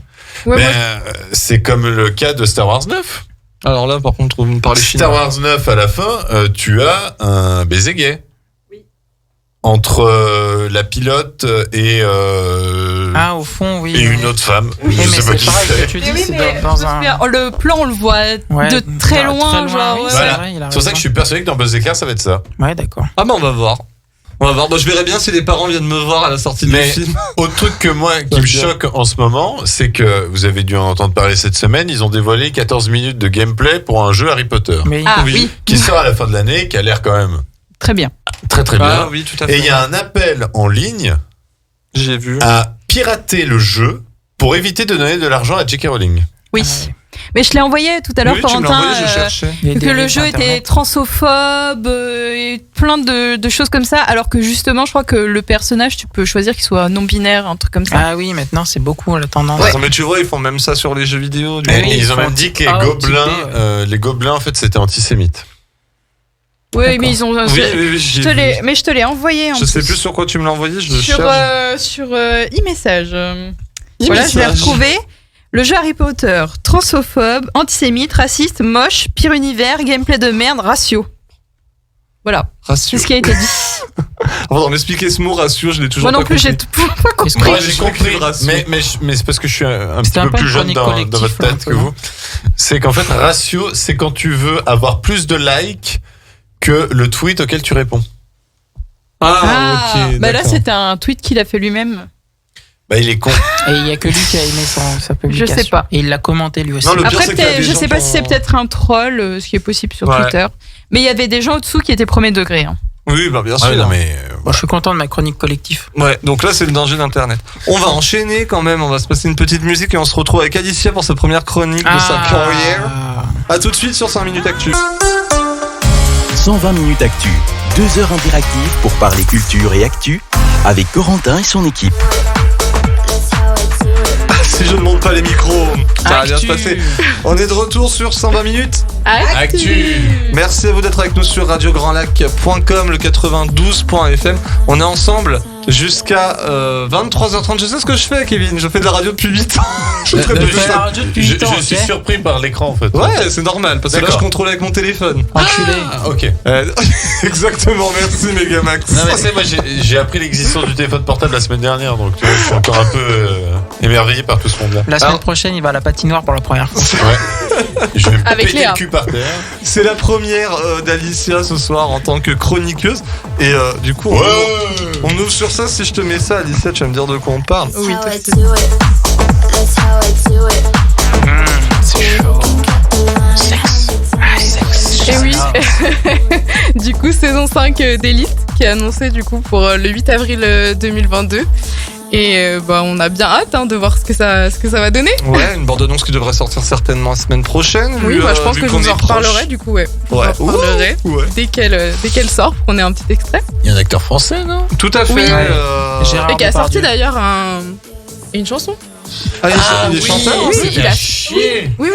Ouais, mais moi, c'est comme le cas de Star Wars 9. Alors là, par contre, vous me parlez Star chinois. Wars 9, à la fin, tu as un baiser gay. Entre la pilote et, Ah, au fond, oui. et une autre femme. Oui, je mais sais pas c'est qui pareil, c'est. que tu dis, Mais oui, c'est mais dans je me un. souviens, le plan, on le voit Ouais, de très loin, oui, genre. ouais. c'est Voilà. vrai, il a C'est pour ça que je suis persuadé que dans Buzz l'éclair, ça va être ça. Ouais, d'accord. Ah bah on va voir. On va voir. Bah, je verrai bien si les parents viennent me voir à la sortie du Mais film. autre truc que moi qui me bien. choque en ce moment, c'est que vous avez dû en entendre parler cette semaine, ils ont dévoilé 14 minutes de gameplay pour un jeu Harry Potter. Mais Ah oui, Qui sort à la fin de l'année, qui a l'air quand même très bien. très très bien. Ah oui, tout à fait. Et il y a un appel en ligne J'ai vu. à pirater le jeu pour éviter de donner de l'argent à J.K. Rowling. Oui. Ah, Mais je l'ai envoyé tout à l'heure, Oui, tu me l'as Corentin. envoyé, je cherchais. il y a des Que le risques jeu était Internet. transophobe et plein de choses comme ça, alors que justement, je crois que le personnage, tu peux choisir qu'il soit non-binaire, un truc comme ça. Ah oui, maintenant c'est beaucoup la tendance. Attends, mais tu vois, ils font même ça sur les jeux vidéo. Du Et coup. oui, ils ont faut même dit que Ah, typé, les gobelins en fait c'était antisémite. Oui, mais ils ont. Oui, oui, j'ai vu. Mais je te l'ai envoyé. En Je sais plus sur quoi tu me l'as envoyé, je le sur cherche. sur e-message. Voilà, je l'ai E-message. retrouvé. Le jeu Harry Potter, transphobe, antisémite, raciste, moche, pire univers, gameplay de merde, ratio. Voilà, Ratio. c'est ce qui a été dit. On m'expliquer ce mot ratio, je l'ai toujours Moi non pas plus, j'ai compris. pas compris. Moi, j'ai compris le ratio. Mais c'est parce que je suis un C'était petit un peu peu plus une jeune chronique dans votre collective, tête un peu, que vous. C'est qu'en fait, ratio, c'est quand tu veux avoir plus de likes que le tweet auquel tu réponds. Ah, ok. Bah là, d'accord. c'était un tweet qu'il a fait lui-même. Bah, il est con. Et il y a que lui qui a aimé sa publication. Je sais pas. Et il l'a commenté lui aussi. Non, le pire, Après, c'est qu'il y a des je gens sais pas qui si c'est ont- peut-être un troll, ce qui est possible sur Ouais. Twitter. Mais il y avait des gens au-dessous qui étaient premier degré. Hein. Oui, bah bien Ah, sûr. non, mais Bon, je suis content de ma chronique collective. Ouais, donc là c'est le danger d'Internet. On va enchaîner quand même, on va se passer une petite musique et on se retrouve avec Alicia pour sa première chronique de sa carrière. A tout de suite sur 5 minutes actu. 120 minutes actu, 2 heures interactives pour parler culture et actu avec Corentin et son équipe. Si je ne monte pas les micros, ça va bien se Actu. passer. On est de retour sur 120 minutes. actu. Merci à vous d'être avec nous sur radiograndlac.com, le 92.fm. On est ensemble jusqu'à 23h30. Je sais ce que je fais, Kevin. Je fais de la radio depuis 8 ans. Je suis très Je peu fais la radio depuis Je 8 ans, suis ok. surpris par l'écran en fait. Ouais, c'est normal parce que là je D'accord. contrôle avec mon téléphone. Enculé. Ah, ok. Exactement, merci Megamax. Non mais c'est moi j'ai appris l'existence du téléphone portable la semaine dernière donc tu vois, je suis encore un peu émerveillé par tout ce monde là. La semaine Alors- prochaine, il va à la patinoire pour la première fois. Ouais. Je vais me Avec péter Léa. le cul par terre. C'est la première d'Alicia ce soir en tant que chroniqueuse. Et du coup, on ouvre sur ça. Si je te mets ça, Alicia, tu vas me dire de quoi on parle. Oui, C'est chaud. Et oui, du coup, saison 5 d'Elite qui est annoncée du coup pour le 8 avril 2022. Et bah, on a bien hâte de voir ce que ça va donner. Ouais, une bande-annonce qui devrait sortir certainement la semaine prochaine. Oui, vu, bah, je pense vu que je qu'on vous est en reparlerai du coup. Ouais. Je vous Ouais. en reparlerai Ouais. dès qu'elle sort pour qu'on ait un petit extrait. Il y a un acteur français non? Tout à fait. Oui. Gérard Et qui a sorti Depardieu. d'ailleurs une chanson. Ah, il est chanteur oui, aussi. il a chier. Oui.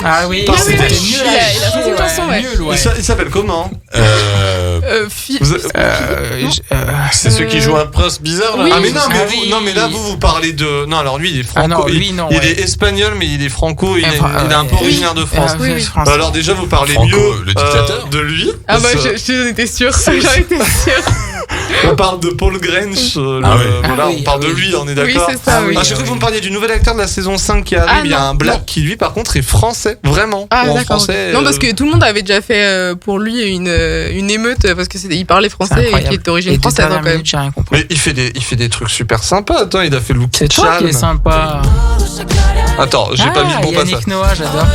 Ah oui, Parce que c'était c'était nul. il a sorti une chanson, ouais. Nul, ouais. Il s'appelle comment Vous- C'est ceux qui jouent un prince bizarre là. Oui. Ah mais non, mais Ah vous, oui. non mais là vous parlez de non alors lui il est franco, Ah non, lui, non, il ouais. est espagnol mais il est franco, il est un peu Oui. originaire de France. Oui, oui. France. Bah alors déjà vous parlez Franco, mieux le dictateur. de lui. Ah bah parce que j'en étais sûre. J'en étais sûre. on parle de Paul Grange. Ah oui. Voilà, Ah oui, on parle ah de oui. lui, on est Oui, d'accord. c'est ça, oui. Ah, j'ai cru que vous me parliez du nouvel acteur de la saison 5 qui arrive. Ah, il y a non, un black non. qui lui par contre est français, vraiment. Ah Ou en d'accord. français. Non parce que tout le monde avait déjà fait pour lui une émeute parce que il parlait C'est français et incroyable. qui est d'origine Et deux française dernières quand même. minutes, j'ai rien compris. Mais il fait des trucs super sympas. Attends, il a fait Lucky C'est toi qui est Charm. sympa. Attends, j'ai pas mis le bon passage. Yannick Noah, j'adore.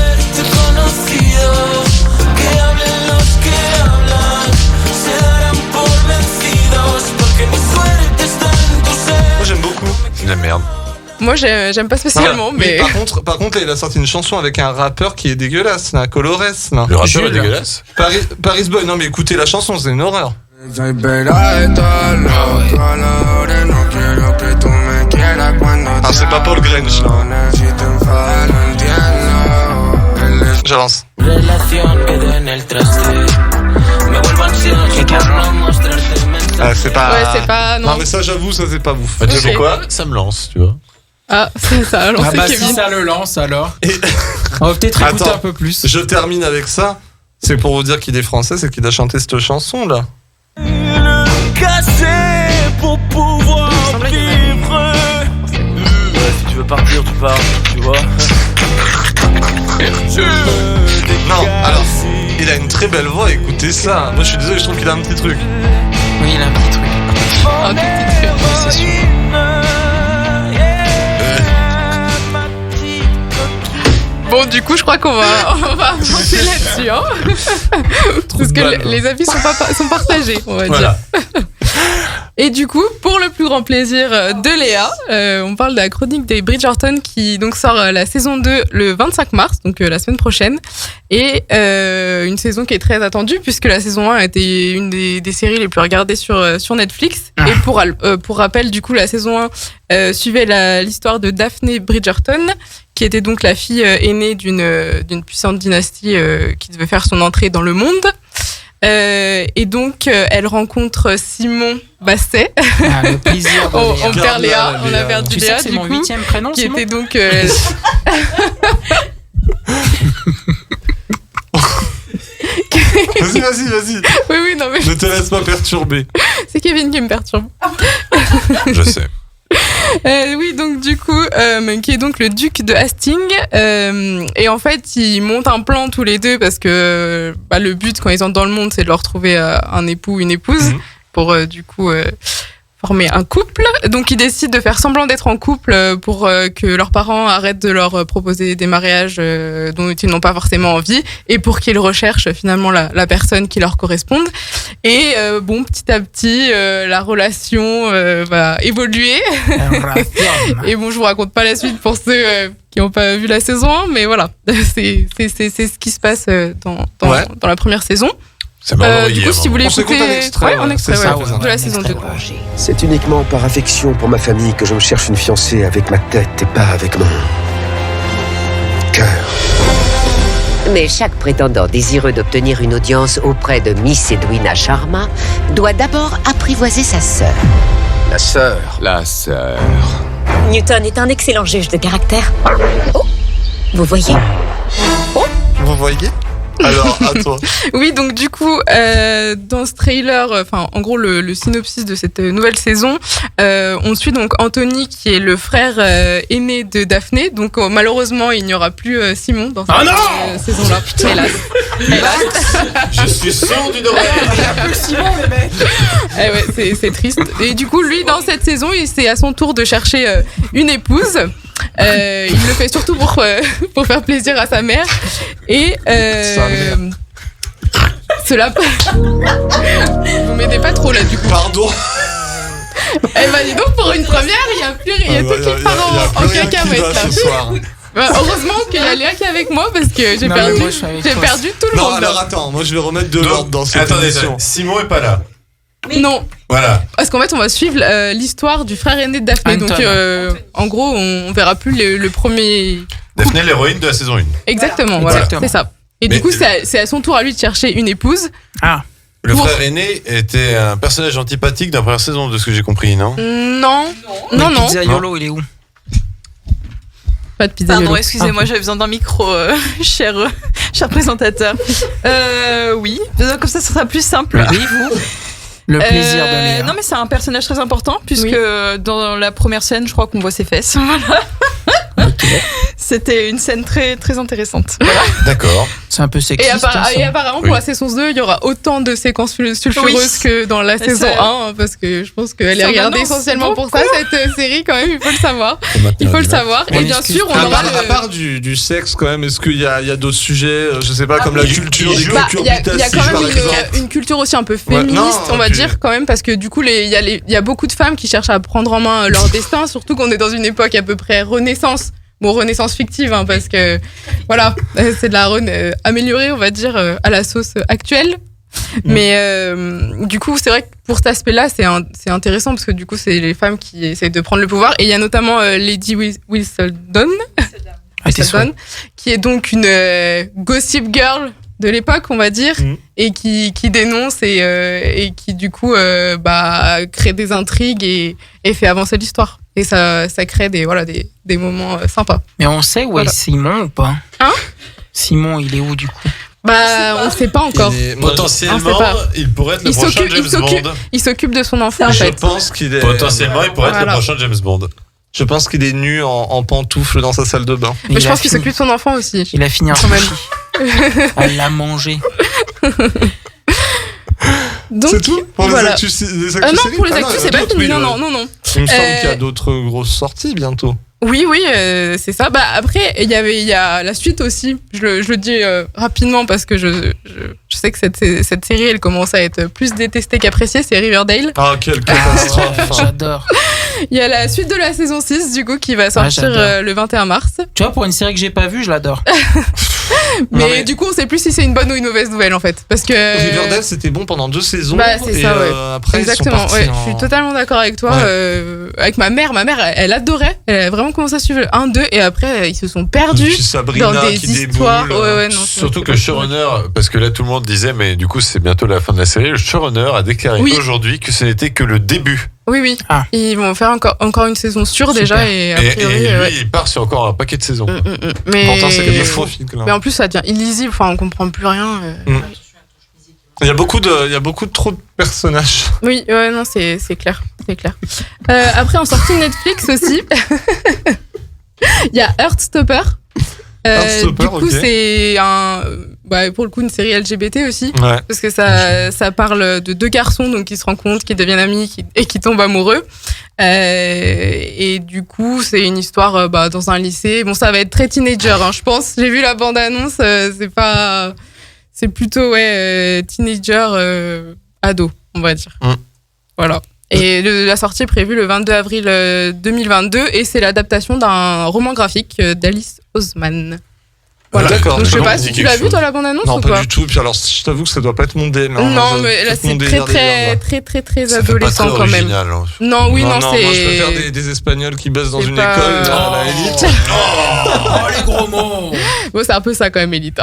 Moi j'aime beaucoup. C'est de la merde. Moi j'aime pas spécialement Oui, mais par contre, il a sorti une chanson avec un rappeur qui est dégueulasse, là, Colores. Là. Le rappeur Jules. est dégueulasse. Paris Boy, non mais écoutez la chanson, c'est une horreur. Ah, c'est pas Paul Grange là. J'avance. Ah, c'est pas. ouais c'est pas Non non. mais ça j'avoue, ça c'est pas ouf. Bah, tu sais Ok. quoi? Ça me lance, tu vois. Ah c'est ça a lancé Ah bah Kevin. si ça le lance alors. Et- On va peut-être écouter Attends. un peu plus. Je termine avec ça. C'est pour vous dire qu'il est français, c'est qu'il a chanté cette chanson là. pour pouvoir vivre. Si tu veux partir, tu pars, tu vois. Non, alors, il a une très belle voix, écoutez ça. Moi je suis désolé, je trouve qu'il a un petit truc. Oui, il a un petit truc. Un tout petit truc. C'est sûr. Bon du coup je crois qu'on va avancer là-dessus hein. Parce que balles. les avis sont partagés on va Voilà. dire. Et du coup, pour le plus grand plaisir de Léa, on parle de la chronique des Bridgerton qui donc sort la saison 2 le 25 mars, donc la semaine prochaine. Et une saison qui est très attendue puisque la saison 1 a été une des séries les plus regardées sur Netflix. Et pour rappel, du coup, la saison 1 suivait l'histoire de Daphne Bridgerton, qui était donc la fille aînée d'une puissante dynastie qui devait faire son entrée dans le monde. Et donc, elle rencontre Simon Basset. Ah, le plaisir de On Léa. perd Léa, on a perdu Tu sais Léa que c'est du mon coup. 8e prénom, Qui Simon était donc. Vas-y. Oui, non, mais Ne te laisse pas perturber. c'est Kevin qui me perturbe. Je sais. Oui, donc du coup, qui est donc le duc de Hastings. Et en fait, ils montent un plan tous les deux parce que le but, quand ils entrent dans le monde, c'est de leur trouver un époux, une épouse, pour du coup former un couple. Donc, ils décident de faire semblant d'être en couple pour que leurs parents arrêtent de leur proposer des mariages dont ils n'ont pas forcément envie et pour qu'ils recherchent finalement la personne qui leur corresponde. Et petit à petit, la relation va évoluer. Et bon, je vous raconte pas la suite pour ceux qui n'ont pas vu la saison 1, mais voilà, c'est ce qui se passe dans la première saison. Ça m'a envoyé. Du coup, si vous voulez On s'écoute écouter un extrait, un extrait c'est ça, de la saison 2. C'est uniquement par affection pour ma famille que je me cherche une fiancée avec ma tête et pas avec mon cœur. Mais chaque prétendant désireux d'obtenir une audience auprès de Miss Edwina Sharma doit d'abord apprivoiser sa sœur. La sœur. La sœur. Newton est un excellent juge de caractère. Oh, vous voyez? Vous voyez? Alors, à toi. Oui, donc du coup, dans ce trailer, en gros, le synopsis de cette nouvelle saison, on suit donc Anthony, qui est le frère aîné de Daphné. Donc malheureusement, il n'y aura plus Simon dans cette saison-là. Hélas. Je suis sourd d'une oreille. Il y a plus Simon, les mecs. Ouais, c'est triste. Et du coup, lui, dans cette saison, c'est à son tour de chercher une épouse. Il le fait surtout pour faire plaisir à sa mère. Et cela. Vous m'aidez pas trop là, du coup. Pardon. Eh ben, dis donc, pour une première, il y a tout qui part en cacahuète là. Ce soir. Heureusement qu'il y a Léa qui est avec moi parce que j'ai perdu tout le Non, monde. alors attends, moi je vais remettre de l'ordre dans cette Attendez, émission. Simon est pas là. Non. Voilà. Parce qu'en fait, on va suivre l'histoire du frère aîné de Daphné. Anton. Donc, en gros, on verra plus le premier. Daphné, l'héroïne de la saison 1. Exactement, voilà. Exactement. C'est ça. Et Mais- du coup, c'est à son tour à lui de chercher une épouse. Ah, Le Pour- frère aîné était un personnage antipathique dans la première saison, de ce que j'ai compris, non? Non. Pizzaiolo, il est où? Pas de pizza. Pardon, excusez-moi, j'avais besoin d'un micro, cher présentateur. Oui, comme ça sera plus simple. Oui, vous. Le plaisir de Léa. Non, mais c'est un personnage très important, puisque dans la première scène, je crois qu'on voit ses fesses. Voilà. C'était une scène très, très intéressante. Voilà. D'accord. C'est un peu Et, sexiste. apparemment, pour la saison 2, il y aura autant de séquences sulfureuses que dans la Et saison ça- 1, parce que je pense qu'elle est Ça regardée m'annonce essentiellement pour ça, cette série, quand même, il faut le savoir. Il faut le savoir. On Et bien excuse sûr, on pas. aura À part du sexe, quand même, est-ce qu'il y a d'autres sujets, je sais pas, comme la culture, des Bah, cultures il y a bitaciques, quand par même exemple. une culture aussi un peu Ouais, féministe, non, on va puis- dire quand même, parce que du coup, il y a beaucoup de femmes qui cherchent à prendre en main leur destin, surtout qu'on est dans une époque à peu près renaissance. Bon, renaissance fictive, hein, parce que voilà, c'est de la améliorée, on va dire, à la sauce actuelle. Mais du coup, c'est vrai que pour cet aspect-là, c'est intéressant parce que du coup, c'est les femmes qui essayent de prendre le pouvoir. Et il y a notamment Lady Whistledown, qui est donc une gossip girl de l'époque, on va dire, et qui dénonce et qui du coup crée des intrigues et fait avancer l'histoire. Et ça crée des moments sympas. Mais on sait où est Simon ou pas? Hein? Simon, il est où du coup? On sait pas encore. Potentiellement, On sait pas. il pourrait être le prochain James Bond. Il s'occupe de son enfant, en Je fait. pense qu'il est. Potentiellement, il pourrait être le Voilà. prochain James Bond. Je pense qu'il est nu en pantoufles dans sa salle de bain. Mais je pense qu'il s'occupe de son enfant aussi. Il a fini un Quand même. sushi. Elle l'a mangé. Donc, c'est tout pour voilà. les actus, Non, séries pour les Ah actus, il y c'est a pas d'autres, fini. oui, Non. Il me semble qu'il y a d'autres grosses sorties bientôt. Oui, c'est ça. Après, il y a la suite aussi. Je le dis rapidement parce que je sais que cette série, elle commence à être plus détestée qu'appréciée. C'est Riverdale. Ah, quelle catastrophe. J'adore. Il y a la suite de la saison 6, du coup, qui va sortir j'adore. le 21 mars. Tu vois, pour une série que j'ai pas vue, je l'adore. Mais du coup, on sait plus si c'est une bonne ou une mauvaise nouvelle en fait. Parce que. Riverdale, c'était bon pendant 2 saisons. Bah, c'est et ça, ouais. Après, Exactement, ils sont ouais. partis Je suis totalement d'accord avec toi. Avec ma mère, elle adorait. Elle a vraiment commencé à suivre le 1, 2 et après, ils se sont perdus Puis Sabrina dans des qui histoires. déboule. Ouais, non, Surtout que le showrunner, parce que là tout le monde disait, mais du coup c'est bientôt la fin de la série, le showrunner a déclaré aujourd'hui que ce n'était que le début. Oui. Ils vont faire encore une saison sûre déjà et a Et priori. lui, il part sur encore un paquet de saisons. Mais... Pourtant, c'est catastrophique. Mais en plus, ça devient illisible. Enfin, on comprend plus rien. Il y a beaucoup de trop de personnages. Oui, ouais, non, c'est clair. C'est clair. Après, en sortie Netflix aussi, il y a Heartstopper. Du coup, c'est pour le coup une série LGBT aussi, parce que ça parle de 2 garçons donc qui se rencontrent, qui deviennent amis et qui tombent amoureux. Et du coup, c'est une histoire dans un lycée. Bon, ça va être très teenager, je pense. J'ai vu la bande-annonce, c'est plutôt teenager ado, on va dire. Voilà. Et la sortie est prévue le 22 avril 2022 et c'est l'adaptation d'un roman graphique d'Alice Oseman. Voilà. D'accord. Donc je sais pas si tu l'as vu dans la bande-annonce non, ou pas du tout. Puis alors, je t'avoue que ça doit pas être mon délire. Non, mais là c'est très adolescent quand même. Non, oui, non, c'est. Moi je préfère des Espagnols qui bossent dans une école, la élite. Oh, les gros mots. Bon, c'est un peu ça quand même, élite.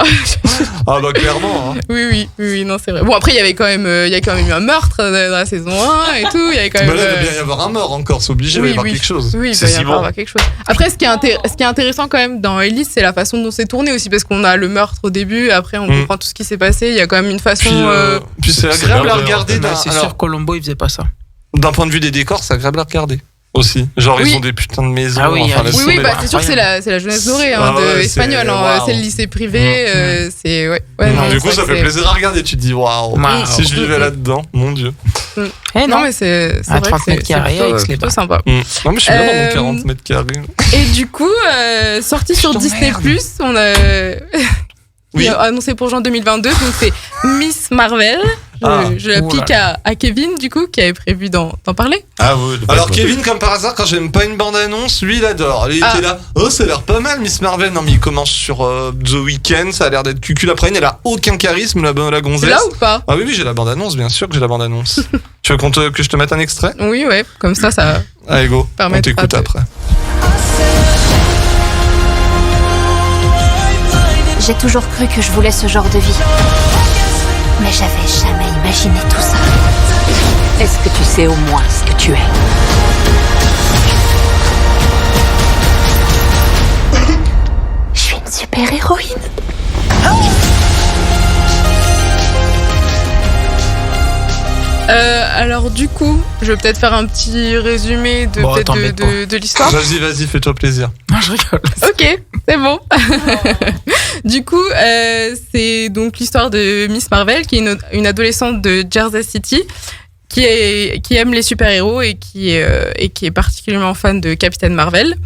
Ah bah clairement. Oui, non, c'est vrai. Bon, après il y avait quand même eu un meurtre dans la saison 1 et tout. Il y avait quand même. Là, il doit bien y avoir un mort encore. C'est obligé, il va y avoir quelque chose. Oui, il va y avoir quelque chose. Après, ce qui est intéressant quand même dans Elite, c'est la façon dont c'est tourné aussi, parce qu'on a le meurtre au début, après on comprend tout ce qui s'est passé. Il y a quand même une façon. Puis c'est agréable à regarder. C'est sûr, Colombo, il faisait pas ça. D'un point de vue des décors, c'est agréable à regarder. Aussi. Genre, ils ont des putains de maisons. Ah oui, c'est sûr que c'est la jeunesse dorée espagnole. C'est le lycée privé. C'est du coup, ça fait plaisir à regarder. Tu te dis, waouh, si je vivais là-dedans, mon Dieu. Non, mais c'est à vrai 30 mètres carrés, c'est plutôt sympa. Non, mais je suis bien dans mon 40 mètres carrés. Et du coup, sorti sur Disney+, on a annoncé pour juin 2022, donc c'est Miss Marvel. Je la pique à Kevin, du coup, qui avait prévu d'en parler. Ah oui. Alors Kevin, comme par hasard, quand j'aime pas une bande-annonce, lui, il adore. Il était là, ça a l'air pas mal, Miss Marvel. Non, mais il commence sur The Weeknd, ça a l'air d'être cucul. Après, elle a aucun charisme, la gonzesse. Là ou pas? Ah oui, j'ai la bande-annonce, bien sûr que j'ai la bande-annonce. Tu veux que je te mette un extrait? Oui, comme ça. Allez, go, on t'écoute après. J'ai toujours cru que je voulais ce genre de vie. Mais j'avais jamais imaginé tout ça. Est-ce que tu sais au moins ce que tu es? Je suis une super-héroïne. Alors du coup, je vais peut-être faire un petit résumé de l'histoire. Vas-y, fais-toi plaisir. Non, je rigole. Ok, c'est bon. Du coup, c'est donc l'histoire de Miss Marvel, qui est une adolescente de Jersey City, qui aime les super-héros et qui est particulièrement fan de Captain Marvel.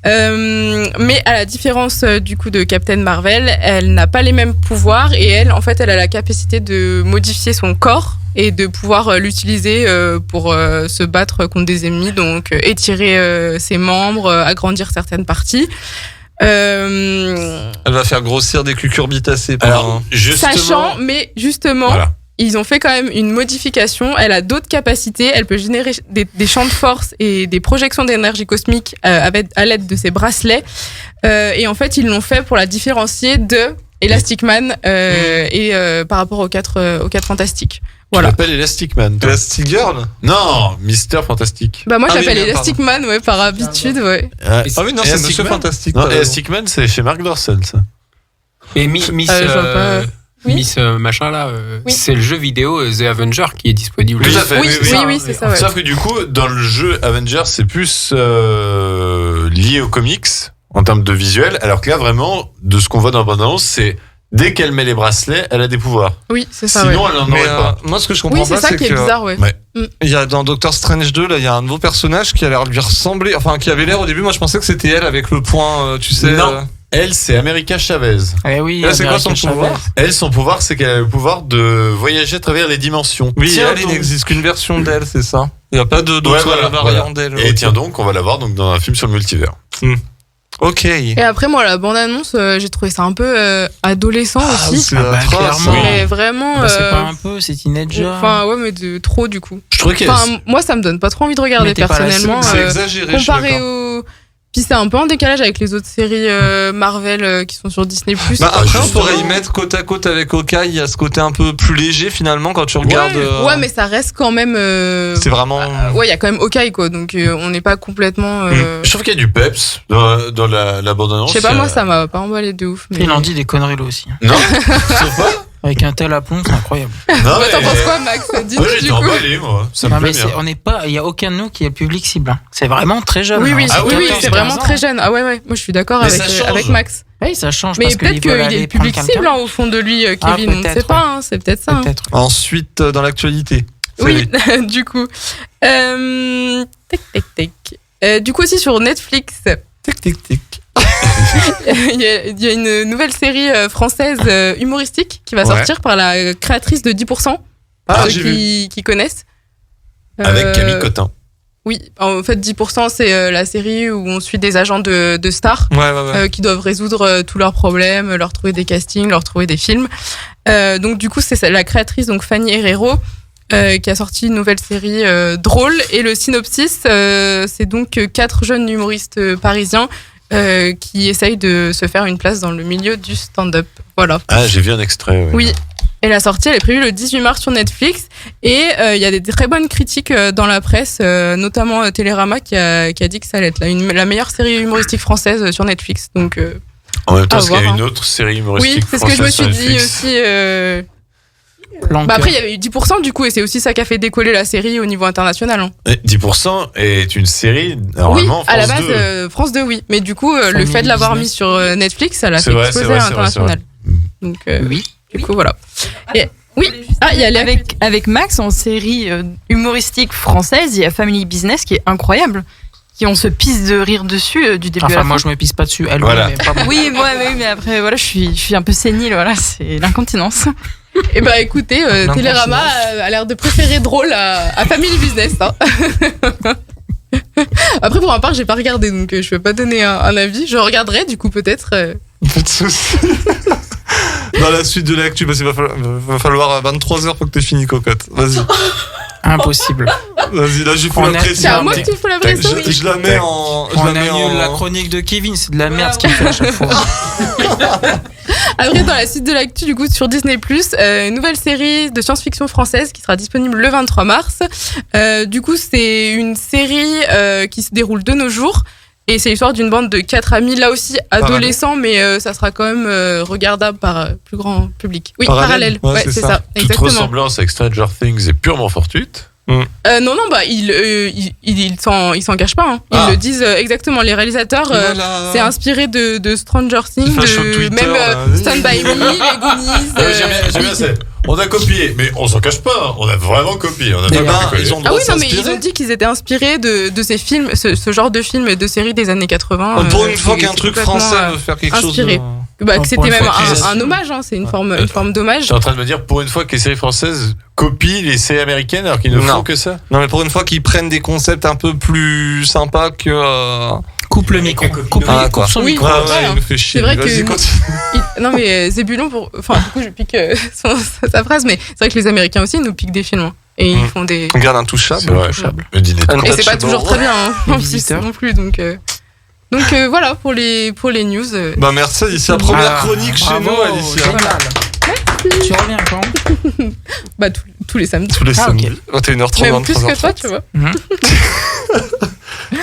Mais à la différence du coup de Captain Marvel, elle n'a pas les mêmes pouvoirs et elle a la capacité de modifier son corps et de pouvoir l'utiliser pour se battre contre des ennemis, donc étirer ses membres, agrandir certaines parties. Elle va faire grossir des cucurbitacées. Justement, voilà. Ils ont fait quand même une modification. Elle a d'autres capacités. Elle peut générer des champs de force et des projections d'énergie cosmique à l'aide de ses bracelets. Et en fait, ils l'ont fait pour la différencier de Elastic Man et par rapport aux quatre Fantastiques. Voilà. Tu l'appelles Elastic Man. Elastic Girl? Non, Mister Fantastique. Bah moi, je l'appelle Elastic Man, par habitude, ouais. Ah oui, non, c'est Monsieur Fantastique. Non, Elastic Man, c'est chez Mark Dorcel, ça. Et Miss machin là, c'est le jeu vidéo The Avenger qui est disponible. Tout à fait. Oui, c'est ça. Ouais. Sauf que du coup, dans le jeu Avenger, c'est plus lié aux comics en termes de visuel, alors que là, vraiment, de ce qu'on voit dans la bande-annonce, c'est dès qu'elle met les bracelets, elle a des pouvoirs. Oui, c'est ça. Sinon, elle n'en aurait pas. Moi, ce que je comprends pas, c'est ça qui est bizarre, ouais. Il y a dans Doctor Strange 2, là, il y a un nouveau personnage qui a l'air de lui ressembler, enfin, qui avait l'air au début. Moi, je pensais que c'était elle avec le point, tu sais. Non. Elle, c'est America Chavez. Eh oui, c'est quoi son pouvoir? Elle, son pouvoir, c'est qu'elle a le pouvoir de voyager à travers les dimensions. Oui, il n'existe qu'une version d'elle, c'est ça. Il n'y a pas d'autres variantes d'elle. Et tiens donc, on va la voir donc, dans un film sur le multivers. Ok. Et après, moi, la bande-annonce, j'ai trouvé ça un peu adolescent aussi. C'est atroce. clairement. Mais vraiment. Bah, c'est pas un peu, c'est teenager. Enfin, ouais, mais de trop du coup. Je trouve qu'il y a- Enfin, moi, ça me donne pas trop envie de regarder Mais t'es pas la personnellement. C'est exagéré, je suis Comparé d'accord. au. Puis c'est un peu en décalage avec les autres séries Marvel qui sont sur Disney+. Bah après, on justement. pourrait y mettre côte à côte avec Hawkeye. Il y a ce côté un peu plus léger finalement quand tu regardes. Ouais, mais ça reste quand même. C'est vraiment. Ouais, il y a quand même Hawkeye quoi, donc on n'est pas complètement. Je trouve qu'il y a du peps dans la bande-annonce. Je sais pas, moi ça m'a pas emballé de ouf. Mais... Il en dit des conneries là aussi. Non, c'est pas. Avec un tel aplomb, c'est incroyable. Non, Bah, t'en penses quoi, Max? Dis-nous Moi, du j'étais coup. emballé, moi. Ça me Non, plaît mais bien. on n'est pas, il y a aucun de nous qui est le public cible. Hein. C'est vraiment très jeune. Oui, hein. oui, Ah oui, oui, oui, c'est 14-15 vraiment ans. très jeune. Ah ouais, ouais, moi je suis d'accord Mais avec, ça change. avec Max. Oui, ça change. Mais parce peut-être qu'ils qu'il veulent est aller le public prendre cible quelqu'un. hein, au fond de lui, Ah, Kevin. On ne sait peut-être, pas, hein, c'est peut-être ça. hein. Peut-être. Ensuite, dans l'actualité. Oui, du coup. Tac, tac, tac. Du coup, aussi sur Netflix, Tic, tic, tic. il y a une nouvelle série française humoristique qui va Ouais. sortir par la créatrice de 10%. Ah, Ceux j'ai qui connaissent. Avec Camille Cotin. Oui, en fait, 10%, c'est la série où on suit des agents de stars. Ouais, ouais, ouais. Qui doivent résoudre tous leurs problèmes, leur trouver des castings, leur trouver des films. Donc du coup, c'est la créatrice, donc Fanny Herrero, qui a sorti une nouvelle série drôle. Et le synopsis, c'est donc 4 jeunes humoristes parisiens qui essayent de se faire une place dans le milieu du stand-up. Voilà. Ah, j'ai vu un extrait. Ouais. Oui. Et la sortie, elle est prévue le 18 mars sur Netflix. Et il y a des très bonnes critiques dans la presse, notamment Télérama qui a dit que ça allait être la meilleure série humoristique française sur Netflix. Donc, En même temps, à parce qu'il y a voir, une hein. autre série humoristique oui, c'est ce que je me française suis sur dit Netflix. aussi. Bah après, il y avait eu 10% du coup, et c'est aussi ça qui a fait décoller la série au niveau international. Hein. Et 10% est une série, Oui, normalement, à la France base, 2. France 2, oui. Mais du coup, le Family fait de l'avoir mis Business. sur Netflix, ça l'a C'est fait vrai, exploser c'est vrai, à c'est vrai, l'international. Donc, Oui. du coup, voilà. Et, oui, il y a les... Avec Max en série humoristique française, il y a Family Business qui est incroyable, qui on se pisse de rire dessus du début à Enfin, la moi, fin. je me pisse pas dessus. Elle, Voilà. oui, mais pas moi. Oui, mais après voilà, je suis un peu sénile, voilà, c'est l'incontinence. Eh bah écoutez, Télérama a l'air de préférer drôle à Family Business. Hein. Après, pour ma part, j'ai pas regardé, donc je vais pas donner un avis. Je regarderai, du coup, peut-être. Pas de soucis. Dans la suite de l'actu, parce qu'il va falloir 23h pour que t'aies fini, cocotte. Vas-y. Impossible. Vas-y, là, j'ai fait On la a- pression. C'est à moi que tu fais la pression. Je la mets en. On annule la chronique de Kevin, c'est de la merde ce qu'il fait à chaque fois. Après, dans la suite de l'actu, du coup, sur Disney+, une nouvelle série de science-fiction française qui sera disponible le 23 mars. Du coup, c'est une série qui se déroule de nos jours. Et c'est l'histoire d'une bande de 4 amis, là aussi adolescents, mais ça sera quand même regardable par plus grand public. Oui, parallèle. Ouais, c'est ça. Toute Exactement. ressemblance avec Stranger Things est purement fortuite. Non, bah, ils s'en cachent pas. Hein. Ils Ah. le disent exactement. Les réalisateurs, Voilà. c'est inspiré de Stranger Things, flash sur Twitter, même là. Stand By Me, les Goonies. Ah oui, j'aime bien ça. On a copié, mais on s'en cache pas. hein. On a vraiment copié. On a Eh pas ben, copié. ils ont le Ah droit oui, de non, mais ils s'inspirer. ont dit qu'ils étaient inspirés de ces films, ce genre de films et de séries des années 80. Pour une fois c'est qu'un truc complètement, français veut faire quelque inspiré. chose. Bah, que Pour c'était une même fois qu'ils un assument. hommage, hein, c'est une forme d'hommage. T'es en train de me dire, pour une fois que les séries françaises copient les séries américaines alors qu'ils ne Non. font que ça. Non, mais pour une fois qu'ils prennent des concepts un peu plus sympas que. Coupe le micro. Coupe quoi. son Oui, micro. Ouais, voilà. il me fait chier. C'est vrai Vas-y, que- continue. Non, mais Zébulon, enfin, du coup, je pique sa phrase, mais c'est vrai que les Américains aussi nous piquent des films. Hein, et ils font des. On garde Intouchable. C'est vrai. Le dîner de Et c'est pas toujours très bien, hein, en plus, visiteurs. non plus. Donc voilà pour les news. Bah merci, c'est la première Ah, chronique chez bravo, nous, Alicia. génial. Tu reviens quand Bah, tous les samedis. Tous les Ah, samedis. 21h30, Même plus 23h30. que toi, tu vois.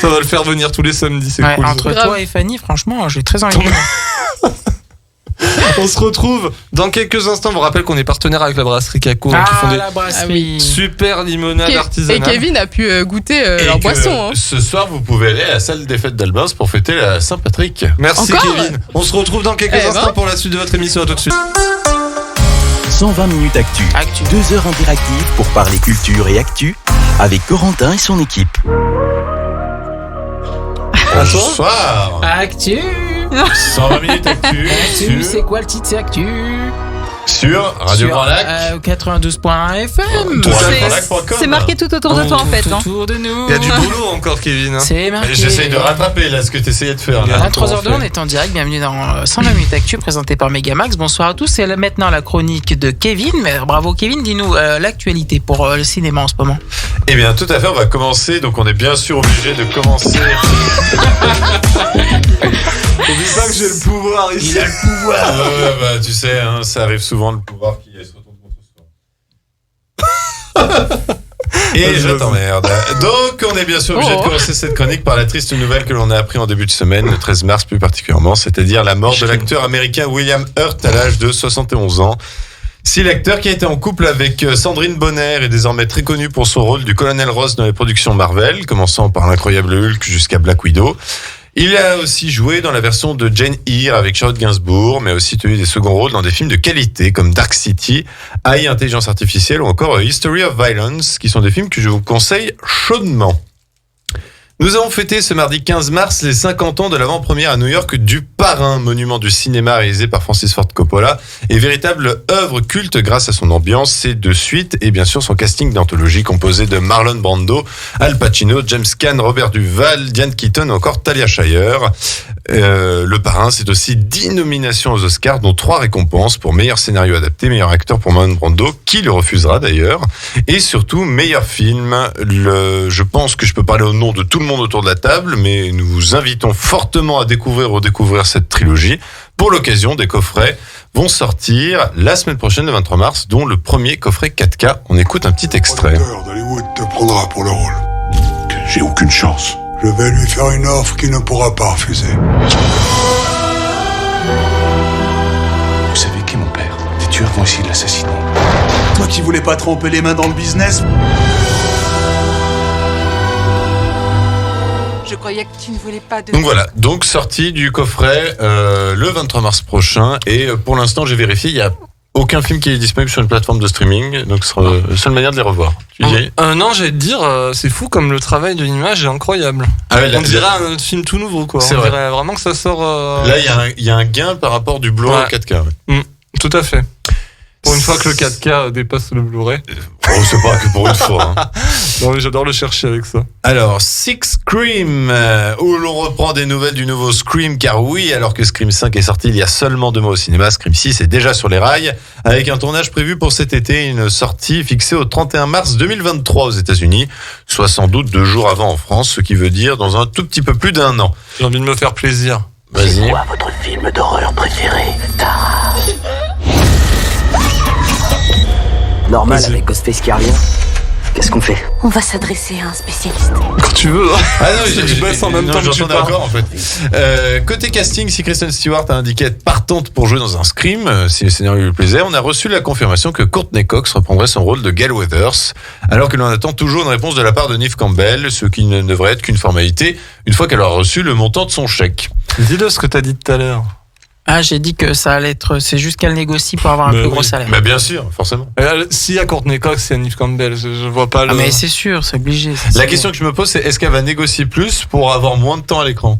Ça va le faire venir tous les samedis, c'est Ouais, cool. entre Grave. toi et Fanny, franchement, j'ai très envie de On se retrouve dans quelques instants. Je vous rappelle qu'on est partenaire avec la brasserie Kako qui font Ah, des la brasserie. super limonades Et artisanales. Kevin a pu goûter Et leur que boisson. Hein. Ce soir, vous pouvez aller à la salle des fêtes d'Albins pour fêter la Saint-Patrick. Merci Encore Kevin. On se retrouve dans quelques Eh ben. instants pour la suite de votre émission. À tout de suite. 120 minutes actu. Actu. 2 heures interactives pour parler culture et actu avec Corentin et son équipe. Bonsoir. Actu. 120 minutes actu. Actu, c'est quoi le titre? C'est Actu. Sur Radio Grand Lac. 92.1 FM. C'est marqué tout autour de toi en fait. Autour de nous. Il y a du boulot encore, Kevin. C'est marqué. J'essaye de rattraper là ce que tu essayais de faire. À 23h02, on est en direct. Bienvenue dans 120 minutes actu présenté par Megamax. Bonsoir à tous. C'est maintenant la chronique de Kevin. Mais bravo Kevin, dis-nous l'actualité pour le cinéma en ce moment. Eh bien, tout à fait. On va commencer. Donc, on est bien sûr obligé de commencer. Oublie pas que j'ai le pouvoir ici. Il a le pouvoir. Bah, tu sais, hein, ça arrive souvent le pouvoir qui se retourne contre soi. Et je t'emmerde. Donc, on est bien sûr obligé de commencer cette chronique par la triste nouvelle que l'on a appris en début de semaine, le 13 mars plus particulièrement, c'est-à-dire la mort de l'acteur américain William Hurt à l'âge de 71 ans. Si l'acteur qui a été en couple avec Sandrine Bonner est désormais très connu pour son rôle du colonel Ross dans les productions Marvel, commençant par l'incroyable Hulk jusqu'à Black Widow. Il a aussi joué dans la version de Jane Eyre avec Charlotte Gainsbourg, mais aussi tenu des seconds rôles dans des films de qualité comme Dark City, AI, Intelligence Artificielle ou encore History of Violence, qui sont des films que je vous conseille chaudement. Nous avons fêté ce mardi 15 mars les 50 ans de l'avant-première à New York du Parrain, monument du cinéma réalisé par Francis Ford Coppola, et véritable œuvre culte grâce à son ambiance, ses deux suites et bien sûr son casting d'anthologie composé de Marlon Brando, Al Pacino, James Caan, Robert Duvall, Diane Keaton ou encore Talia Shire. Le Parrain, c'est aussi 10 nominations aux Oscars, dont 3 récompenses pour meilleur scénario adapté, meilleur acteur pour Marlon Brando, qui le refusera d'ailleurs, et surtout meilleur film. Je pense que je peux parler au nom de tout le monde autour de la table, mais nous vous invitons fortement à découvrir ou redécouvrir cette trilogie. Pour l'occasion, des coffrets vont sortir la semaine prochaine, le 23 mars, dont le premier coffret 4K. On écoute un petit extrait. L'acteur d'Hollywood te prendra pour le rôle. J'ai aucune chance. Je vais lui faire une offre qu'il ne pourra pas refuser. Vous savez qui est mon père? Les tueurs vont essayer de l'assassiner. Toi qui voulais pas tremper les mains dans le business. Je croyais que tu ne voulais pas de... Donc voilà, donc sortie du coffret le 23 mars prochain, et pour l'instant j'ai vérifié, il y a aucun film qui est disponible sur une plateforme de streaming, donc ce sera la seule manière de les revoir. Tu dis non, j'allais te dire, c'est fou comme le travail de l'image est incroyable. Ah ouais, on dirait un film tout nouveau, quoi. C'est on vrai. dirait vraiment que ça sort. Là, il y a un gain par rapport du Blu-ray 4K. Ouais. Tout à fait. Pour une fois que le 4K dépasse le Blu-ray. Oh, c'est pas que pour une fois. Hein. Non, mais j'adore le chercher avec ça. Alors, Six Scream, où l'on reprend des nouvelles du nouveau Scream, car oui, alors que Scream 5 est sorti il y a seulement 2 mois au cinéma, Scream 6 est déjà sur les rails, avec un tournage prévu pour cet été, une sortie fixée au 31 mars 2023 aux États-Unis, soit sans doute 2 jours avant en France, ce qui veut dire dans un tout petit peu plus d'1 an. J'ai envie de me faire plaisir. Vas-y. C'est quoi votre film d'horreur préféré, Tara? Normal avec Ghostface qui revient. Qu'est-ce qu'on fait? On va s'adresser à un spécialiste. Quand tu veux. Ah non, je bosse en même temps que tu j'entends parles. d'accord en fait. Côté casting, si Kristen Stewart a indiqué être partante pour jouer dans un Scream, si le scénario lui plaisait, on a reçu la confirmation que Courtney Cox reprendrait son rôle de Gail Weathers, alors que l'on attend toujours une réponse de la part de Neve Campbell, ce qui ne devrait être qu'une formalité une fois qu'elle aura reçu le montant de son chèque. Dis-le ce que t'as dit tout à l'heure. Ah, j'ai dit que ça allait être. C'est juste qu'elle négocie pour avoir un plus gros salaire. Bah bien sûr, forcément. S'il y a Courtney Cox, il y a Neve Campbell. Je vois pas le. Ah, mais c'est sûr, c'est obligé. La question que je me pose, c'est est-ce qu'elle va négocier plus pour avoir moins de temps à l'écran?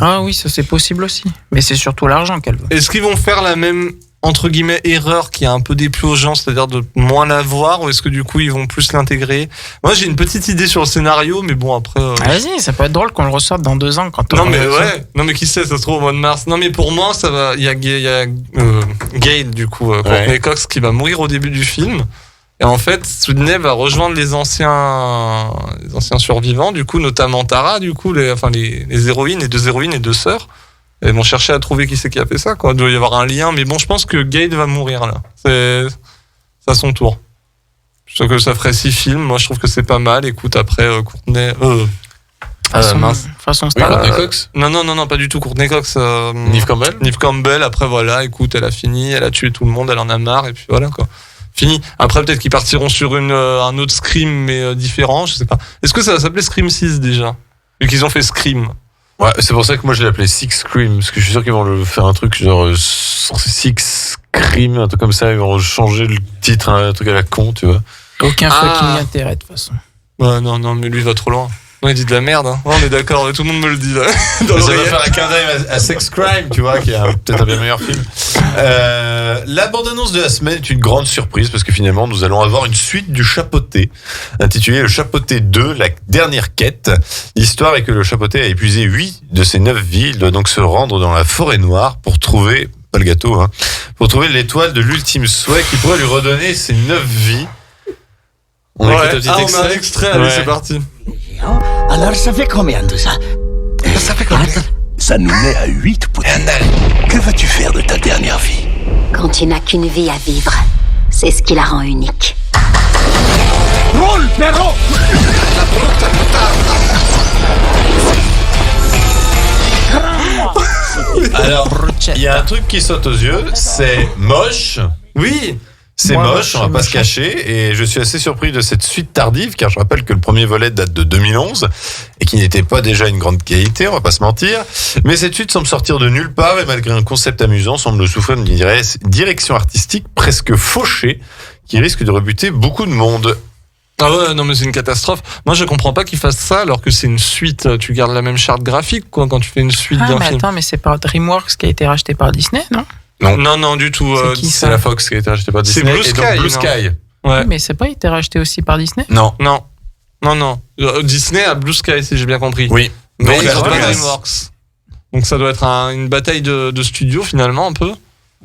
Ah oui, ça c'est possible aussi. Mais c'est surtout l'argent qu'elle veut. Est-ce qu'ils vont faire la même, entre guillemets, erreur qui a un peu déplu aux gens, c'est-à-dire de moins la voir, ou est-ce que du coup ils vont plus l'intégrer? Moi j'ai une petite idée sur le scénario, mais bon après. Vas-y, ça peut être drôle qu'on le ressorte dans 2 ans quand on. Non mais ouais, non mais qui sait, ça se trouve au mois de mars. Non mais pour moi ça va. Il y a Gail du coup, Courtney Cox qui va mourir au début du film. Et en fait, Sydney va rejoindre les anciens survivants, du coup, notamment Tara, du coup, les héroïnes, les 2 héroïnes et 2 sœurs. Elles vont chercher à trouver qui c'est qui a fait ça, quoi. Il doit y avoir un lien, mais bon, je pense que Gail va mourir, là. C'est à son tour. Je trouve que ça ferait 6 films. Moi, je trouve que c'est pas mal. Écoute, après, Courtney. Façon Courtney Cox? Non, pas du tout. Courtney Cox. Neve Campbell? Neve Campbell, après, voilà, écoute, elle a fini, elle a tué tout le monde, elle en a marre, et puis voilà, quoi. Fini. Après, peut-être qu'ils partiront sur un autre Scream, mais différent, je sais pas. Est-ce que ça va s'appeler Scream 6 déjà? Vu qu'ils ont fait Scream. Ouais, c'est pour ça que moi je l'ai appelé Six Scream, parce que je suis sûr qu'ils vont le faire un truc genre Six Scream, un truc comme ça, ils vont changer le titre, un truc à la con, tu vois. Aucun fucking intérêt de toute façon. Ouais, non, mais lui il va trop loin. Non, il dit de la merde, hein. Ouais, on est d'accord, tout le monde me le dit là. Ça va faire un clin d'œil à Sex Crime, tu vois, qui est peut-être un bien meilleur film. La bande-annonce de la semaine est une grande surprise parce que finalement nous allons avoir une suite du Chapeauté intitulée Le Chapeauté 2, la dernière quête. L'histoire est que le Chapeauté a épuisé 8 de ses 9 vies. Il doit donc se rendre dans la forêt noire pour trouver, pas le gâteau, pour trouver l'étoile de l'ultime souhait qui pourrait lui redonner ses 9 vies. On écoute un petit on a extrait. un extrait, allez, c'est parti. Alors ça fait combien tout ça? Ça fait combien? Ça nous met à 8 poutines. Que vas-tu faire de ta dernière vie? Quand tu n'as qu'une vie à vivre, c'est ce qui la rend unique. Roule, Perrault! Alors, il y a un truc qui saute aux yeux, c'est moche. Oui, c'est Moi, moche, on va pas se cacher. Et je suis assez surpris de cette suite tardive, car je rappelle que le premier volet date de 2011 et qui n'était pas déjà une grande qualité, on va pas se mentir. Mais cette suite semble sortir de nulle part et malgré un concept amusant, semble souffrir d'une direction artistique presque fauchée qui risque de rebuter beaucoup de monde. Ah ouais, non mais c'est une catastrophe. Moi je comprends pas qu'ils fassent ça alors que c'est une suite. Tu gardes la même charte graphique quoi quand tu fais une suite d'un mais film. attends, mais c'est par DreamWorks qui a été racheté par Disney, non? Non, du tout. C'est la Fox qui a été rachetée par C'est Disney. Blue et Sky, donc Blue non Sky. Ouais. Mais c'est pas été racheté aussi par Disney? Non. Disney a Blue Sky si j'ai bien compris. Oui. Mais Donc, ils ont la pas Lucas. DreamWorks. Donc ça doit être une bataille de studios finalement un peu.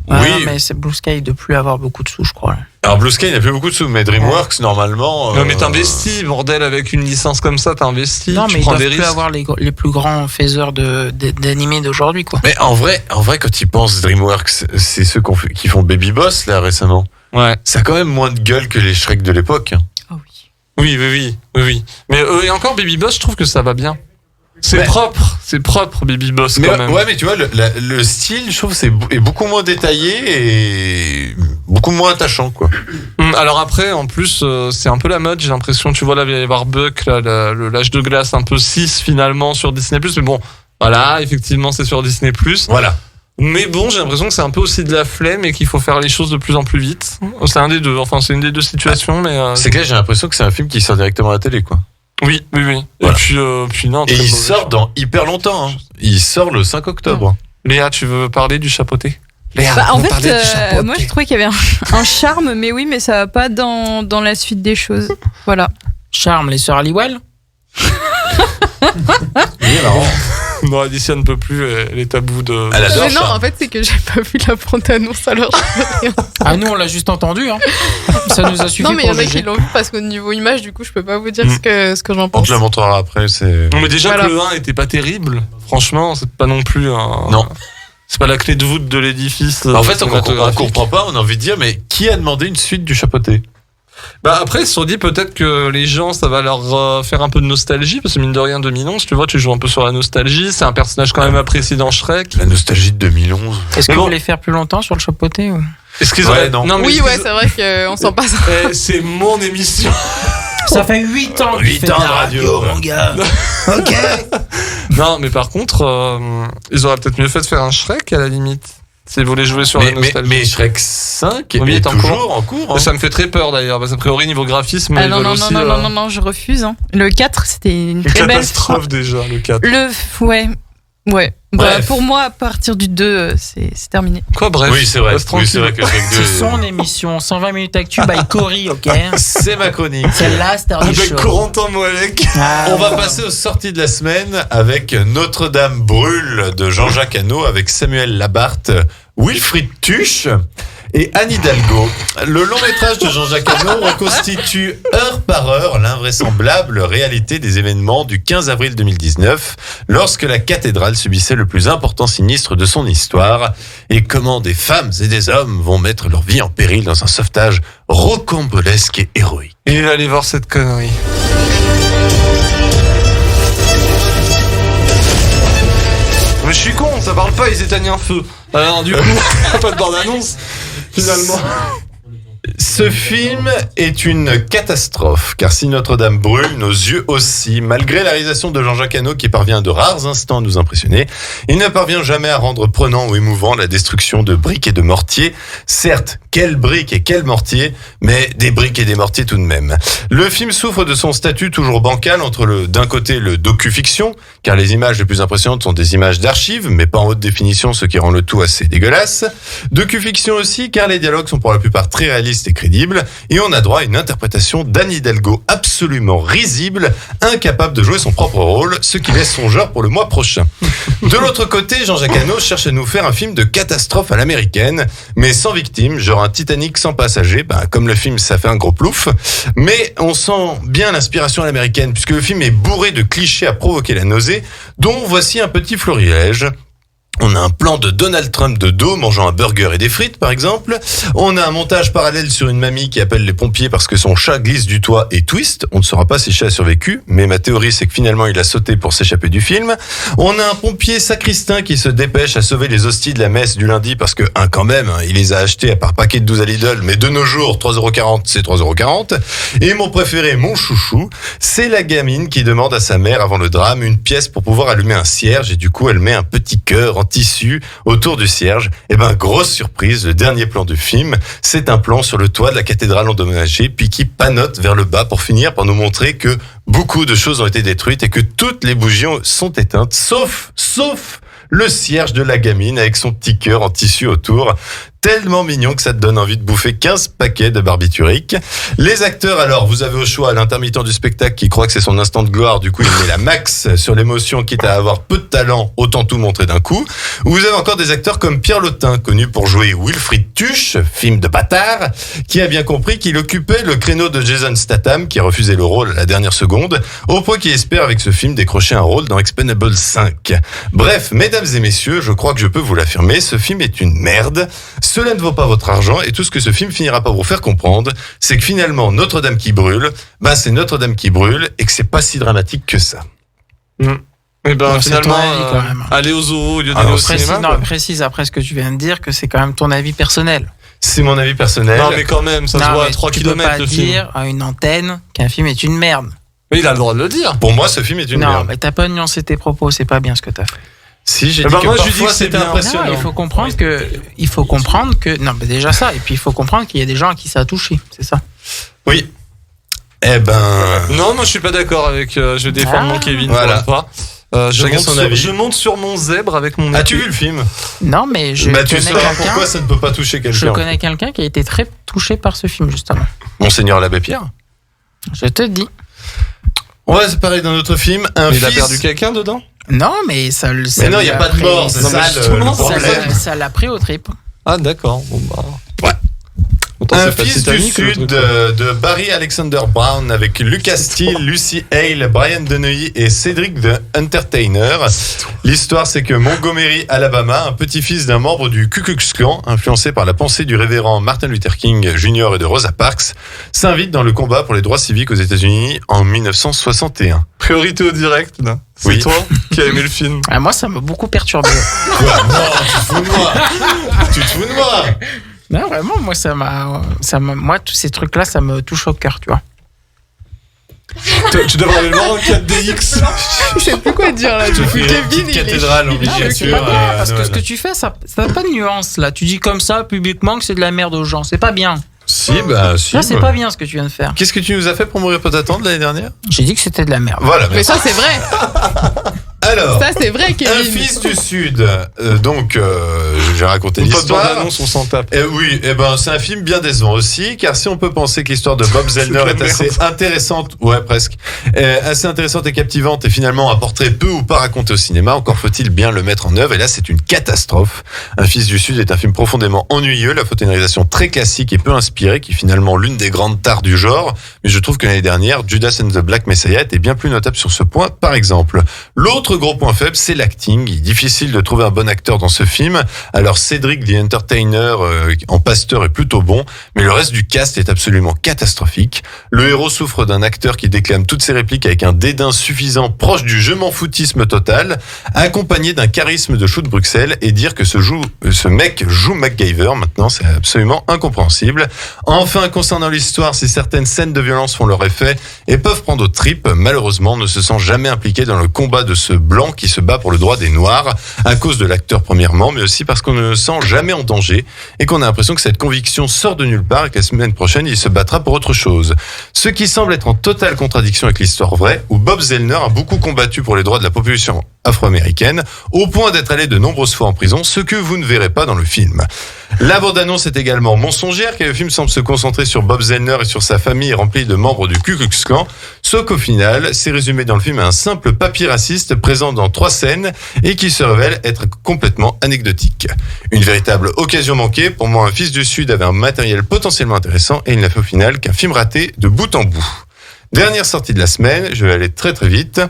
Ah, non, mais c'est Blue Sky de plus avoir beaucoup de sous, je crois. Alors Blue Sky n'a plus beaucoup de sous, mais DreamWorks normalement. Non mais t'investis, bordel, avec une licence comme ça, t'investis. Non, tu mais ils prends doivent des plus risques. avoir les plus grands faiseurs d'animés d'aujourd'hui, quoi. Mais en vrai, quand ils pensent DreamWorks, c'est ceux qui font Baby Boss là récemment. Ouais. Ça a quand même moins de gueule que les Shrek de l'époque. Oui. Mais et encore Baby Boss, je trouve que ça va bien. C'est propre Baby Boss Mais quand même. ouais, mais tu vois, le style, je trouve, est beaucoup moins détaillé et beaucoup moins attachant, quoi. Alors après, en plus, c'est un peu la mode, j'ai l'impression. Tu vois, là, il va y avoir Buck, là, l'âge de glace un peu 6 finalement sur Disney+. Mais bon, voilà, effectivement, c'est sur Disney+. Voilà. Mais bon, j'ai l'impression que c'est un peu aussi de la flemme et qu'il faut faire les choses de plus en plus vite. C'est un des deux, enfin, c'est une des deux situations, mais... C'est que là, j'ai l'impression que c'est un film qui sort directement à la télé, quoi. Oui. Voilà. Et puis non. Et il sort dans hyper longtemps. Il sort le 5 octobre. Léa, tu veux parler du Chapeauté? Bah, en fait, moi je trouvais qu'il y avait un charme, mais oui, mais ça va pas dans la suite des choses. Voilà. Charme, les sœurs Halliwell? Non, Alicia ne peut plus, elle est tabou de... Mais non, en fait, c'est que j'ai pas vu la bande-annonce, alors je peux rien. Ah, nous, on l'a juste entendu, hein. Ça nous a suffi Non, mais il y pour en a juger. qui l'ont vu parce qu'au niveau image, du coup, je peux pas vous dire ce que j'en On pense. te le montrera après, c'est... Non, mais déjà Voilà. que le 1 était pas terrible, franchement, c'est pas non plus un... Non. C'est pas la clé de voûte de l'édifice. En fait, on cinématographique. comprend pas, on a envie de dire, mais qui a demandé une suite du Chapeauté? Bah après, ils se sont dit peut-être que les gens, ça va leur faire un peu de nostalgie, parce que mine de rien, 2011, tu vois, tu joues un peu sur la nostalgie, c'est un personnage quand même apprécié dans Shrek. La nostalgie de 2011. Est-ce que Mais vous bon. voulez faire plus longtemps sur le Chapeauté ou... Est-ce qu'ils Ouais, auraient... non. mais Oui, est-ce ouais, qu'ils- c'est vrai qu'on s'en passe. C'est mon émission. Ça fait 8 ans que tu 8 fais de ans de la radio, mon gars. Ok. Non, mais par contre, ils auraient peut-être mieux fait de faire un Shrek à la limite. S'ils voulaient jouer sur la nostalgie. Mais Shrek 5 Oui, est est en toujours en cours. Hein. Ça me fait très peur d'ailleurs, parce qu'a priori, niveau graphisme, Ah ils non, veulent non, aussi... non, je refuse. Hein. Le 4, c'était une très belle. catastrophe déjà, le 4. Ouais. Bah, Bref. pour moi, à partir du 2, c'est terminé. Quoi, bref. Oui, c'est vrai. Reste Oui, c'est vrai tranquille. que Shrek 2. C'est son émission, 120 minutes actu by Cory, ok? C'est ma chronique. C'est la star du Avec show. Corentin Moellec. Ah, On va passer aux sorties de la semaine avec Notre-Dame brûle de Jean-Jacques Hano avec Samuel Labarthe, Wilfried Tuche et Anne Hidalgo. Le long métrage de Jean-Jacques Hano reconstitue heure par heure l'invraisemblable réalité des événements du 15 avril 2019 lorsque la cathédrale subissait le plus important sinistre de son histoire et comment des femmes et des hommes vont mettre leur vie en péril dans un sauvetage rocambolesque et héroïque. Et allez voir cette connerie. Mais je suis con, ça parle pas, ils éteignent un feu. Alors du coup, pas de bande-annonce, finalement. Ce film est une catastrophe, car si Notre-Dame brûle, nos yeux aussi. Malgré la réalisation de Jean-Jacques Hano qui parvient à de rares instants à nous impressionner, il ne parvient jamais à rendre prenant ou émouvant la destruction de briques et de mortiers. Certes, quelles briques et quels mortiers, mais des briques et des mortiers tout de même. Le film souffre de son statut toujours bancal entre d'un côté le docu-fiction, car les images les plus impressionnantes sont des images d'archives, mais pas en haute définition, ce qui rend le tout assez dégueulasse. Docu-fiction aussi, car les dialogues sont pour la plupart très réalistes et crédibles, et on a droit à une interprétation d'Anne Hidalgo absolument risible, incapable de jouer son propre rôle, ce qui laisse songeur pour le mois prochain. De l'autre côté, Jean-Jacques Hano cherche à nous faire un film de catastrophe à l'américaine, mais sans victime, genre un Titanic sans passagers, comme le film ça fait un gros plouf, mais on sent bien l'inspiration à l'américaine, puisque le film est bourré de clichés à provoquer la nausée, dont voici un petit florilège. On a un plan de Donald Trump de dos mangeant un burger et des frites par exemple. On a un montage parallèle sur une mamie qui appelle les pompiers parce que son chat glisse du toit et twist. On ne saura pas si le chat a survécu, mais ma théorie c'est que finalement il a sauté pour s'échapper du film. On a un pompier sacristain qui se dépêche à sauver les hosties de la messe du lundi parce que quand même, il les a achetés à part paquet de 12 à Lidl, mais de nos jours 3,40€, c'est 3,40€. Et mon préféré, mon chouchou, c'est la gamine qui demande à sa mère avant le drame une pièce pour pouvoir allumer un cierge et du coup elle met un petit cœur en tissu autour du cierge. Et grosse surprise, le dernier plan du film, c'est un plan sur le toit de la cathédrale endommagée, puis qui panote vers le bas pour finir par nous montrer que beaucoup de choses ont été détruites et que toutes les bougies sont éteintes, sauf le cierge de la gamine avec son petit cœur en tissu autour. Tellement mignon que ça te donne envie de bouffer 15 paquets de barbiturique. Les acteurs, alors, vous avez au choix l'intermittent du spectacle qui croit que c'est son instant de gloire, du coup il met la max sur l'émotion, quitte à avoir peu de talent, autant tout montrer d'un coup. Ou vous avez encore des acteurs comme Pierre Lotin, connu pour jouer Wilfried Tuche, film de bâtard, qui a bien compris qu'il occupait le créneau de Jason Statham, qui a refusé le rôle à la dernière seconde, au point qu'il espère avec ce film décrocher un rôle dans Expendables 5. Bref, mesdames et messieurs, je crois que je peux vous l'affirmer, ce film est une merde. Cela ne vaut pas votre argent et tout ce que ce film finira par vous faire comprendre, c'est que finalement Notre-Dame qui brûle, c'est Notre-Dame qui brûle et que c'est pas si dramatique que ça. Et finalement, aller au zoo au lieu d'aller au cinéma. Précise après ce que tu viens de dire que c'est quand même ton avis personnel. C'est mon avis personnel. Non mais quand même, ça se voit à 3 km le film. Tu peux pas dire à une antenne qu'un film est une merde. Mais il a le droit de le dire. Pour moi, ce film est une merde. Non, mais t'as pas nuancé tes propos, c'est pas bien ce que t'as fait. Si, j'ai dit que moi, parfois c'était impressionnant. Non, il faut comprendre que non, mais déjà ça, et puis il faut comprendre qu'il y a des gens à qui ça a touché, c'est ça. Oui. Non, moi je suis pas d'accord avec. Je défends mon Kevin. Voilà. Je monte sur mon zèbre avec mon. As-tu vu le film? Non, mais tu sauras pourquoi ça ne peut pas toucher quelqu'un. Je connais quelqu'un qui a été très touché par ce film justement. Monseigneur l'abbé Pierre. Je te dis. On va se parler d'un autre film. Il a perdu quelqu'un dedans? Non, mais ça le. Mais non, il n'y a pas de mort, c'est ça le problème. Ça l'a pris au trip. Ah, d'accord. Ouais. Un fils du Sud de Barry Alexander Brown avec Lucas Steele, Lucy Hale, Brian Dennehy et Cedric the Entertainer. L'histoire, c'est que Montgomery, Alabama, un petit-fils d'un membre du Ku Klux Klan, influencé par la pensée du révérend Martin Luther King Jr. et de Rosa Parks, s'invite dans le combat pour les droits civiques aux États-Unis en 1961. Priorité au direct, là. C'est toi qui as aimé le film. Moi, ça m'a beaucoup perturbé. Quoi? Non, tu te fous de moi. Tu te fous de moi. Non, vraiment, moi, tous ces trucs-là, ça me touche au cœur, tu vois. Tu devrais aller le voir en 4DX. Je sais plus quoi dire là. Tu fais une petite cathédrale en miniature. Parce que ce que tu fais, ça n'a pas de nuance là. Tu dis comme ça publiquement que c'est de la merde aux gens. C'est pas bien. Si. Là, c'est pas bien ce que tu viens de faire. Qu'est-ce que tu nous as fait pour Mourir peut attendre l'année dernière? J'ai dit que c'était de la merde. Voilà. Mais ça, c'est vrai. Alors, ça c'est vrai, Kevin. Un fils du Sud. J'ai raconté l'histoire. On s'en tape. Oui, c'est un film bien décevant aussi, car si on peut penser que l'histoire de Bob Zellner est assez intéressante, presque, assez intéressante et captivante, et finalement un portrait peu ou pas raconté au cinéma, encore faut-il bien le mettre en œuvre. Et là, c'est une catastrophe. Un fils du Sud est un film profondément ennuyeux, la faute est une réalisation très classique et peu inspirée, qui est finalement l'une des grandes tares du genre. Mais je trouve que l'année dernière, Judas and the Black Messiah était bien plus notable sur ce point, par exemple. L'autre Autre gros point faible, c'est l'acting. Il est difficile de trouver un bon acteur dans ce film. Alors Cédric the Entertainer en pasteur est plutôt bon, mais le reste du cast est absolument catastrophique. Le héros souffre d'un acteur qui déclame toutes ses répliques avec un dédain suffisant, proche du je m'en foutisme total, accompagné d'un charisme de chou de Bruxelles, et dire que ce mec joue MacGyver, maintenant c'est absolument incompréhensible. Enfin, concernant l'histoire, si certaines scènes de violence font leur effet et peuvent prendre aux tripes, malheureusement, on ne se sent jamais impliqué dans le combat de ce blanc qui se bat pour le droit des noirs, à cause de l'acteur premièrement, mais aussi parce qu'on ne le sent jamais en danger et qu'on a l'impression que cette conviction sort de nulle part et que la semaine prochaine, il se battra pour autre chose. Ce qui semble être en totale contradiction avec l'histoire vraie, où Bob Zellner a beaucoup combattu pour les droits de la population afro-américaine, au point d'être allé de nombreuses fois en prison, ce que vous ne verrez pas dans le film. La bande-annonce est également mensongère, car le film semble se concentrer sur Bob Zellner et sur sa famille remplie de membres du Ku Klux Klan, sauf qu'au final, c'est résumé dans le film à un simple papier raciste présent dans 3 scènes et qui se révèle être complètement anecdotique. Une véritable occasion manquée. Pour moi, Un fils du Sud avait un matériel potentiellement intéressant et il n'a fait au final qu'un film raté de bout en bout. Dernière sortie de la semaine, je vais aller très très vite.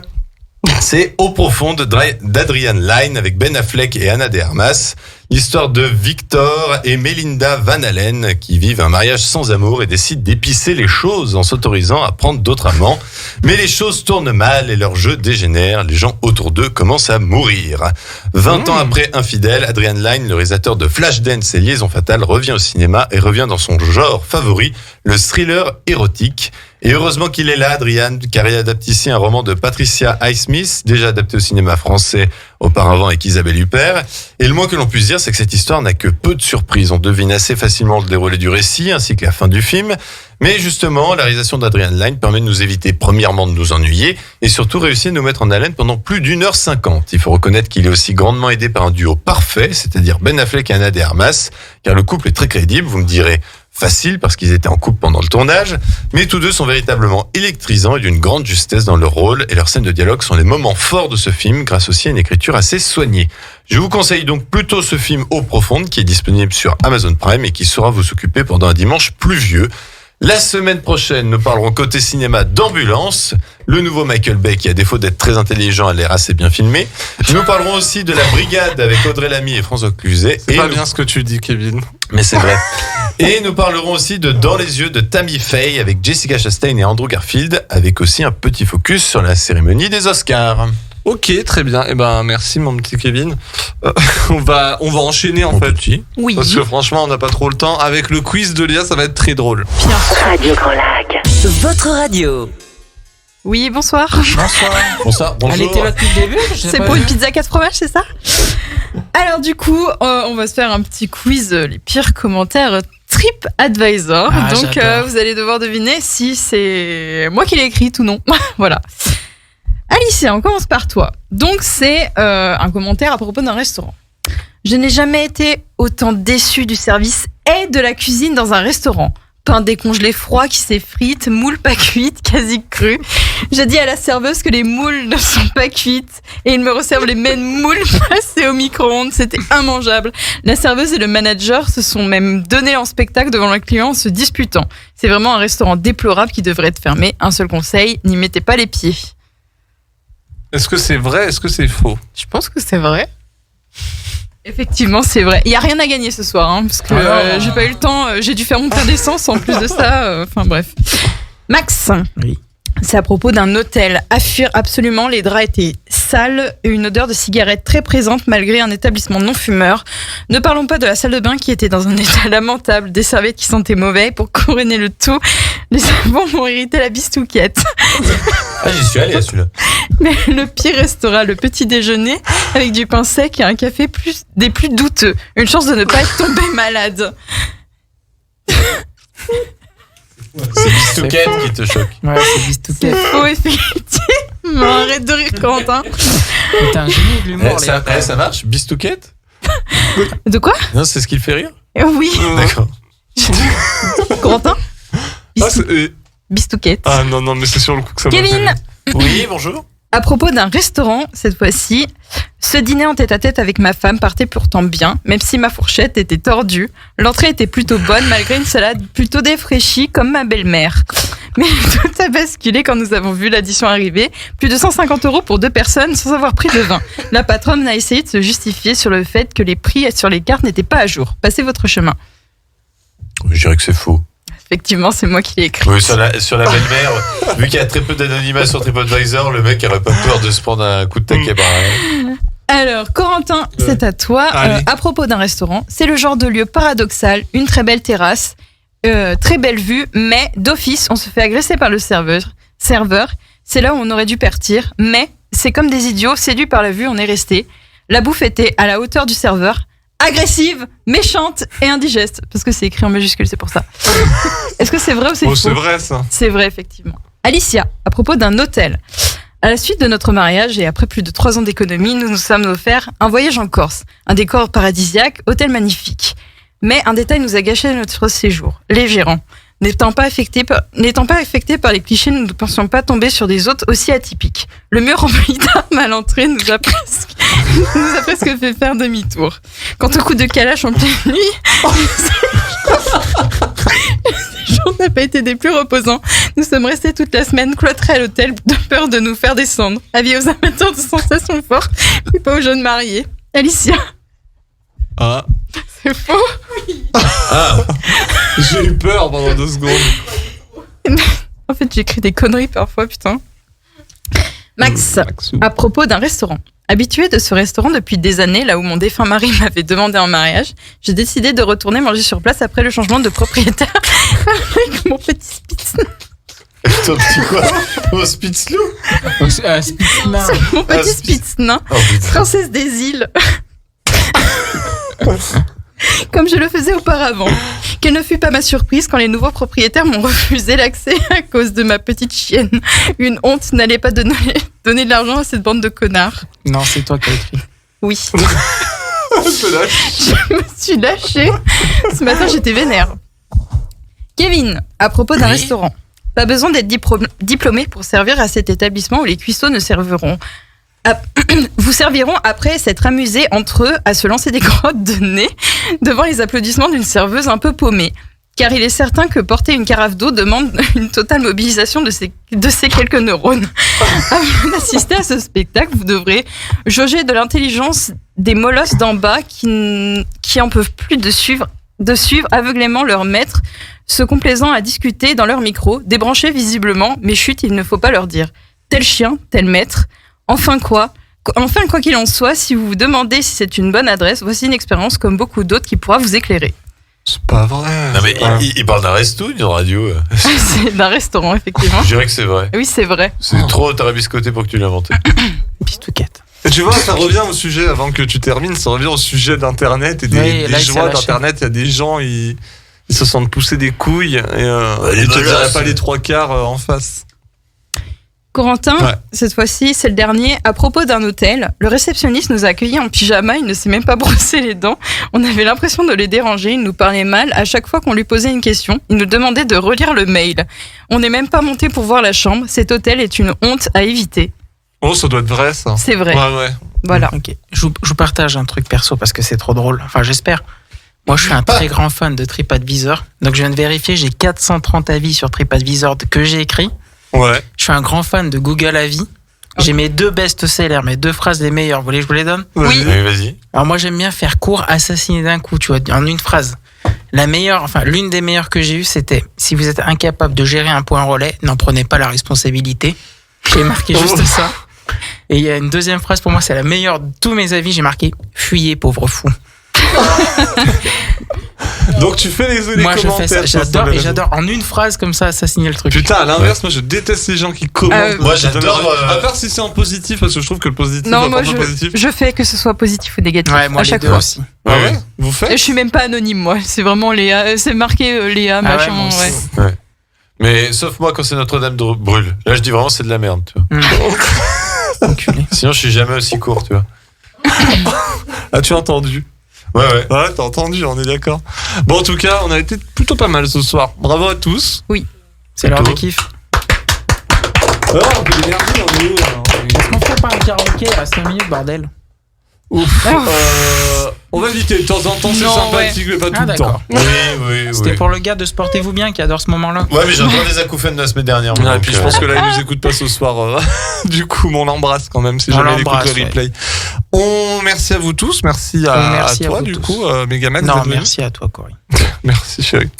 C'est Eau profonde d'Adrian Lyne avec Ben Affleck et Ana de Armas. L'histoire de Victor et Melinda Van Allen qui vivent un mariage sans amour et décident d'épicer les choses en s'autorisant à prendre d'autres amants. Mais les choses tournent mal et leur jeu dégénère. Les gens autour d'eux commencent à mourir. 20 ans après Infidèle, Adrian Lyne, le réalisateur de Flashdance et Liaison Fatale, revient au cinéma et revient dans son genre favori, le thriller érotique. Et heureusement qu'il est là, Adrian, car il adapte ici un roman de Patricia Highsmith, déjà adapté au cinéma français auparavant avec Isabelle Huppert. Et le moins que l'on puisse dire, c'est que cette histoire n'a que peu de surprises. On devine assez facilement le déroulé du récit, ainsi que la fin du film. Mais justement, la réalisation d'Adrian Lyne permet de nous éviter premièrement de nous ennuyer, et surtout réussir à nous mettre en haleine pendant plus d'1h50. Il faut reconnaître qu'il est aussi grandement aidé par un duo parfait, c'est-à-dire Ben Affleck et Ana de Armas, car le couple est très crédible, vous me direz. Facile parce qu'ils étaient en couple pendant le tournage, mais tous deux sont véritablement électrisants et d'une grande justesse dans leur rôle, et leurs scènes de dialogue sont les moments forts de ce film grâce aussi à une écriture assez soignée. Je vous conseille donc plutôt ce film Eau profonde qui est disponible sur Amazon Prime et qui saura vous occuper pendant un dimanche pluvieux. La semaine prochaine, nous parlerons côté cinéma d'Ambulance, le nouveau Michael Bay qui, à défaut d'être très intelligent, a l'air assez bien filmé. Nous parlerons aussi de La Brigade avec Audrey Lamy et François Cluzet. C'est pas bien ce que tu dis, Kevin. Mais c'est vrai. Et nous parlerons aussi de Dans les yeux de Tammy Faye avec Jessica Chastain et Andrew Garfield, avec aussi un petit focus sur la cérémonie des Oscars. Ok, très bien. Eh ben, merci mon petit Kevin. On va enchaîner en fait. Oui. Parce que franchement, on n'a pas trop le temps. Avec le quiz de Léa, ça va être très drôle. Radio Grand Lac, votre radio. Oui, bonsoir. Bonsoir, bonjour. Elle était là depuis le début. C'est pour une pizza 4 fromages, c'est ça? Alors du coup, on va se faire un petit quiz, les pires commentaires TripAdvisor. Ah, donc j'adore. vous allez devoir deviner si c'est moi qui l'ai écrite ou non. Voilà. Alicia, on commence par toi. Donc c'est un commentaire à propos d'un restaurant. Je n'ai jamais été autant déçue du service et de la cuisine dans un restaurant. Pain décongelé froid qui s'effrite, moules pas cuites, quasi crues. J'ai dit à la serveuse que les moules ne sont pas cuites et il me resserve les mêmes moules passées au micro-ondes. C'était immangeable. La serveuse et le manager se sont même donnés en spectacle devant le client en se disputant. C'est vraiment un restaurant déplorable qui devrait être fermé. Un seul conseil, n'y mettez pas les pieds. Est-ce que c'est vrai? Est-ce que c'est faux? Je pense que c'est vrai. Effectivement, c'est vrai. Il n'y a rien à gagner ce soir, hein, parce que j'ai pas eu le temps. J'ai dû faire mon plein d'essence en plus de ça. Enfin bref. Max. Oui. C'est à propos d'un hôtel. Affure absolument, les draps étaient sales et une odeur de cigarette très présente malgré un établissement non fumeur. Ne parlons pas de la salle de bain qui était dans un état lamentable, des serviettes qui sentaient mauvais. Pour couronner le tout, les savons m'ont irrité la bistouquette. Ah, j'y suis allé à celui-là. Mais le pire restera le petit déjeuner avec du pain sec et un café des plus douteux. Une chance de ne pas être tombé malade. C'est Bistouquette qui te choque. Ouais, c'est Bistouquette. C'est faux, effectivement. Arrête de rire, Quentin. T'es un génie de l'humour, Léa. Ça marche, Bistouquette? De quoi? Non, c'est ce qui le fait rire? Oui. D'accord. Quentin? Ah, Bistouquette. Ah non, mais c'est sur le coup que ça m'a fait Kevin. rire. Oui, bonjour. À propos d'un restaurant, cette fois-ci, ce dîner en tête-à-tête avec ma femme partait pourtant bien, même si ma fourchette était tordue. L'entrée était plutôt bonne, malgré une salade plutôt défraîchie, comme ma belle-mère. Mais tout a basculé quand nous avons vu l'addition arriver. Plus de 150 € pour 2 personnes sans avoir pris de vin. La patronne a essayé de se justifier sur le fait que les prix sur les cartes n'étaient pas à jour. Passez votre chemin. Je dirais que c'est faux. Effectivement, c'est moi qui l'ai écrit. Oui, sur la belle-mère, vu qu'il y a très peu d'anonymat sur TripAdvisor, le mec n'aurait pas peur de se prendre un coup de taquet par là. Alors, Corentin, c'est à toi. À propos d'un restaurant, c'est le genre de lieu paradoxal, une très belle terrasse, très belle vue, mais d'office, on se fait agresser par le serveur. C'est là où on aurait dû partir, mais c'est comme des idiots, séduits par la vue, on est resté. La bouffe était à la hauteur du serveur, agressive, méchante et indigeste. Parce que c'est écrit en majuscule, c'est pour ça. Est-ce que c'est vrai ou c'est faux ? C'est vrai, ça. C'est vrai, effectivement. Alicia, à propos d'un hôtel. À la suite de notre mariage et après plus de 3 ans d'économie, nous nous sommes offerts un voyage en Corse. Un décor paradisiaque, hôtel magnifique. Mais un détail nous a gâché notre séjour. Les gérants. N'étant pas affectés par les clichés, nous ne pensions pas tomber sur des hôtes aussi atypiques. Le mur rempli d'armes à l'entrée nous a presque fait faire demi-tour. Quant au coup de calache en pleine nuit, le séjour n'a pas été des plus reposants. Nous sommes restés toute la semaine cloîtrés à l'hôtel de peur de nous faire descendre. Avis aux amateurs de sensations fortes, mais pas aux jeunes mariés. Alicia. Ah. C'est faux. Ah. J'ai eu peur pendant 2 secondes. En fait, j'écris des conneries parfois, putain. Max, à propos d'un restaurant. Habitué de ce restaurant depuis des années, là où mon défunt mari m'avait demandé en mariage, j'ai décidé de retourner manger sur place après le changement de propriétaire avec mon petit Spitz. Ton petit quoi? Mon Spitzlou? Mon petit Spitz nain, princesse des îles. Comme je le faisais auparavant. Quelle ne fut pas ma surprise quand les nouveaux propriétaires m'ont refusé l'accès à cause de ma petite chienne. Une honte, n'allait pas donner de l'argent à cette bande de connards. Non, c'est toi qui as écrit. Oui. Je me suis lâchée. Ce matin, j'étais vénère. Kevin, à propos d'un restaurant. Pas besoin d'être diplômé pour servir à cet établissement où les cuistots vous serviront après s'être amusés entre eux à se lancer des crottes de nez devant les applaudissements d'une serveuse un peu paumée. Car il est certain que porter une carafe d'eau demande une totale mobilisation de ces quelques neurones. Avant d'assister à ce spectacle, vous devrez jauger de l'intelligence des molosses d'en bas qui en peuvent plus de suivre aveuglément leur maître, se complaisant à discuter dans leur micro, débranchés visiblement, mais chut, il ne faut pas leur dire. Tel chien, tel maître. Enfin, quoi qu'il en soit, si vous vous demandez si c'est une bonne adresse, voici une expérience comme beaucoup d'autres qui pourra vous éclairer. C'est pas vrai. Non, mais il parle d'un resto ou d'une radio? C'est d'un restaurant, effectivement. Je dirais que c'est vrai. Oui, c'est vrai. C'est trop tarabiscoté pour que tu l'aies inventé. Pistouquette. Et tu vois, ça revient au sujet, avant que tu termines, ça revient au sujet d'Internet et des joies d'Internet. Il y a des gens, ils se sentent pousser des couilles et ils te diraient pas les 3 quarts en face. Corentin, cette fois-ci, c'est le dernier. À propos d'un hôtel, le réceptionniste nous a accueillis en pyjama, il ne s'est même pas brossé les dents. On avait l'impression de les déranger, il nous parlait mal. À chaque fois qu'on lui posait une question, il nous demandait de relire le mail. On n'est même pas monté pour voir la chambre. Cet hôtel est une honte à éviter. Oh, ça doit être vrai, ça. C'est vrai. Ouais. Voilà. Ok. Je vous partage un truc perso parce que c'est trop drôle. Enfin, j'espère. Moi, je suis un très grand fan de TripAdvisor. Donc, je viens de vérifier, j'ai 430 avis sur TripAdvisor que j'ai écrits. Ouais. Je suis un grand fan de Google Avis. J'ai mes 2 best-sellers, mes 2 phrases les meilleures. Vous voulez que je vous les donne? Oui. Vas-y. Alors moi, j'aime bien faire court, assassiner d'un coup, tu vois, en une phrase. L'une des meilleures que j'ai eues, c'était « Si vous êtes incapable de gérer un point relais, n'en prenez pas la responsabilité. » J'ai marqué juste ça. Et il y a une deuxième phrase, pour moi, c'est la meilleure de tous mes avis. J'ai marqué « Fuyez, pauvre fou ». Donc tu fais les moi commentaires. Moi je fais ça, j'adore en une phrase comme ça assassiner le truc. Putain, à l'inverse, moi je déteste les gens qui commentent. Moi j'adore. À part si c'est en positif, parce que je trouve que le positif. Non, moi je fais que ce soit positif ou négatif. Ouais, moi à chaque les deux fois aussi. Ah ouais. Vous faites? Et je suis même pas anonyme, moi. C'est vraiment Léa. C'est marqué Léa, machin. Ouais. Mais sauf moi quand c'est Notre-Dame brûle. Là je dis vraiment c'est de la merde, tu vois. Sinon je suis jamais aussi court, tu vois. As-tu entendu? Ouais, t'as entendu, on est d'accord. Bon, en tout cas, on a été plutôt pas mal ce soir. Bravo à tous. Oui. C'est l'heure de kiff. Oh, un peu d'énergie, on est où là? Ok, il reste 5 minutes, bordel. Ouf. On va éviter de temps en temps, c'est Non, sympathique, mais pas tout le d'accord. temps. Oui. C'était pour le gars de Sportez-vous bien qui adore ce moment-là. Ouais, mais j'ai encore des acouphènes de la semaine dernière. Ouais, et puis je pense que là, il nous écoute pas ce soir. Du coup, on l'embrasse quand même, si On jamais il écoute l'embrasse, le replay. Merci à vous tous, merci à toi, du coup, Megaman. Non, merci à toi, Cory. Merci, chérie.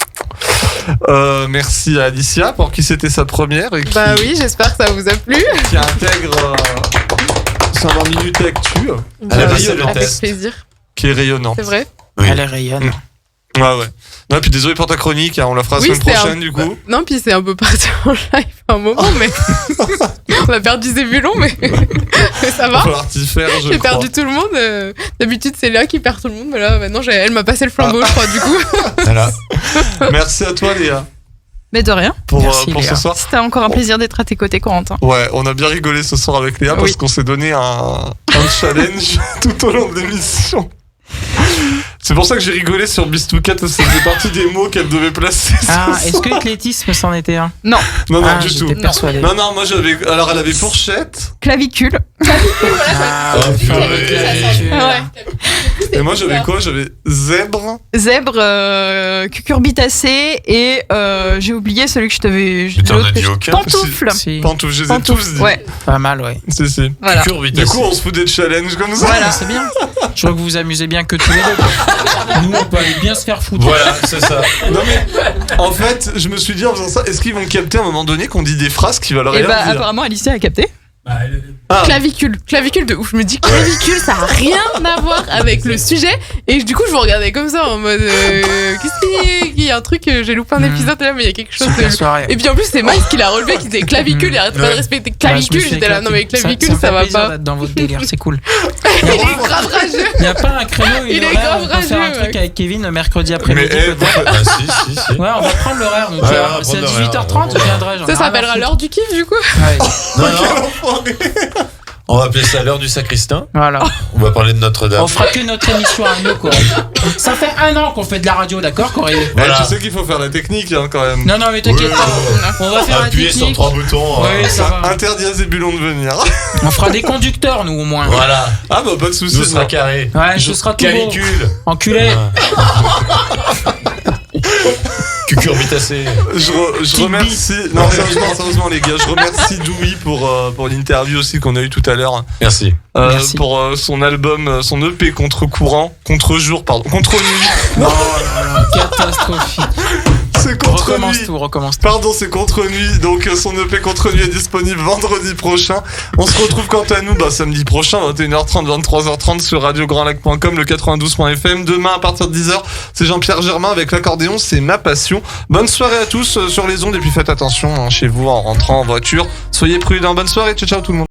Merci à Alicia, pour qui c'était sa première. Et qui, Bah oui, j'espère que ça vous a plu. Qui intègre 120 minutes actu. Elle a passé le Avec test. plaisir. Qui est rayonnante. C'est vrai. Oui. Elle est rayonne. Ouais. Non, puis désolé pour ta chronique, hein, on la fera la semaine prochaine, du coup. Non, puis c'est un peu parti en live à un moment, mais on a perdu Zébulon, mais ça va. Il va falloir t'y faire, je J'ai crois. perdu tout le monde. D'habitude, c'est Léa qui perd tout le monde, mais là, maintenant, elle m'a passé le flambeau, je crois, du coup. Voilà. Merci à toi, Léa, Mais de rien. pour Merci, ce Léa. soir. C'était encore un plaisir d'être à tes côtés, Corentin. Ouais, on a bien rigolé ce soir avec Léa parce Oui. qu'on s'est donné un challenge tout au long de l'émission. C'est pour ça que j'ai rigolé sur Bistoucat, ça faisait partie des mots qu'elle devait placer. Ah, est-ce que l'athlétisme c'en était un? Non. Non, Ah, du tout. j'étais persuadé. Non, moi j'avais. Alors elle avait fourchette. Clavicule. Ah, Ouais. Et moi j'avais quoi? J'avais zèbre. Zèbre, cucurbitacé et j'ai oublié celui que je t'avais. Mais t'en as dit aucun. Pantoufle. Si. Pantoufle, je les ai Pantoufle, tous dit. ouais. Pas mal, ouais. Si. Voilà. Du coup, on se fout des challenges comme ça. Voilà, c'est bien. Je vois que vous vous amusez bien que tous les deux. quoi. Nous, on peut aller bien se faire foutre. Voilà, c'est ça. Non mais, en fait, je me suis dit en faisant ça, est-ce qu'ils vont capter à un moment donné qu'on dit des phrases qui veulent Et rien bah, dire? apparemment, Alicia a capté. Ah. Clavicule de ouf. Je me dis clavicule, ça a rien à voir avec le sujet. Et du coup, je vous regardais comme ça en mode qu'est-ce qu'il y a un truc, j'ai loupé un épisode là, mais il y a quelque chose. Super soirée. Et puis en plus, c'est Mike qui l'a relevé, qui disait clavicule, il arrête pas de respecter clavicule. J'étais là, non mais clavicule, ça va pas. D'être dans votre délire, c'est cool. Il est grave rageux. Il n'y a pas un créneau, Il est horaire, grave on peut faire un rageux, truc ouais. avec Kevin mercredi après-midi. Mais, peut-être. Ah, si. Ouais, on va prendre l'horaire. Donc, Ouais, on va c'est à prendre l'horaire. 18h30, je viendrai. Ça s'appellera l'heure du kiff du coup. Ouais. Non. On va appeler ça l'heure du sacristain. Voilà. On va parler de Notre-Dame. On fera que notre émission à nous, Cory. Ça fait 1 an qu'on fait de la radio, d'accord, Cory? Voilà. Je sais qu'il faut faire la technique hein, quand même. Non, mais t'inquiète pas. On va faire la Appuyer sur technique. 3 boutons. Oui, ça va. Interdit à Zébulon de venir. On fera des conducteurs, nous, au moins. Voilà. Ah bah pas de soucis. Nous sera carré. Ouais, ce sera tout beau. Canicule. Enculé. Cucurbitacé. Je remercie. Non, sérieusement, les gars, je remercie Doui pour l'interview aussi qu'on a eu tout à l'heure. Merci. Merci. Pour son album, son EP contre-courant, contre-jour, pardon, contre-nuit. Non, catastrophique. C'est contre-nuit. Recommence tout. Pardon, c'est contre-nuit. Donc son EP contre-nuit est disponible vendredi prochain. On se retrouve quant à nous samedi prochain, 21h30, 23h30 sur radiograndlac.com, le 92.fm. Demain à partir de 10h, c'est Jean-Pierre Germain avec l'accordéon, c'est ma passion. Bonne soirée à tous sur les ondes et puis faites attention chez vous en rentrant en voiture. Soyez prudents. Bonne soirée, ciao tout le monde.